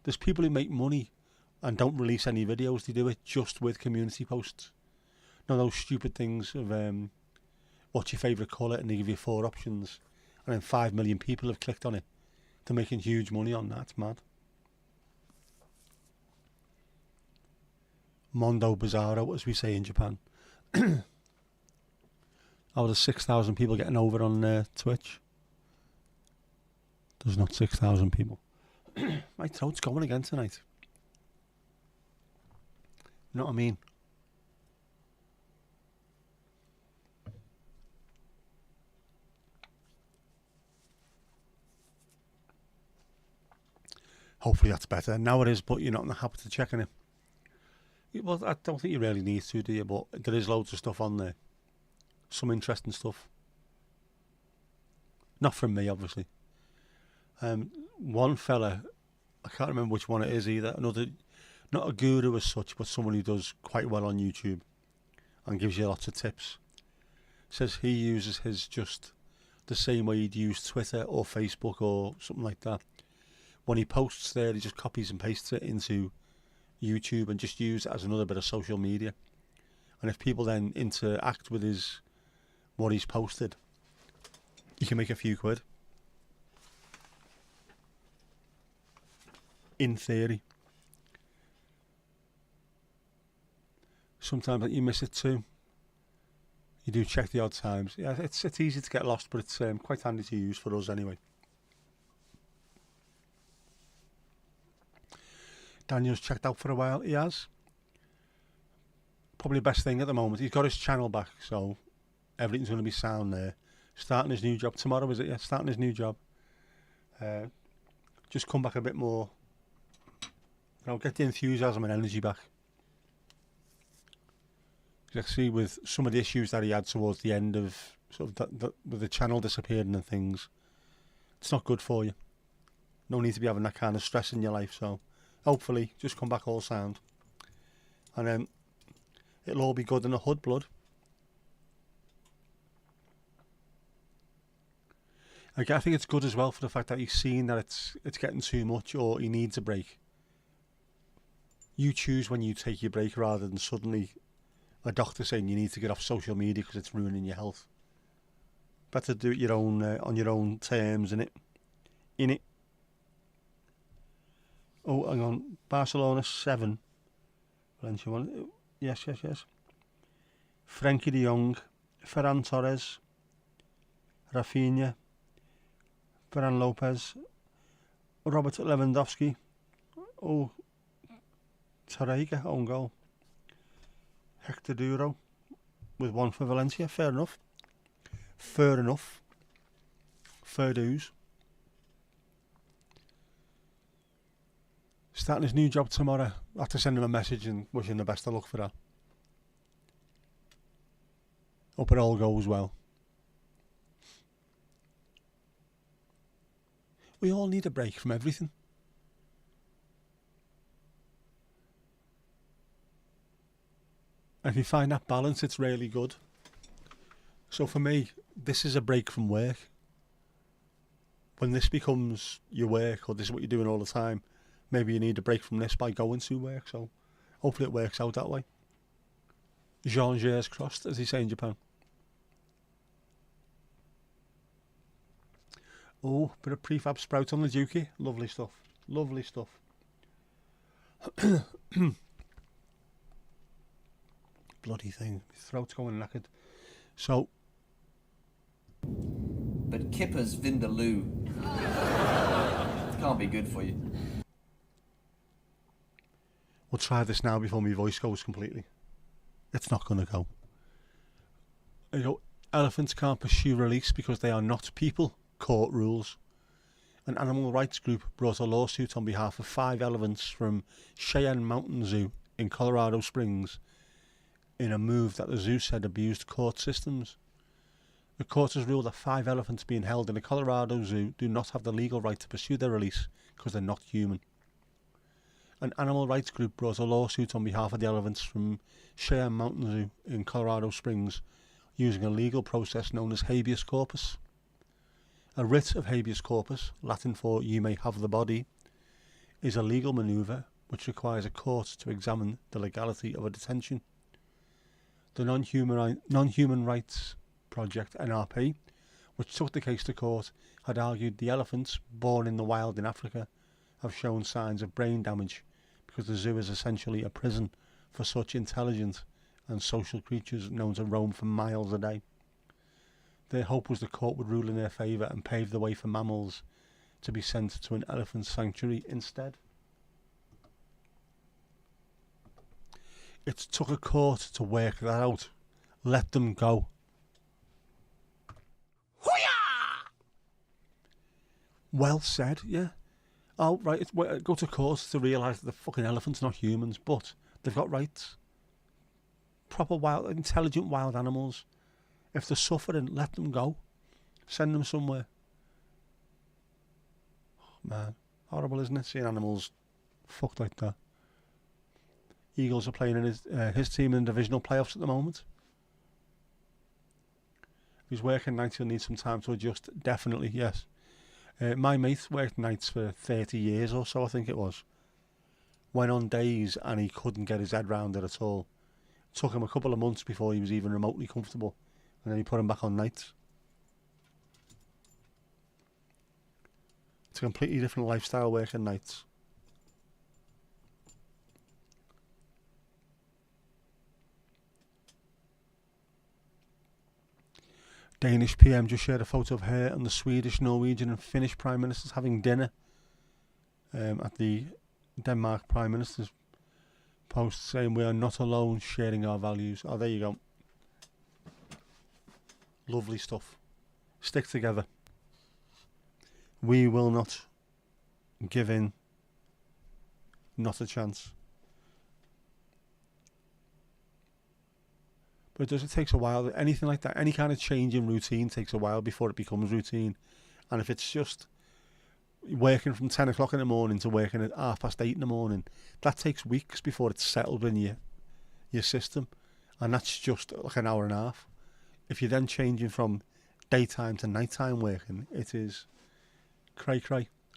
There's people who make money and don't release any videos. They do it just with community posts. Not those stupid things of what's your favourite colour, and they give you 4 options, and then 5 million people have clicked on it. They're making huge money on that. It's mad. Mondo Bizarro, as we say in Japan. Out of 6,000 people getting over on Twitch. There's not 6,000 people. My throat's going again tonight. You know what I mean? Hopefully that's better. Now it is, but you're not in the habit of checking it. Well, I don't think you really need to, do you? But there is loads of stuff on there. Some interesting stuff. Not from me, obviously. One fella, I can't remember which one it is either. Another, not a guru as such, but someone who does quite well on YouTube and gives you lots of tips. Says he uses his just the same way he'd use Twitter or Facebook or something like that. When he posts there, he just copies and pastes it into YouTube and just use it as another bit of social media. And if people then interact with what he's posted, you can make a few quid. In theory. Sometimes you miss it too. You do check the odd times. Yeah, it's easy to get lost, but it's quite handy to use for us anyway. Daniel's checked out for a while. He has. Probably the best thing at the moment. He's got his channel back, so everything's going to be sound there. Starting his new job tomorrow, is it? Yeah, starting his new job. Just come back a bit more. You know, get the enthusiasm and energy back. You can see with some of the issues that he had towards the end of sort of with the channel disappearing and things, it's not good for you. No need to be having that kind of stress in your life. So hopefully, just come back all sound, and then it'll all be good in the hood, blood. Like, I think it's good as well for the fact that he's seen that it's getting too much or he needs a break. You choose when you take your break rather than suddenly a doctor saying you need to get off social media because it's ruining your health. Better do it your own on your own terms, innit? Oh, hang on. Barcelona 7. Valencia 1. Yes. Frenkie de Jong, Ferran Torres, Rafinha, Ferran Lopez, Robert Lewandowski. Oh, Tarega, own goal. Hector Duro with 1 for Valencia. Fair enough. Fair dues. Starting his new job tomorrow. I have to send him a message and wish him the best of luck for that. Hope it all goes well. We all need a break from everything. And if you find that balance, it's really good. So for me, this is a break from work. When this becomes your work, or this is what you're doing all the time, maybe you need a break from this by going to work. So hopefully it works out that way. Jean-Jers crossed, as they say in Japan. Oh, bit of prefab sprout on the dookie. Lovely stuff. Bloody thing. My throat's going knackered. So. But Kipper's Vindaloo can't be good for you. We'll try this now before my voice goes completely. It's not going to go. You know, elephants can't pursue release because they are not people. Court rules. An animal rights group brought a lawsuit on behalf of 5 elephants from Cheyenne Mountain Zoo in Colorado Springs in a move that the zoo said abused court systems. The court has ruled that 5 elephants being held in a Colorado zoo do not have the legal right to pursue their release because they're not human. An animal rights group brought a lawsuit on behalf of the elephants from Cheyenne Mountain Zoo in Colorado Springs using a legal process known as habeas corpus. A writ of habeas corpus, Latin for you may have the body, is a legal manoeuvre which requires a court to examine the legality of a detention. The Non-Human Rights Project, NRP, which took the case to court, had argued the elephants, born in the wild in Africa, have shown signs of brain damage because the zoo is essentially a prison for such intelligent and social creatures known to roam for miles a day. Their hope was the court would rule in their favour and pave the way for mammals to be sent to an elephant sanctuary instead. It took a court to work that out. Let them go. Hoo-yah! Well said, yeah. Oh, right, go to court to realise that the fucking elephants not humans, but they've got rights. Proper wild, intelligent wild animals. If they're suffering, let them go. Send them somewhere. Oh, man, horrible, isn't it? Seeing animals fucked like that. Eagles are playing in his team in divisional playoffs at the moment. If he's working nights, he'll need some time to adjust. Definitely, yes. My mate worked nights for 30 years or so, I think it was. Went on days and he couldn't get his head round it at all. It took him a couple of months before he was even remotely comfortable. And then he put him back on nights. It's a completely different lifestyle working nights. Danish PM just shared a photo of her and the Swedish, Norwegian and Finnish Prime Ministers having dinner at the Denmark Prime Minister's post saying we are not alone sharing our values. Oh, there you go. Lovely stuff. Stick together. We will not give in. Not a chance. But it takes a while. Anything like that, any kind of change in routine takes a while before it becomes routine. And if it's just working from 10 o'clock in the morning to working at 8:30 in the morning, that takes weeks before it's settled in your system. And that's just like an hour and a half. If you're then changing from daytime to nighttime working. It is cray,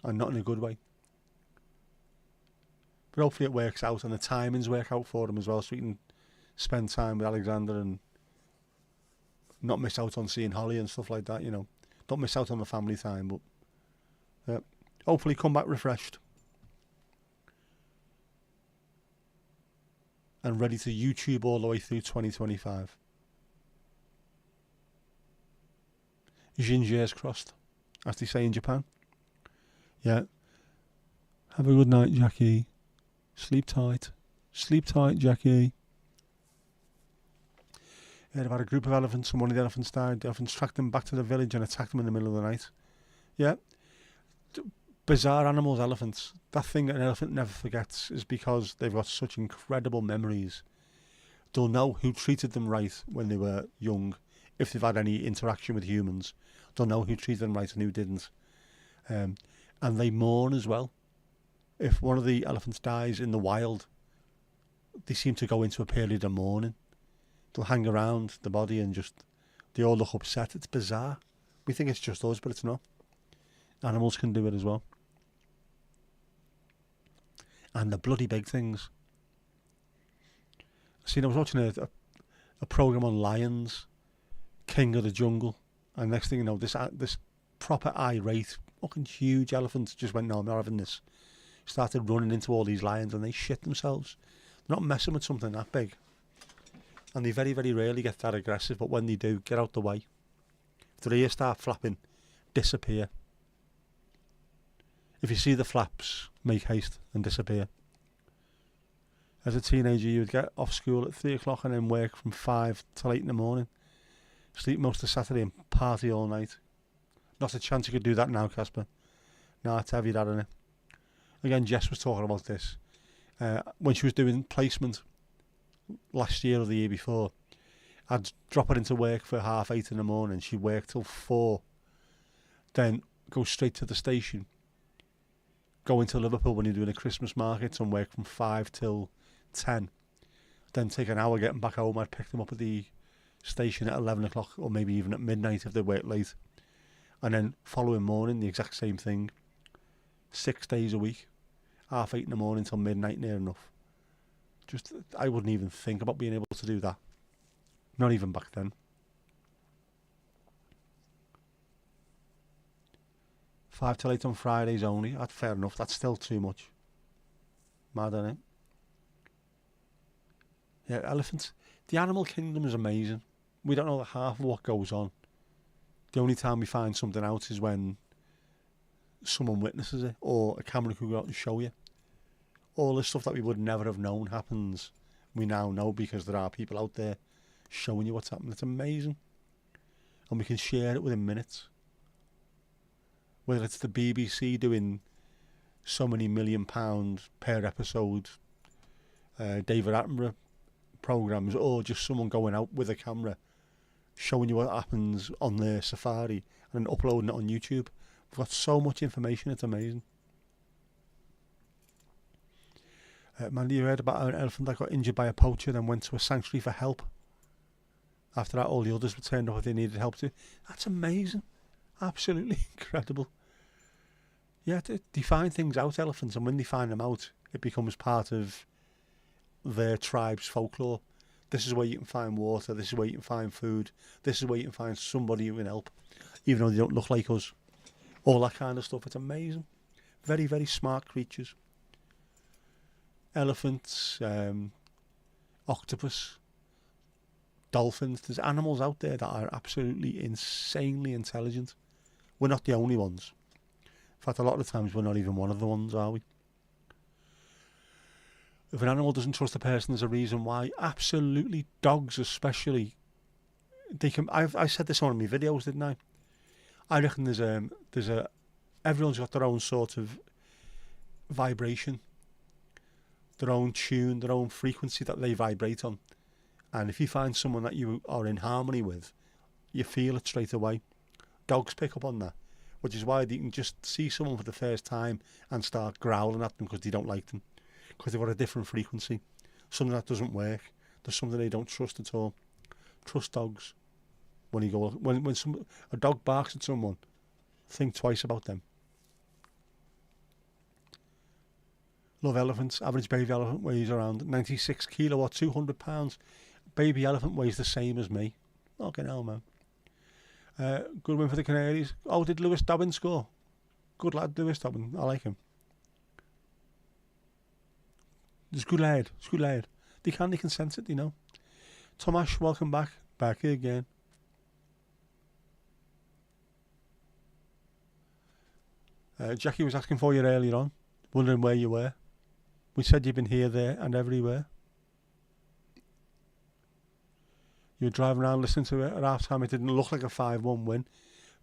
and not in a good way. But hopefully it works out, and the timings work out for him as well, so he can spend time with Alexander and not miss out on seeing Holly and stuff like that, you know. Don't miss out on the family time, but hopefully come back refreshed and ready to YouTube all the way through 2025. Ginger's crossed, as they say in Japan. Yeah. Have a good night, Jackie. Sleep tight. Sleep tight, Jackie. Yeah, they've had a group of elephants, and one of the elephants died. The elephants tracked them back to the village and attacked them in the middle of the night. Yeah. Bizarre animals, elephants. That thing that an elephant never forgets is because they've got such incredible memories. They'll know who treated them right when they were young. If they've had any interaction with humans, they'll know who treated them right and who didn't. And they mourn as well. If one of the elephants dies in the wild, they seem to go into a period of mourning. They'll hang around the body and they all look upset. It's bizarre. We think it's just us, but it's not. Animals can do it as well. And the bloody big things. I was watching a program on lions, King of the Jungle, and next thing you know, this proper irate, fucking huge elephant just went, no, I'm not having this. Started running into all these lions and they shit themselves. They're not messing with something that big. And they very, very rarely get that aggressive, but when they do, get out the way. If their ears start flapping, disappear. If you see the flaps, make haste and disappear. As a teenager, you would get off school at 3 o'clock and then work from 5 till 8 in the morning. Sleep most of Saturday and party all night. Not a chance you could do that now, Casper. Nah, it's heavy that, innit? Again, Jess was talking about this. When she was doing placement last year or the year before, I'd drop her into work for 8:30 in the morning. She'd work till 4. Then go straight to the station. Go into Liverpool when you're doing a Christmas market and work from 5 till 10. Then take an hour getting back home. I'd pick them up at the station at 11 o'clock or maybe even at midnight if they work late. And then following morning, the exact same thing. 6 days a week. 8:30 in the morning till midnight near enough. I wouldn't even think about being able to do that. Not even back then. 5 till 8 on Fridays only. That's fair enough. That's still too much. Mad, isn't it? Yeah, elephants. The animal kingdom is amazing. We don't know the half of what goes on. The only time we find something out is when someone witnesses it or a camera could go out and show you. All the stuff that we would never have known happens. We now know because there are people out there showing you what's happening. It's amazing. And we can share it within minutes. Whether it's the BBC doing so many £1 million per episode, David Attenborough programmes, or just someone going out with a camera showing you what happens on their safari and then uploading it on YouTube. We've got so much information, it's amazing. Mandy, you heard about an elephant that got injured by a poacher then went to a sanctuary for help? After that, all the others were turned up if they needed help too. That's amazing. Absolutely incredible. Yeah, they find things out, elephants, and when they find them out, it becomes part of their tribe's folklore. This is where you can find water, this is where you can find food, this is where you can find somebody who can help, even though they don't look like us. All that kind of stuff. It's amazing. Very, very smart creatures. Elephants, octopus, dolphins. There's animals out there that are absolutely insanely intelligent. We're not the only ones. In fact, a lot of the times we're not even one of the ones, are we? If an animal doesn't trust a person, there's a reason why. Absolutely. Dogs especially. They can. I said this on one of my videos, didn't I? I reckon everyone's got their own sort of vibration, their own tune, their own frequency that they vibrate on. And if you find someone that you are in harmony with, you feel it straight away. Dogs pick up on that, which is why you can just see someone for the first time and start growling at them because they don't like them, because they've got a different frequency, something that doesn't work. There's something they don't trust at all. Trust dogs. when you go when a dog barks at someone, think twice about them. Love elephants. Average baby elephant weighs around 96 kilo or 200 pounds. Baby elephant weighs the same as me. Fucking hell, man. Good win for the Canaries. Oh, did Lewis Dobbin score? Good lad, Lewis Dobbin. I like him. He's a good lad. He's a good lad. They can sense it, you know. Tomash, welcome back. Back again. Jackie was asking for you earlier on, wondering where you were. We said you've been here, there and everywhere. You were driving around listening to it at half time. It didn't look like a 5-1 win.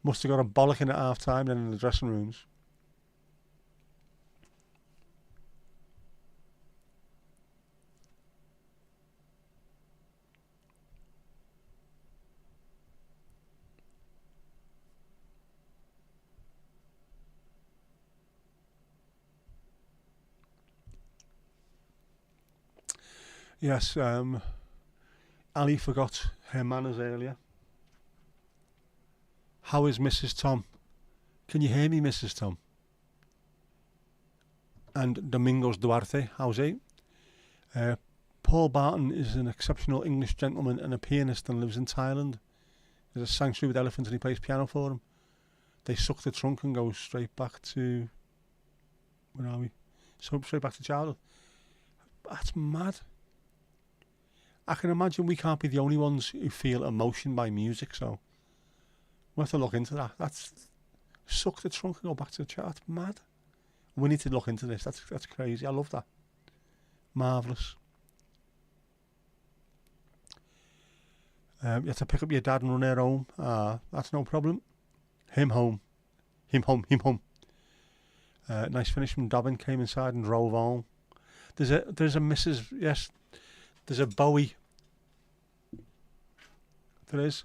Must have got a bollocking at half time then in the dressing rooms. Yes, Ali forgot her manners earlier. How is Mrs. Tom? Can you hear me, Mrs. Tom? And Domingos Duarte, how's he? Paul Barton is an exceptional English gentleman and a pianist and lives in Thailand. There's a sanctuary with elephants and he plays piano for them. They suck the trunk and go straight back to... Where are we? So straight back to childhood. That's mad. I can imagine we can't be the only ones who feel emotion by music, so we'll have to look into that. That's suck the trunk and go back to the chart. That's mad. We need to look into this. That's crazy. I love that. Marvellous. You have to pick up your dad and run her home. That's no problem. Him home. Him home. Him home. Nice finish from Dobbin. Came inside and drove home. There's a Mrs. Yes. There's a Bowie. There is.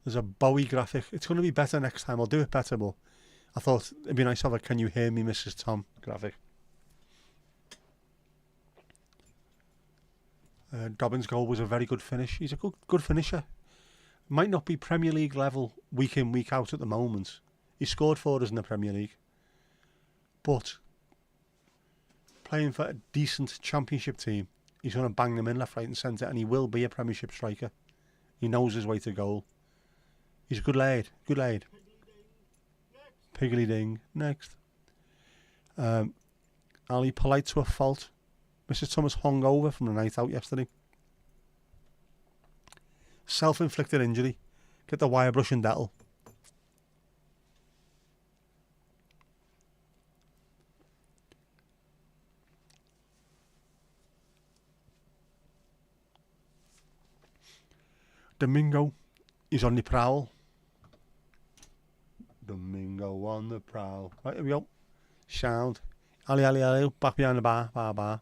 There's a Bowie graphic. It's going to be better next time. I'll do it better, but I thought it'd be nice to have a "Can you hear me, Mrs. Tom" graphic. Dobbin's goal was a very good finish. He's a good finisher. Might not be Premier League level week in, week out at the moment. He scored for us in the Premier League. But playing for a decent Championship team, he's going to bang them in left, right and centre, and he will be a Premiership striker. He knows his way to goal. He's a good lad. Good lad. Piggly ding. Next. Ali, polite to a fault. Mrs. Thomas hung over from the night out yesterday. Self-inflicted injury. Get the wire brush and Dettol. Domingo is on the prowl. Domingo on the prowl. Right, here we go. Sound. Ali, back behind the bar.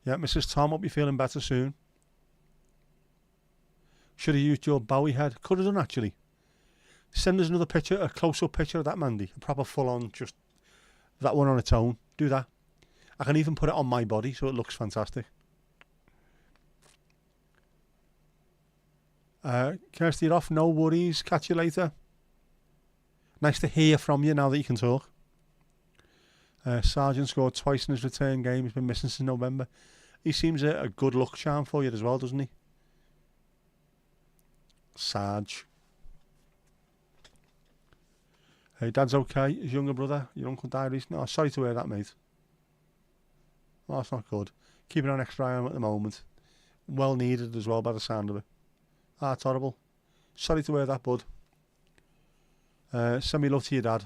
Yeah, Mrs. Tom, hope you're feeling better soon. Should have used your Bowie head. Could have done, actually. Send us another picture, a close-up picture of that, Mandy. A proper full-on, just that one on its own. Do that. I can even put it on my body so it looks fantastic. Kirsty, you're off. No worries. Catch you later. Nice to hear from you now that you can talk. Sargent scored twice in his return game. He's been missing since November. He seems a good luck charm for you as well, doesn't he? Sarge. Hey, Dad's okay. His younger brother, your uncle died recently. Oh, sorry to hear that, mate. Well, that's not good. Keeping an extra eye on him at the moment. Well needed as well by the sound of it. Ah, it's horrible. Sorry to hear that, bud. Send me love to your dad.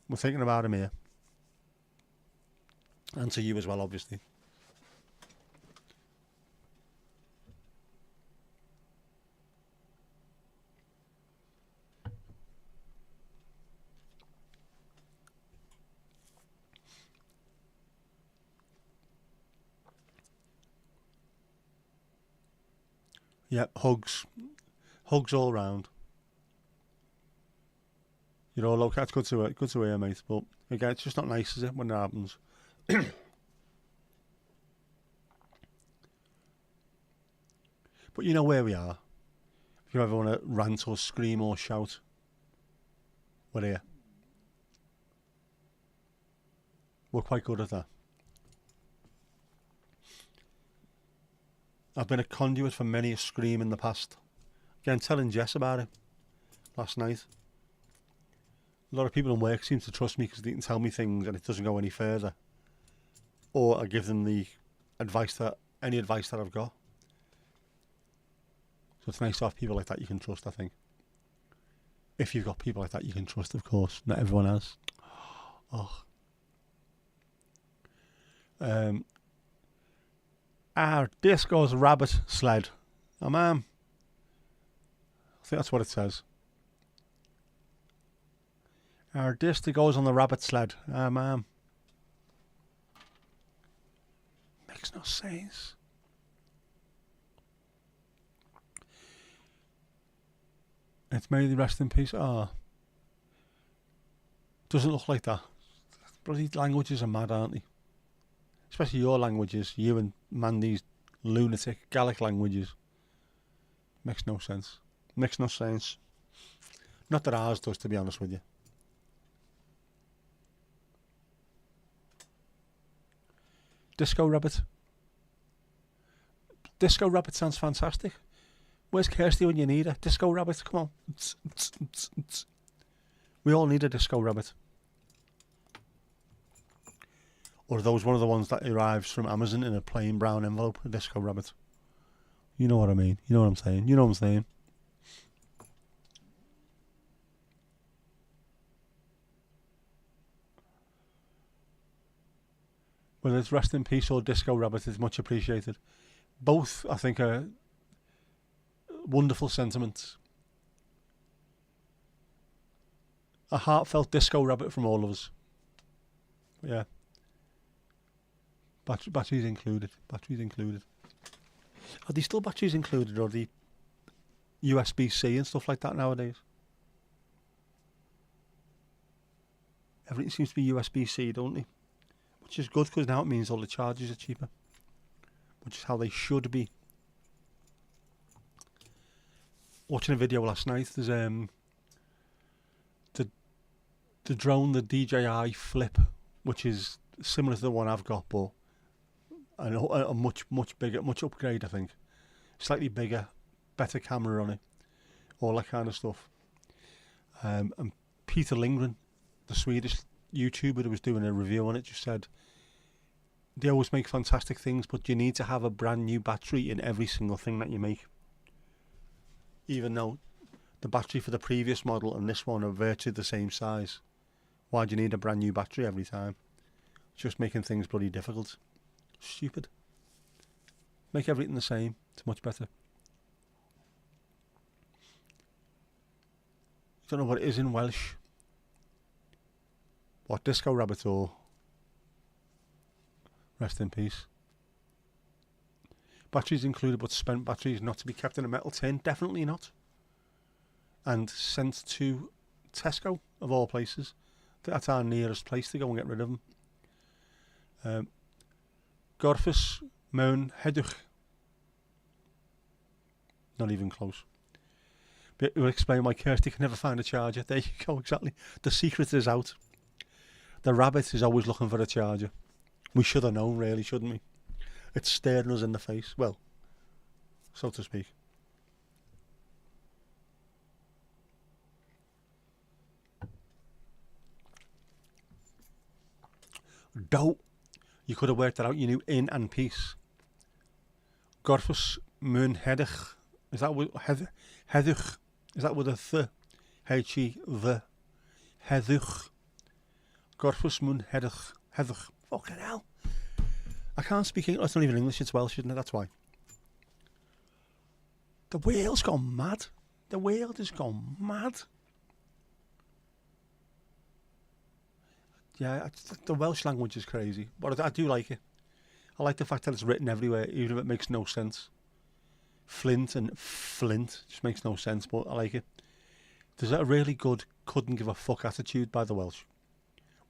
We're thinking about him here. And to you as well, obviously. Yep, hugs. Hugs all round. You're all okay. It's good to hear, mate. But again, it's just not nice, is it, when it happens? But you know where we are. If you ever want to rant or scream or shout, we're here. We're quite good at that. I've been a conduit for many a scream in the past. Again, telling Jess about it last night. A lot of people in work seem to trust me because they can tell me things and it doesn't go any further. Or I give them the any advice that I've got. So it's nice to have people like that you can trust, I think. If you've got people like that you can trust, of course. Not everyone has. Oh. Our disco's rabbit sled. Oh, ma'am. I think that's what it says. Our disc goes on the rabbit sled. Ah, ma'am. Makes no sense. It's made the rest in peace. Oh. Doesn't look like that. Bloody languages are mad, aren't they? Especially your languages. You and Mandy's lunatic Gaelic languages. Makes no sense. Makes no sense. Not that ours does, to be honest with you. Disco Rabbit. Disco Rabbit sounds fantastic. Where's Kirsty when you need her? Disco Rabbit, come on. We all need a Disco Rabbit. Or are those one of the ones that arrives from Amazon in a plain brown envelope? A Disco Rabbit. You know what I mean. You know what I'm saying. You know what I'm saying. Whether it's Rest in Peace or Disco Rabbit is much appreciated. Both, I think, are wonderful sentiments. A heartfelt Disco Rabbit from all of us. Yeah. Batteries included. Batteries included. Are these still batteries included, or are the USB-C and stuff like that nowadays? Everything seems to be USB-C, don't they? Which is good because now it means all the charges are cheaper. Which is how they should be. Watching a video last night, there's the drone, the DJI Flip, which is similar to the one I've got, but a much bigger, much upgrade, I think. Slightly bigger, better camera on it, all that kind of stuff. And Peter Lindgren, the Swedish YouTuber who was doing a review on it, just said they always make fantastic things, but you need to have a brand new battery in every single thing that you make. Even though the battery for the previous model and this one are virtually the same size. Why do you need a brand new battery every time? It's just making things bloody difficult. Stupid. Make everything the same. It's much better. I don't know what it is in Welsh. What, Disco Rabbit or Rest in Peace? Batteries included, but spent batteries not to be kept in a metal tin. Definitely not. And sent to Tesco, of all places. That's our nearest place to go and get rid of them. Gorfus mewn heddwch. Not even close. But it will explain why Kirsty can never find a charger. There you go, exactly. The secret is out. The rabbit is always looking for a charger. We should have known, really, shouldn't we? It's staring us in the face. Well, so to speak. Dope. You could have worked that out. You knew in and peace. Gorfus mewn heddwch. Is that with heddwch? Is that with a th? H-E-V. Heddwch. Gorfus mewn heddwch. Heddwch. Fucking hell. I can't speak English. It's not even English. It's Welsh, isn't it? That's why. The world's gone mad. The world has gone mad. Yeah, the Welsh language is crazy, but I do like it. I like the fact that it's written everywhere, even if it makes no sense. Flint and Flint just makes no sense, but I like it. There's a really good couldn't give a fuck attitude by the Welsh.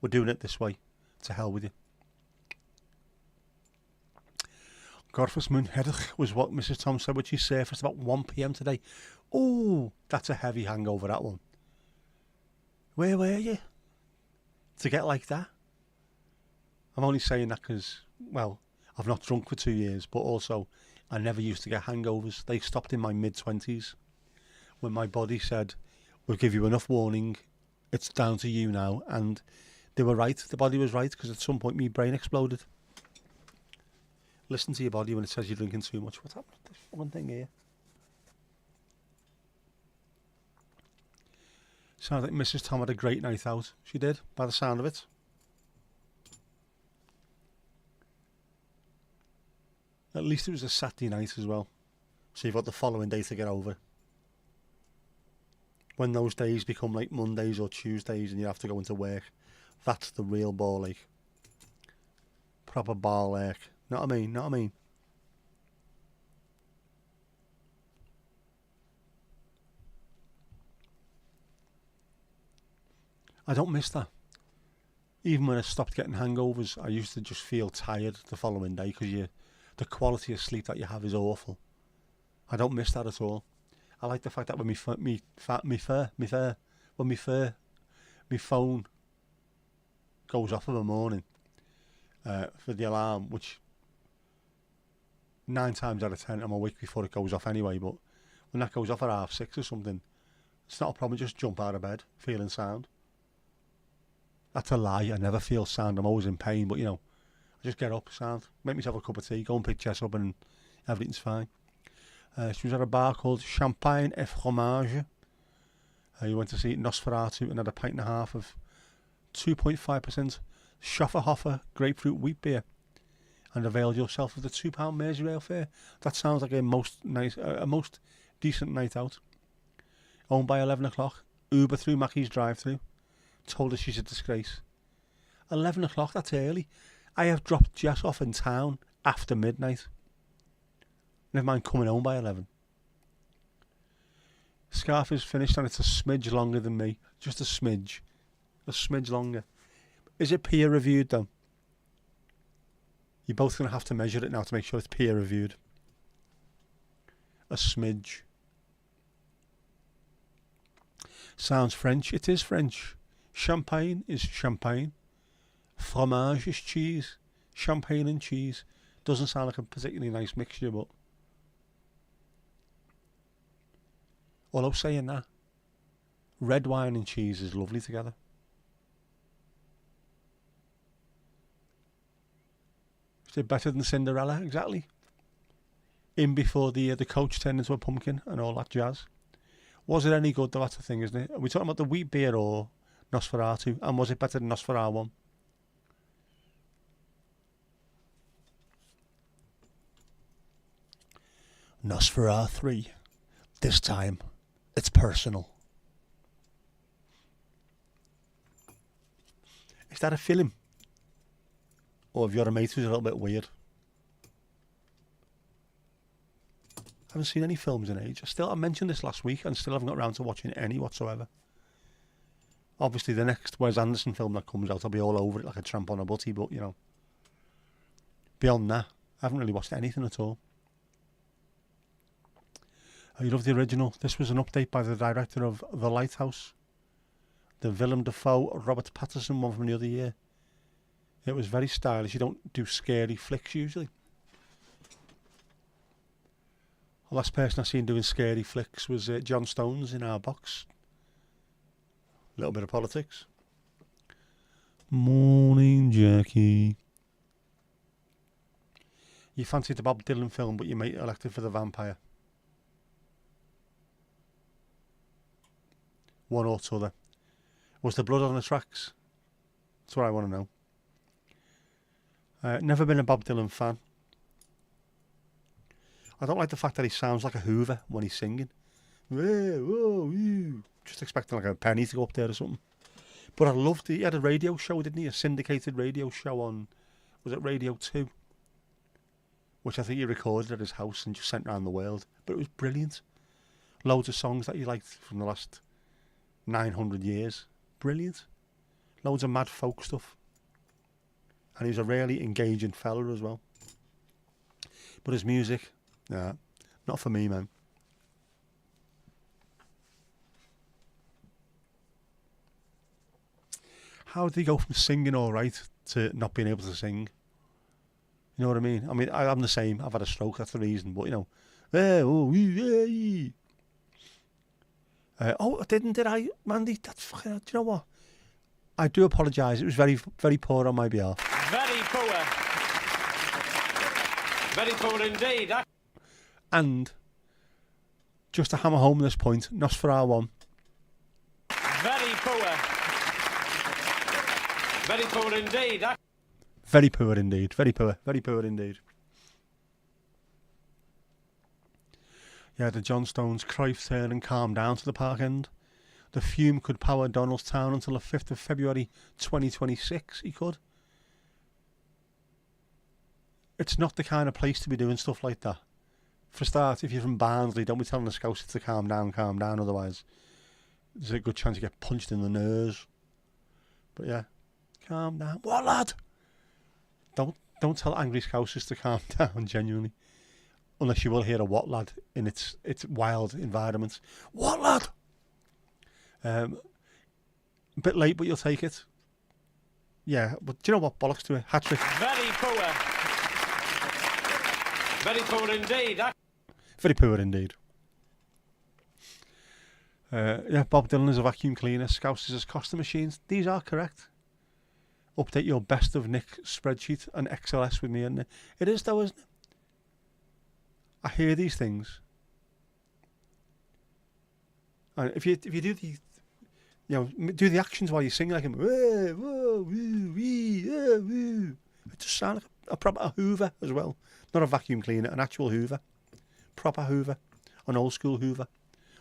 We're doing it this way. To hell with you. Gorfus Moonheadach was what Mrs. Tom said when she surfaced about 1 p.m. today. Oh, that's a heavy hangover, that one. Where were you to get like that? I'm only saying that because, well, I've not drunk for 2 years, but also I never used to get hangovers. They stopped in my mid-20s when my body said, we'll give you enough warning, it's down to you now. And they were right, the body was right, because at some point my brain exploded. Listen to your body when it says you're drinking too much. What's happened to this one thing here? Sounds like Mrs. Tom had a great night out. She did, by the sound of it. At least it was a Saturday night as well. So you've got the following day to get over. When those days become like Mondays or Tuesdays and you have to go into work, that's the real ball ache. Proper ball ache. Know what I mean? Know what I mean? I don't miss that. Even when I stopped getting hangovers, I used to just feel tired the following day because the quality of sleep that you have is awful. I don't miss that at all. I like the fact that when my phone goes off in the morning for the alarm, which 9 times out of 10 I'm awake before it goes off anyway, but when that goes off at 6:30 or something, it's not a problem, just jump out of bed feeling sound. That's a lie, I never feel sound, I'm always in pain, but you know, I just get up, sound, make myself a cup of tea, go and pick Jess up and everything's fine. She was at a bar called Champagne et Fromage. You went to see Nosferatu and had a pint and a half of 2.5% Schofferhofer grapefruit wheat beer and availed yourself of the £2 Merseyrail fare. That sounds like a most decent night out. Home by 11 o'clock, Uber through Mackey's drive-through. Told her she's a disgrace. 11 o'clock, that's early. I have dropped Jess off in town after midnight. Never mind coming home by 11. Scarf is finished and it's a smidge longer than me. Just a smidge. A smidge longer. Is it peer reviewed though? You're both going to have to measure it now to make sure it's peer reviewed. A smidge. Sounds French. It is French. Champagne is champagne. Fromage is cheese. Champagne and cheese. Doesn't sound like a particularly nice mixture, but although saying that, red wine and cheese is lovely together. Is it better than Cinderella? Exactly. In before the coach turned into a pumpkin and all that jazz. Was it any good though? That's the thing, isn't it? Are we talking about the wheat beer or Nosferatu? And was it better than Nosferatu 1? Nosferatu 3. This time, it's personal. Is that a film? Or have you got a mate who's a little bit weird? I haven't seen any films in age. I mentioned this last week and still haven't got around to watching any whatsoever. Obviously the next Wes Anderson film that comes out, I'll be all over it like a tramp on a butty, but you know. Beyond that, I haven't really watched anything at all. Oh, you love the original. This was an update by the director of The Lighthouse. The Willem Dafoe, Robert Pattinson one from the other year. It was very stylish. You don't do scary flicks usually. The last person I seen doing scary flicks was John Stones in our box. A little bit of politics. Morning, Jackie. You fancied the Bob Dylan film, but your mate elected for the vampire. One or t'other. Was there blood on the tracks? That's what I want to know. Never been a Bob Dylan fan. I don't like the fact that he sounds like a Hoover when he's singing. Just expecting like a penny to go up there or something. But I loved it. He had a radio show, didn't he? A syndicated radio show on, was it Radio 2? Which I think he recorded at his house and just sent around the world. But it was brilliant. Loads of songs that he liked from the last 900 years. Brilliant. Loads of mad folk stuff. And he was a really engaging fella as well. But his music, nah, not for me, man. How did he go from singing all right to not being able to sing? You know what I mean? I mean, I'm the same. I've had a stroke. That's the reason. But, you know. Did I, Mandy? That's fucking... Do you know what? I do apologise. It was very, very poor on my behalf. Very poor. Very poor indeed. And, just to hammer home this point, Nosferatu. Very poor. Very poor indeed. Very poor indeed. Very poor. Very poor indeed. Yeah, the John Stones Cruyff turn and calm down to the park end. The fume could power Donaldstown until the 5th of February 2026, he could. It's not the kind of place to be doing stuff like that. For a start, if you're from Barnsley, don't be telling the Scousers to calm down, otherwise there's a good chance you get punched in the nose. But yeah, calm down. What, lad? Don't tell angry Scousers to calm down, genuinely. Unless you will hear a what, lad, in its wild environment. What, lad? A bit late, but you'll take it. Yeah, but do you know what? Bollocks to it. Hat-trick. Very poor. Very poor indeed. Very poor indeed. Yeah, Bob Dylan is a vacuum cleaner. Scousers as Costa machines. These are correct. Update your best of Nick spreadsheet and XLS with me, isn't it? It is though, isn't it? I hear these things. And if you do the, you know, do the actions while you sing like him, whoa, whoa, woo, wee, woo. It just sounds like a proper Hoover as well. Not a vacuum cleaner, an actual Hoover. Proper Hoover. An old school Hoover.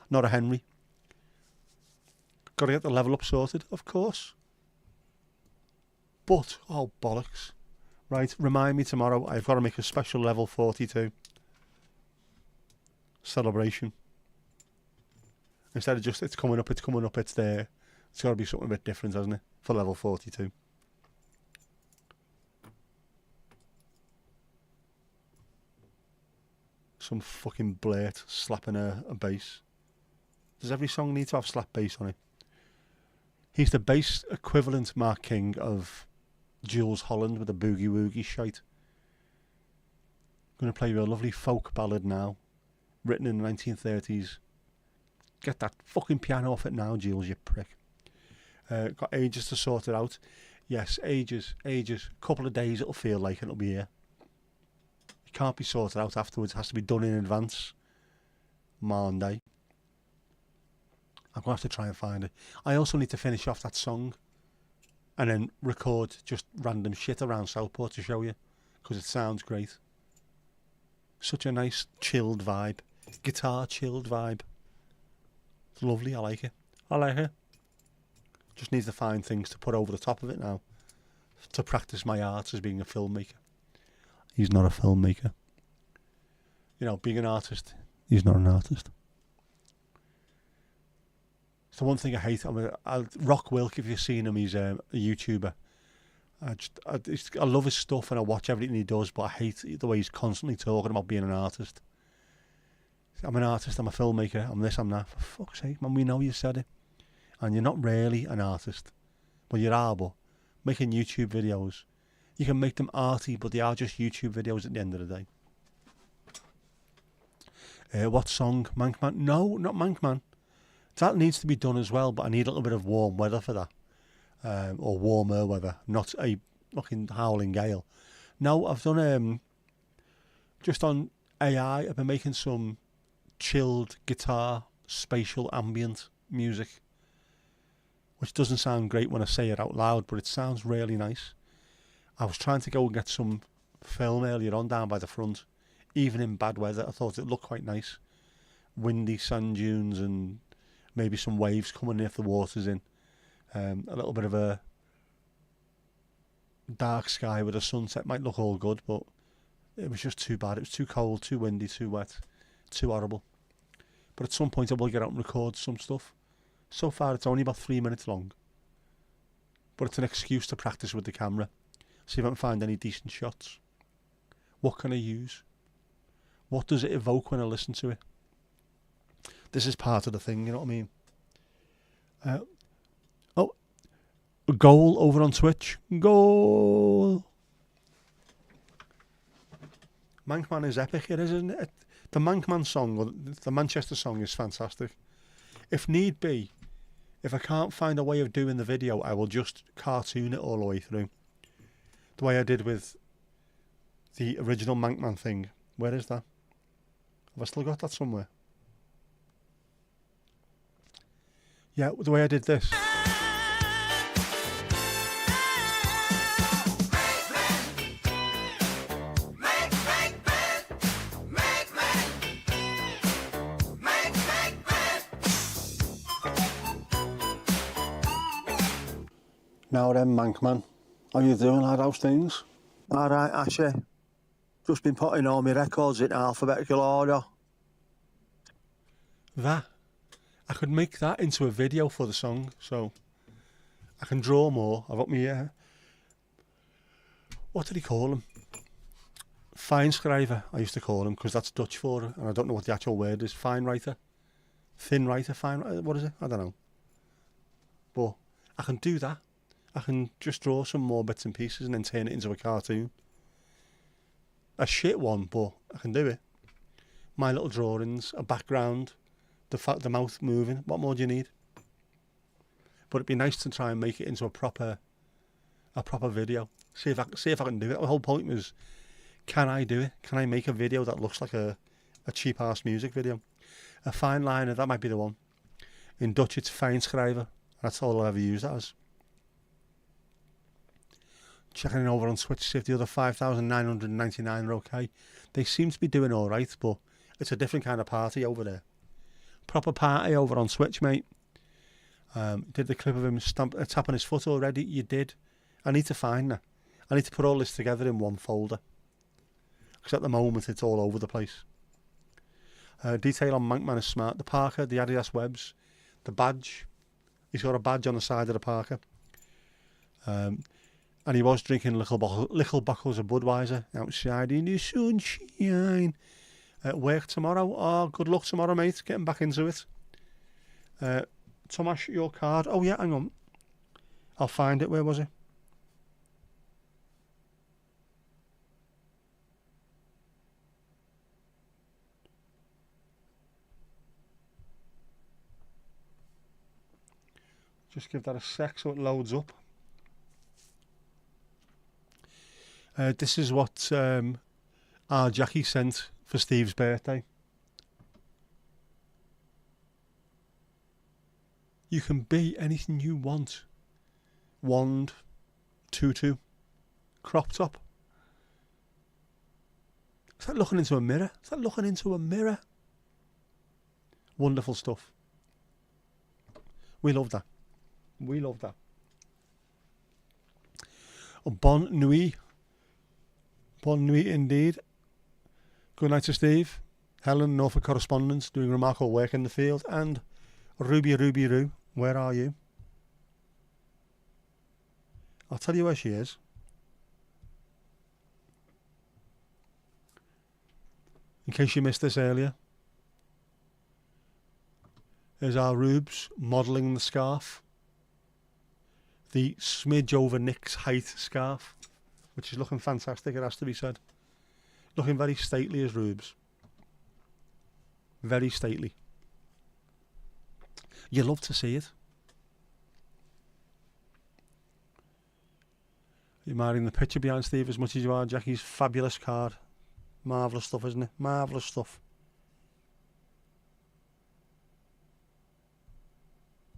Not a Henry. Got to get the level up sorted, of course. But, oh bollocks. Right, remind me tomorrow, I've got to make a special level 42 celebration. Instead of just, it's coming up, it's there. It's got to be something a bit different, hasn't it? For level 42. Some fucking blurt slapping a bass. Does every song need to have slap bass on it? He's the bass equivalent, Mark King, of Jules Holland with a boogie woogie shite. I'm going to play you a lovely folk ballad now, written in the 1930s. Get that fucking piano off it now, Jules, you prick. Got ages to sort it out. Yes, ages. Couple of days it'll feel like it'll be here. It can't be sorted out afterwards. It has to be done in advance. Monday. I'm going to have to try and find it. I also need to finish off that song and then record just random shit around Southport to show you, because it sounds great. Such a nice chilled vibe. Guitar chilled vibe. It's lovely, I like it. I like it. Just need to find things to put over the top of it now to practice my art as being a filmmaker. He's not a filmmaker. You know, being an artist, he's not an artist. It's the one thing I hate. Rock Wilk, if you've seen him, he's a YouTuber. I love his stuff and I watch everything he does, but I hate the way he's constantly talking about being an artist. I'm an artist, I'm a filmmaker, I'm this, I'm that. For fuck's sake, man, we know you said it. And you're not really an artist. Well, you are, but making YouTube videos, you can make them arty, but they are just YouTube videos at the end of the day. What song? Mankman? No, not Mankman. That needs to be done as well, but I need a little bit of warm weather for that. Or warmer weather, not a fucking howling gale. No, I've done, just on AI, I've been making some chilled guitar, spatial ambient music, which doesn't sound great when I say it out loud, but it sounds really nice. I was trying to go and get some film earlier on down by the front, even in bad weather. I thought it looked quite nice. Windy sand dunes and maybe some waves coming in if the water's in. A little bit of a dark sky with a sunset might look all good, but it was just too bad. It was too cold, too windy, too wet, too horrible. But at some point I will get out and record some stuff. So far it's only about 3 minutes long, but it's an excuse to practice with the camera, see if I can find any decent shots. What can I use? What does it evoke when I listen to it? This is part of the thing, you know what I mean? Oh, a goal over on Twitch. Goal! Mankman is epic, it is, isn't it? The Mankman song, or the Manchester song, is fantastic. If need be, if I can't find a way of doing the video, I will just cartoon it all the way through. The way I did with the original Mankman thing. Where is that? Have I still got that somewhere? Yeah, the way I did this. Now then, Mankman, how you doing, lad? How's things? Alright, Asher. Just been putting all my records in alphabetical order. That, I could make that into a video for the song, so I can draw more. I've got me, what did he call him? Fine scriver, I used to call him, because that's Dutch for it, and I don't know what the actual word is. Fine writer? Thin writer? Fine writer? What is it? I don't know. But I can do that. I can just draw some more bits and pieces and then turn it into a cartoon. A shit one, but I can do it. My little drawings, a background, the mouth moving. What more do you need? But it'd be nice to try and make it into a proper video. See if I can do it. The whole point was, can I do it? Can I make a video that looks like a cheap ass music video? A fine liner, that might be the one. In Dutch, it's fine schrijver. That's all I'll ever use that as. Checking in over on Twitch, see if the other 5,999 are okay. They seem to be doing alright, but it's a different kind of party over there. Proper party over on Twitch, mate. Did the clip of him tapping his foot already? You did. I need to find that. I need to put all this together in one folder. Because at the moment it's all over the place. Detail on Mankman is smart. The Parker, the Adidas Webs, the badge. He's got a badge on the side of the Parker. And he was drinking little bottles of Budweiser outside in the sunshine. Work tomorrow. Oh, good luck tomorrow, mate. Getting back into it. Tomasz, your card. Oh, yeah, hang on. I'll find it. Where was it? Just give that a sec so it loads up. This is what our Jackie sent for Steve's birthday. You can be anything you want. Wand, tutu, crop top. Is that looking into a mirror? Is that looking into a mirror? Wonderful stuff. We love that. We love that. Bonne nuit. Bonne nuit indeed. Good night to Steve. Helen, Norfolk correspondent, doing remarkable work in the field. And Ruby Roo, where are you? I'll tell you where she is. In case you missed this earlier. There's our Rubes modelling the scarf. The smidge over Nick's height scarf, which is looking fantastic, it has to be said. Looking very stately as Rubes. Very stately. You love to see it. You're admiring the picture behind Steve as much as you are Jackie's fabulous card. Marvellous stuff, isn't it? Marvellous stuff.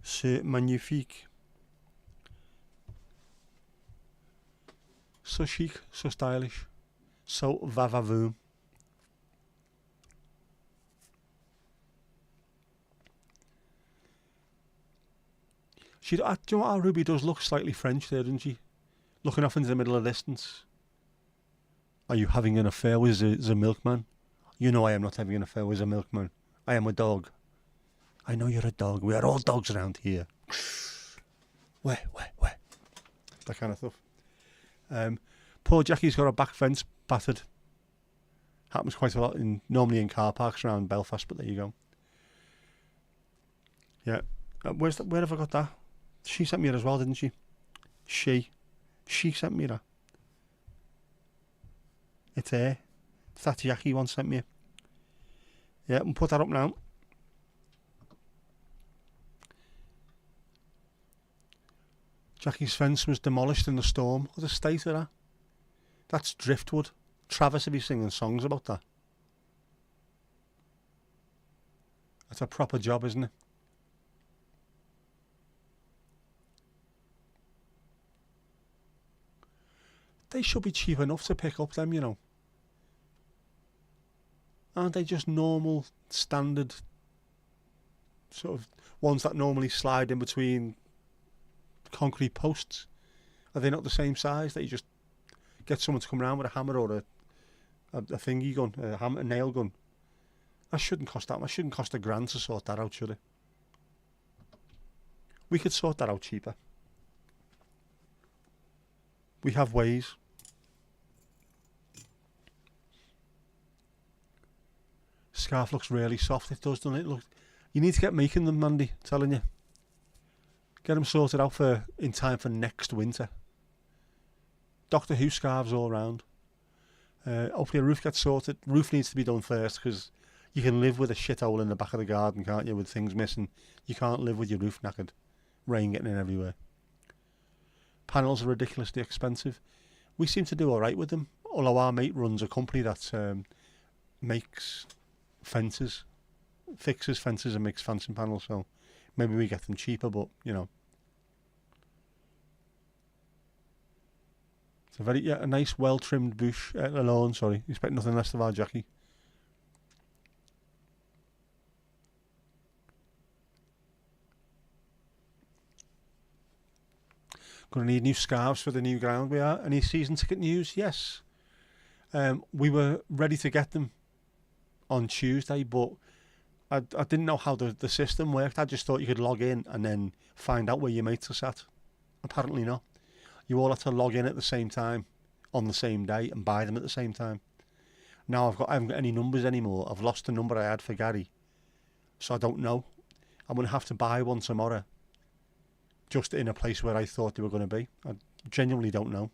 C'est magnifique. So chic, so stylish, so va-va-voom. Do you know what our Ruby does look slightly French there, doesn't she? Looking off into the middle of the distance. Are you having an affair with the milkman? You know I am not having an affair with the milkman. I am a dog. I know you're a dog. We are all dogs around here. Where? That kind of stuff. Poor Jackie's got her back fence battered. Happens quite a lot normally in car parks around Belfast, but there you go. Yeah. Where have I got that? She sent me it as well, didn't she? She sent me that. It's her. It's that Jackie one sent me it. Yeah, we'll put that up now. Jackie's fence was demolished in the storm. What a state of that. That's driftwood. Travis will be singing songs about that. That's a proper job, isn't it? They should be cheap enough to pick up them, you know. Aren't they just normal, standard, sort of ones that normally slide in between concrete posts? Are they not the same size that you just get someone to come around with a hammer or a thingy gun, a nail gun? That shouldn't cost that much. Shouldn't cost £1,000 to sort that out, should it? We could sort that out cheaper. We have ways. Scarf looks really soft. It does, doesn't it? Look, you need to get making them, Mandy. I'm telling you. Get them sorted out in time for next winter. Doctor Who scarves all round. Hopefully a roof gets sorted. Roof needs to be done first, because you can live with a shithole in the back of the garden, can't you, with things missing. You can't live with your roof knackered. Rain getting in everywhere. Panels are ridiculously expensive. We seem to do alright with them, although our mate runs a company that makes fences, fixes fences and makes fencing panels, so maybe we get them cheaper, but you know. It's a nice, well-trimmed bush, lawn, sorry. Expect nothing less of our Jackie. Going to need new scarves for the new ground we are. Any season ticket news? Yes. We were ready to get them on Tuesday, but I didn't know how the system worked. I just thought you could log in and then find out where your mates are sat. Apparently not. You all have to log in at the same time on the same day and buy them at the same time. Now I haven't got any numbers anymore. I've lost the number I had for Gary, so I don't know. I'm going to have to buy one tomorrow, just in a place where I thought they were going to be. I genuinely don't know.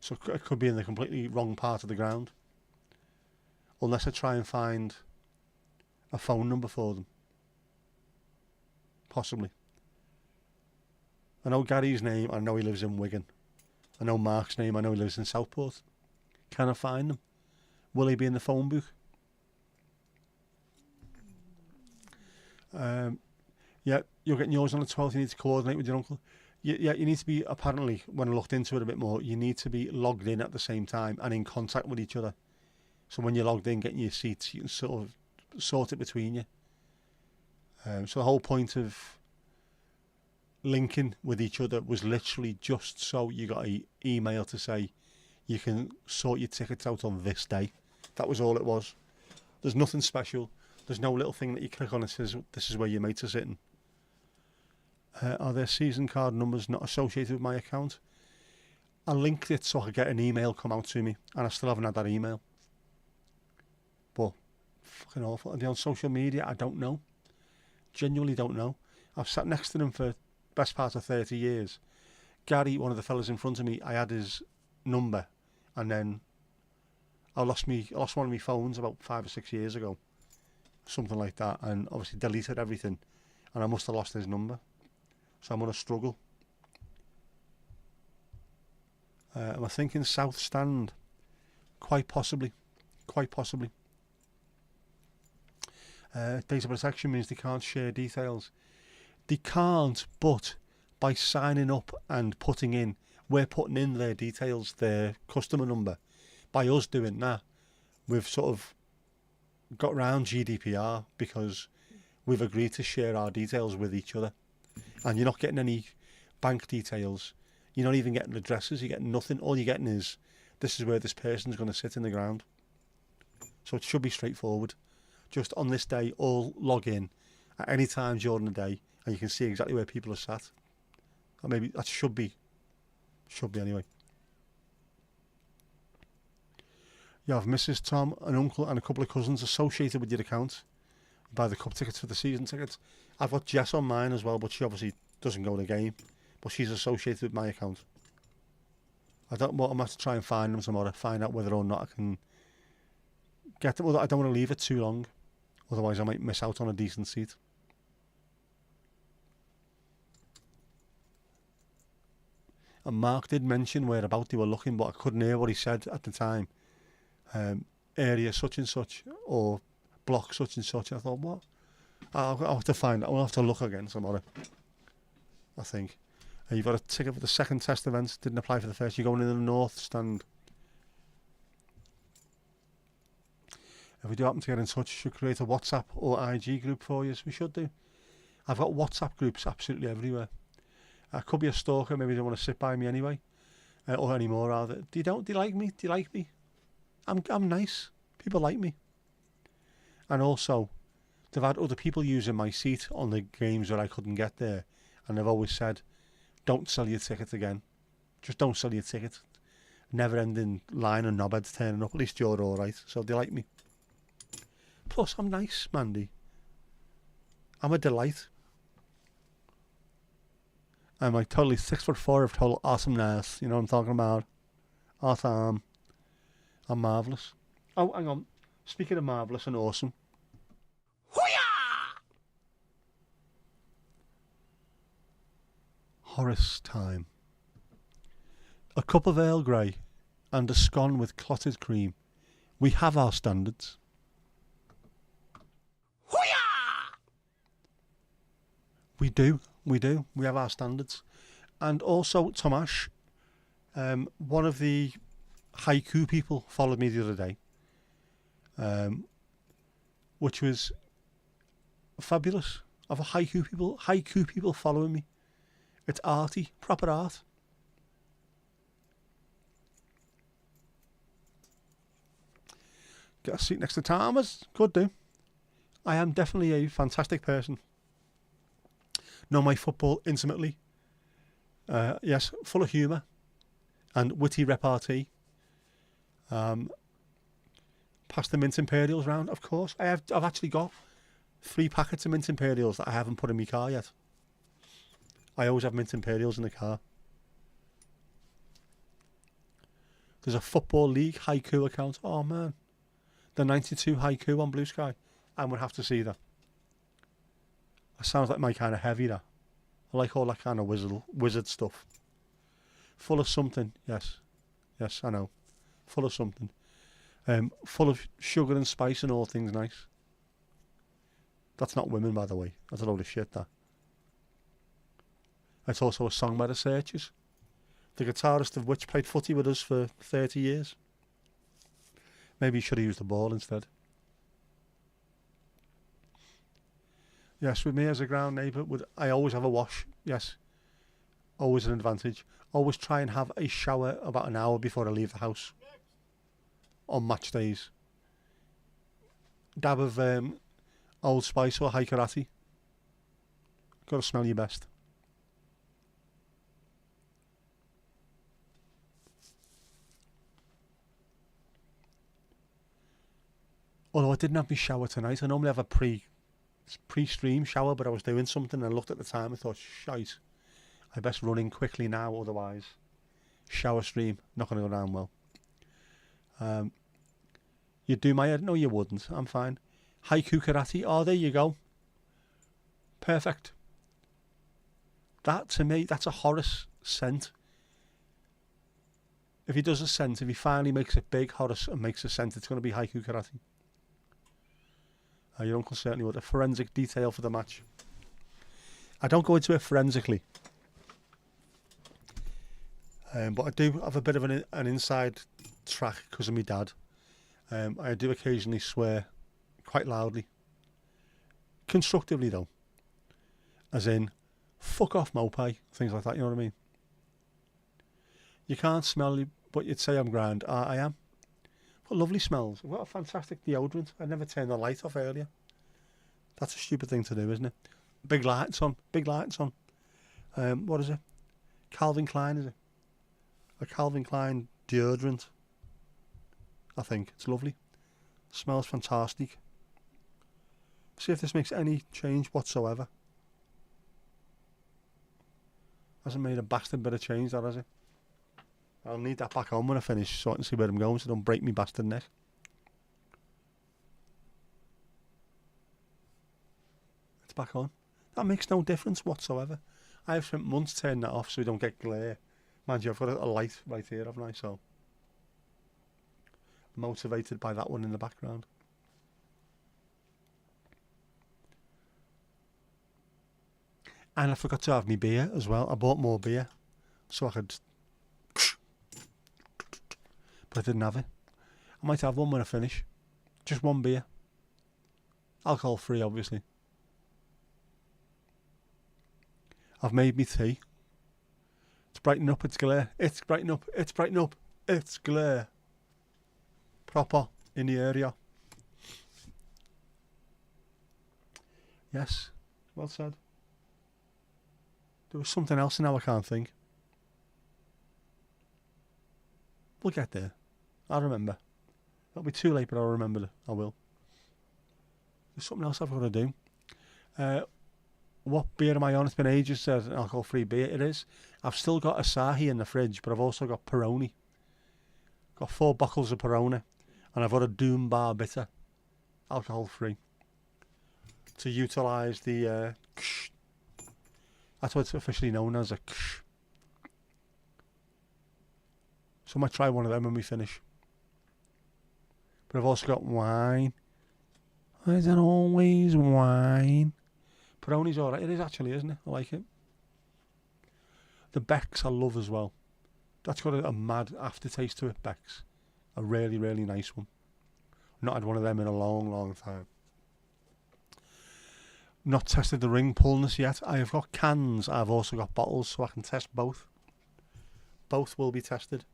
So it could be in the completely wrong part of the ground. Unless I try and find a phone number for them. Possibly. I know Gary's name, I know he lives in Wigan. I know Mark's name, I know he lives in Southport. Can I find them? Will he be in the phone book? Yeah, you're getting yours on the 12th, you need to coordinate with your uncle. Yeah, you need to be, apparently, when I looked into it a bit more, you need to be logged in at the same time and in contact with each other. So when you're logged in, getting your seats, you can sort of sort it between you. So the whole point of linking with each other was literally just so you got an email to say you can sort your tickets out on this day. That was all it was. There's nothing special. There's no little thing that you click on that says this is where your mates are sitting. Are there season card numbers not associated with my account? I linked it so I could get an email come out to me, and I still haven't had that email. But fucking awful. Are they on social media? I don't know. Genuinely don't know. I've sat next to them for best part of 30 years. Gary, one of the fellas in front of me, I had his number, and then I lost one of my phones about 5 or 6 years ago, something like that, and obviously deleted everything, and I must have lost his number. So I'm going to struggle. Am I thinking South Stand? Quite possibly. Quite possibly. Data protection means they can't share details. They can't, but by signing up and we're putting in their details, their customer number. By us doing that, we've sort of got around GDPR because we've agreed to share our details with each other. And you're not getting any bank details. You're not even getting addresses. You're getting nothing. All you're getting is, this is where this person's going to sit in the ground. So it should be straightforward. Just on this day, all log in at any time during the day, and you can see exactly where people are sat. Or maybe that should be anyway. You have Mrs. Tom, an uncle and a couple of cousins associated with your account. You buy the cup tickets for the season tickets. I've got Jess on mine as well, but she obviously doesn't go to the game. But she's associated with my account. I'm going to have to try and find them tomorrow, find out whether or not I can get them. I don't want to leave it too long, otherwise I might miss out on a decent seat. And Mark did mention whereabout they were looking, but I couldn't hear what he said at the time. Area such and such, or block such and such. I thought, what? I'll have to find out. I'll have to look again tomorrow, I think. You've got a ticket for the second test event. Didn't apply for the first. You're going in the north stand. If we do happen to get in touch, should create a WhatsApp or IG group for you. So we should do. I've got WhatsApp groups absolutely everywhere. I could be a stalker. Maybe they want to sit by me anyway, or anymore rather. Do you like me? Do you like me? I'm nice. People like me. And also, they've had other people using my seat on the games where I couldn't get there, and they've always said, don't sell your ticket again. Just don't sell your ticket. Never ending line of knobheads turning up. At least you're alright. So they like me. Plus, I'm nice, Mandy. I'm a delight. I'm like totally 6'4" of total awesomeness. You know what I'm talking about? Awesome. I'm marvellous. Oh, hang on. Speaking of marvellous and awesome. Horace time. A cup of Earl Grey and a scone with clotted cream. We have our standards. We do. We have our standards. And also, Tomash, one of the haiku people followed me the other day, which was fabulous. Of a haiku people following me. It's arty, proper art. Get a seat next to Thomas. Could do. I am definitely a fantastic person. Know my football intimately. Yes, full of humour and witty repartee. Pass the Mint Imperials round, of course. I've actually got 3 packets of Mint Imperials that I haven't put in my car yet. I always have Mint Imperials in the car. There's a Football League haiku account. Oh man. The 92 haiku on Blue Sky. I'm going to have to see that. That sounds like my kind of heavy, that. I like all that kind of wizard stuff. Full of something, yes. Yes, I know. Full of something. Full of sugar and spice and all things nice. That's not women, by the way. That's a load of shit, that. It's also a song by the Searchers, the guitarist of which played footy with us for 30 years. Maybe he should have used the ball instead. Yes, with me as a ground neighbour, I always have a wash. Yes, always an advantage. Always try and have a shower about an hour before I leave the house on match days. Dab of Old Spice or Hikerati. Got to smell your best. Although I didn't have my shower tonight. I normally have a pre-stream shower, but I was doing something and I looked at the time and thought, shite, I best run in quickly now, otherwise shower stream, not going to go down well. You'd do my head? No, you wouldn't. I'm fine. Haiku karate. Oh, there you go. Perfect. That, to me, that's a Horace scent. If he does a scent, if he finally makes it big, Horace, and makes a scent, it's going to be haiku karate. Your uncle certainly would. A forensic detail for the match. I don't go into it forensically. But I do have a bit of an inside track because of my dad. I do occasionally swear quite loudly. Constructively though. As in, fuck off Mopai, things like that, you know what I mean? You can't smell me, but you'd say I'm grand. I am. What lovely smells. What a fantastic deodorant. I never turned the light off earlier. That's a stupid thing to do, isn't it? Big lights on. Big lights on. What is it? Calvin Klein, is it? A Calvin Klein deodorant. I think. It's lovely. Smells fantastic. See if this makes any change whatsoever. Hasn't made a bastard bit of change, that has it? I'll need that back on when I finish so I can see where I'm going, so don't break me bastard neck. It's back on. That makes no difference whatsoever. I have spent months turning that off so we don't get glare. Mind you, I've got a light right here, haven't I? So motivated by that one in the background. And I forgot to have me beer as well. I bought more beer so I could, but I didn't have it. I might have one when I finish. Just one beer. Alcohol free, obviously. I've made me tea. It's brightening up, it's glare. It's brightening up, it's brightening up, it's glare. Proper in the area. Yes, well said. There was something else now I can't think. We'll get there. I'll remember. It'll be too late, but I'll remember it. I will. There's something else I've got to do. What beer am I on? It's been ages since an alcohol-free beer. It is. I've still got Asahi in the fridge, but I've also got Peroni. Got 4 bottles of Peroni, and I've got a Doom Bar Bitter, alcohol-free, to utilise the. That's what it's officially known as, a ksh. So I might try one of them when we finish. But I've also got wine. Is it always wine? Peroni's alright. It is actually, isn't it? I like it. The Beck's I love as well. That's got a mad aftertaste to it, Beck's. A really, really nice one. Not had one of them in a long, long time. Not tested the ring pullness yet. I have got cans. I've also got bottles, so I can test both. Both will be tested.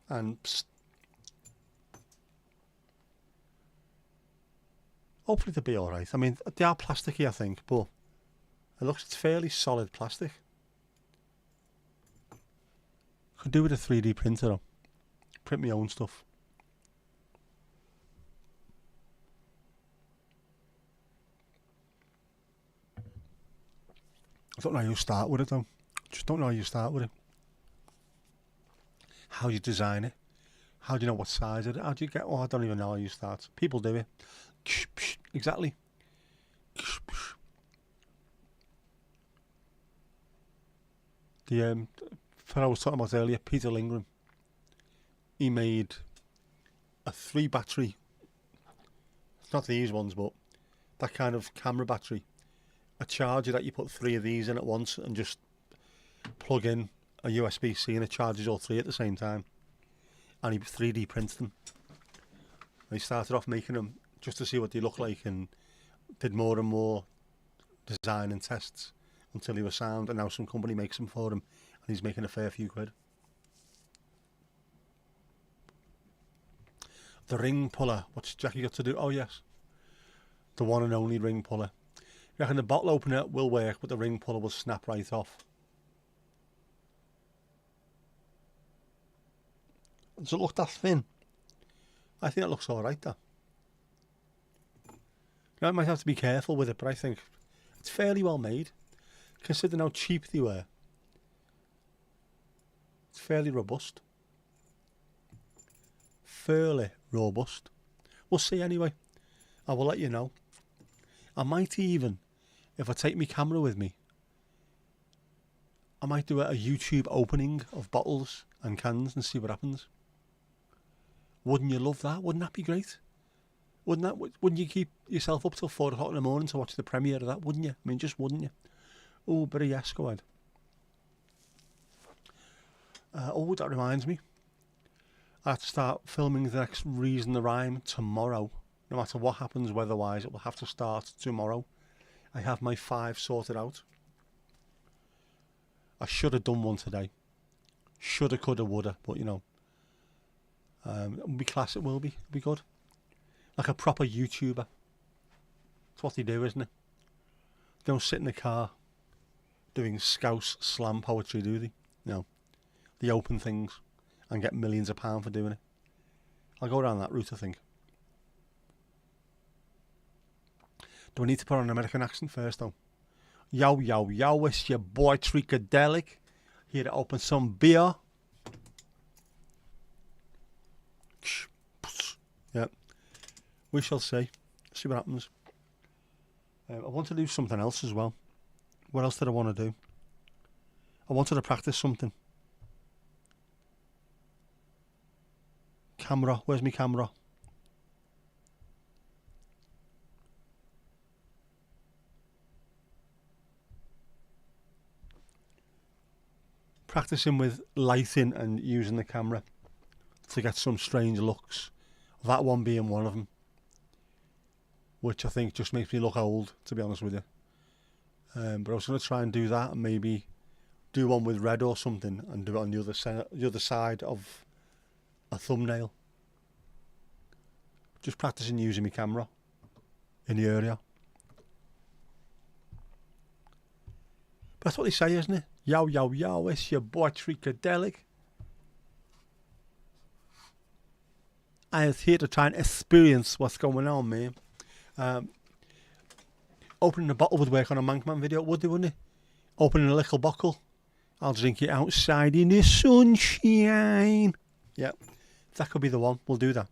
And psst. Hopefully they'll be alright. I mean, they are plasticky, I think, but it's fairly solid plastic. Could do with a 3D printer though. Print my own stuff. I don't know how you start with it though. Just don't know how you start with it. How you design it. How do you know what size it is? How do you get... Oh, I don't even know how you start. People do it. Exactly. The fellow I was talking about earlier, Peter Lindgren, he made a 3 battery, not these ones, but that kind of camera battery, a charger that you put 3 of these in at once and just plug in a USB-C and it charges all 3 at the same time. And he 3D printed them. And he started off making them just to see what they look like and did more and more design and tests until he was sound, and now some company makes them for him and he's making a fair few quid. The ring puller, what's Jackie got to do? Oh yes, the one and only ring puller. You reckon the bottle opener will work, but the ring puller will snap right off? Does it look that thin? I think it looks alright though. I might have to be careful with it, but I think it's fairly well made. Considering how cheap they were. It's fairly robust. Fairly robust. We'll see anyway. I will let you know. I might even, if I take my camera with me, I might do a YouTube opening of bottles and cans and see what happens. Wouldn't you love that? Wouldn't that be great? Wouldn't you keep yourself up till 4 o'clock in the morning to watch the premiere of that? Wouldn't you? I mean, just wouldn't you? Oh, but yes, go ahead. Oh, that reminds me. I have to start filming the next Reason the Rhyme tomorrow. No matter what happens weather-wise, it will have to start tomorrow. I have my 5 sorted out. I should have done one today. Shoulda, coulda, woulda, but you know. It'll be class, it will be. It'll be good. Like a proper YouTuber. That's what they do, isn't it? They don't sit in the car doing scouse slam poetry, do they? No. They open things and get millions of pounds for doing it. I'll go down that route, I think. Do I need to put on an American accent first, though? Yo, yo, yo, it's your boy Tricadelic. Here to open some beer. Yep. We shall see. See what happens. I want to do something else as well. What else did I want to do? I wanted to practice something. Camera. Where's my camera? Practicing with lighting and using the camera to get some strange looks. That one being one of them. Which I think just makes me look old, to be honest with you. But I was going to try and do that and maybe do one with red or something and do it on the other side of a thumbnail. Just practicing using my camera in the area. But that's what they say, isn't it? Yo, yo, yo, it's your boy Tricadelic. I was here to try and experience what's going on, man. Opening a bottle would work on a Mankman video, wouldn't it? Opening a little bottle. I'll drink it outside in the sunshine. Yep, that could be the one. We'll do that.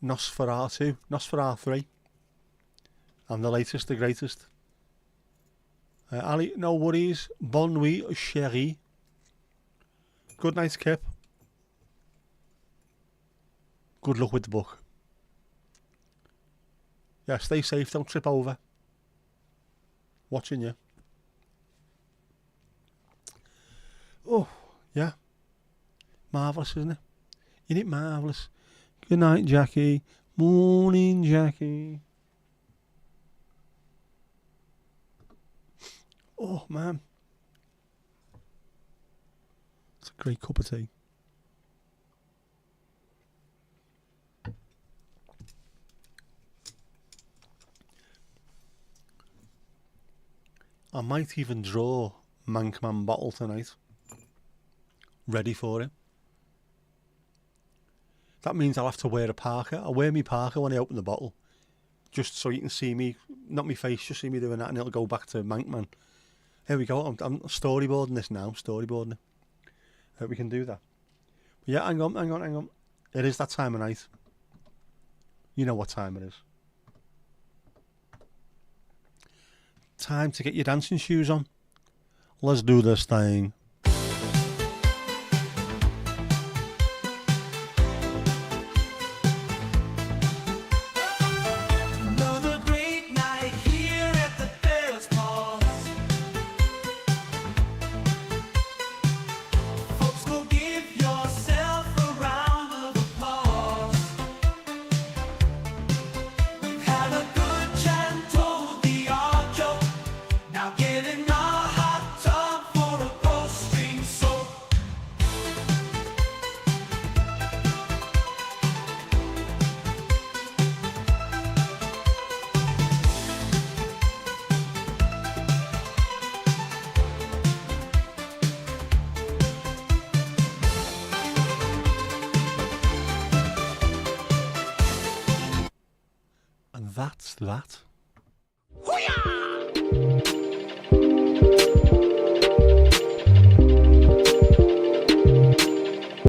Nosferatu, Nosferatu. I'm the latest, the greatest. Ali, no worries. Bonne nuit, chérie. Good night, Kip. Good luck with the book. Yeah, stay safe, don't trip over. Watching you. Oh, yeah. Marvellous, isn't it? Isn't it marvellous? Good night, Jackie. Morning, Jackie. Oh, man. It's a great cup of tea. I might even draw Mankman bottle tonight. Ready for it. That means I'll have to wear a parka. I'll wear my parka when I open the bottle. Just so you can see me, not my face, just see me doing that and it'll go back to Mankman. Here we go, I'm storyboarding this now, storyboarding it. Hope we can do that. But yeah, hang on. It is that time of night. You know what time it is. Time to get your dancing shoes on. Let's do this thing. Another great night here at the Paris Pause. Folks, go give yourself a round of applause. We've had a good chat, told the odd joke. Now get in a hot tub for a post-string soak. And that's that.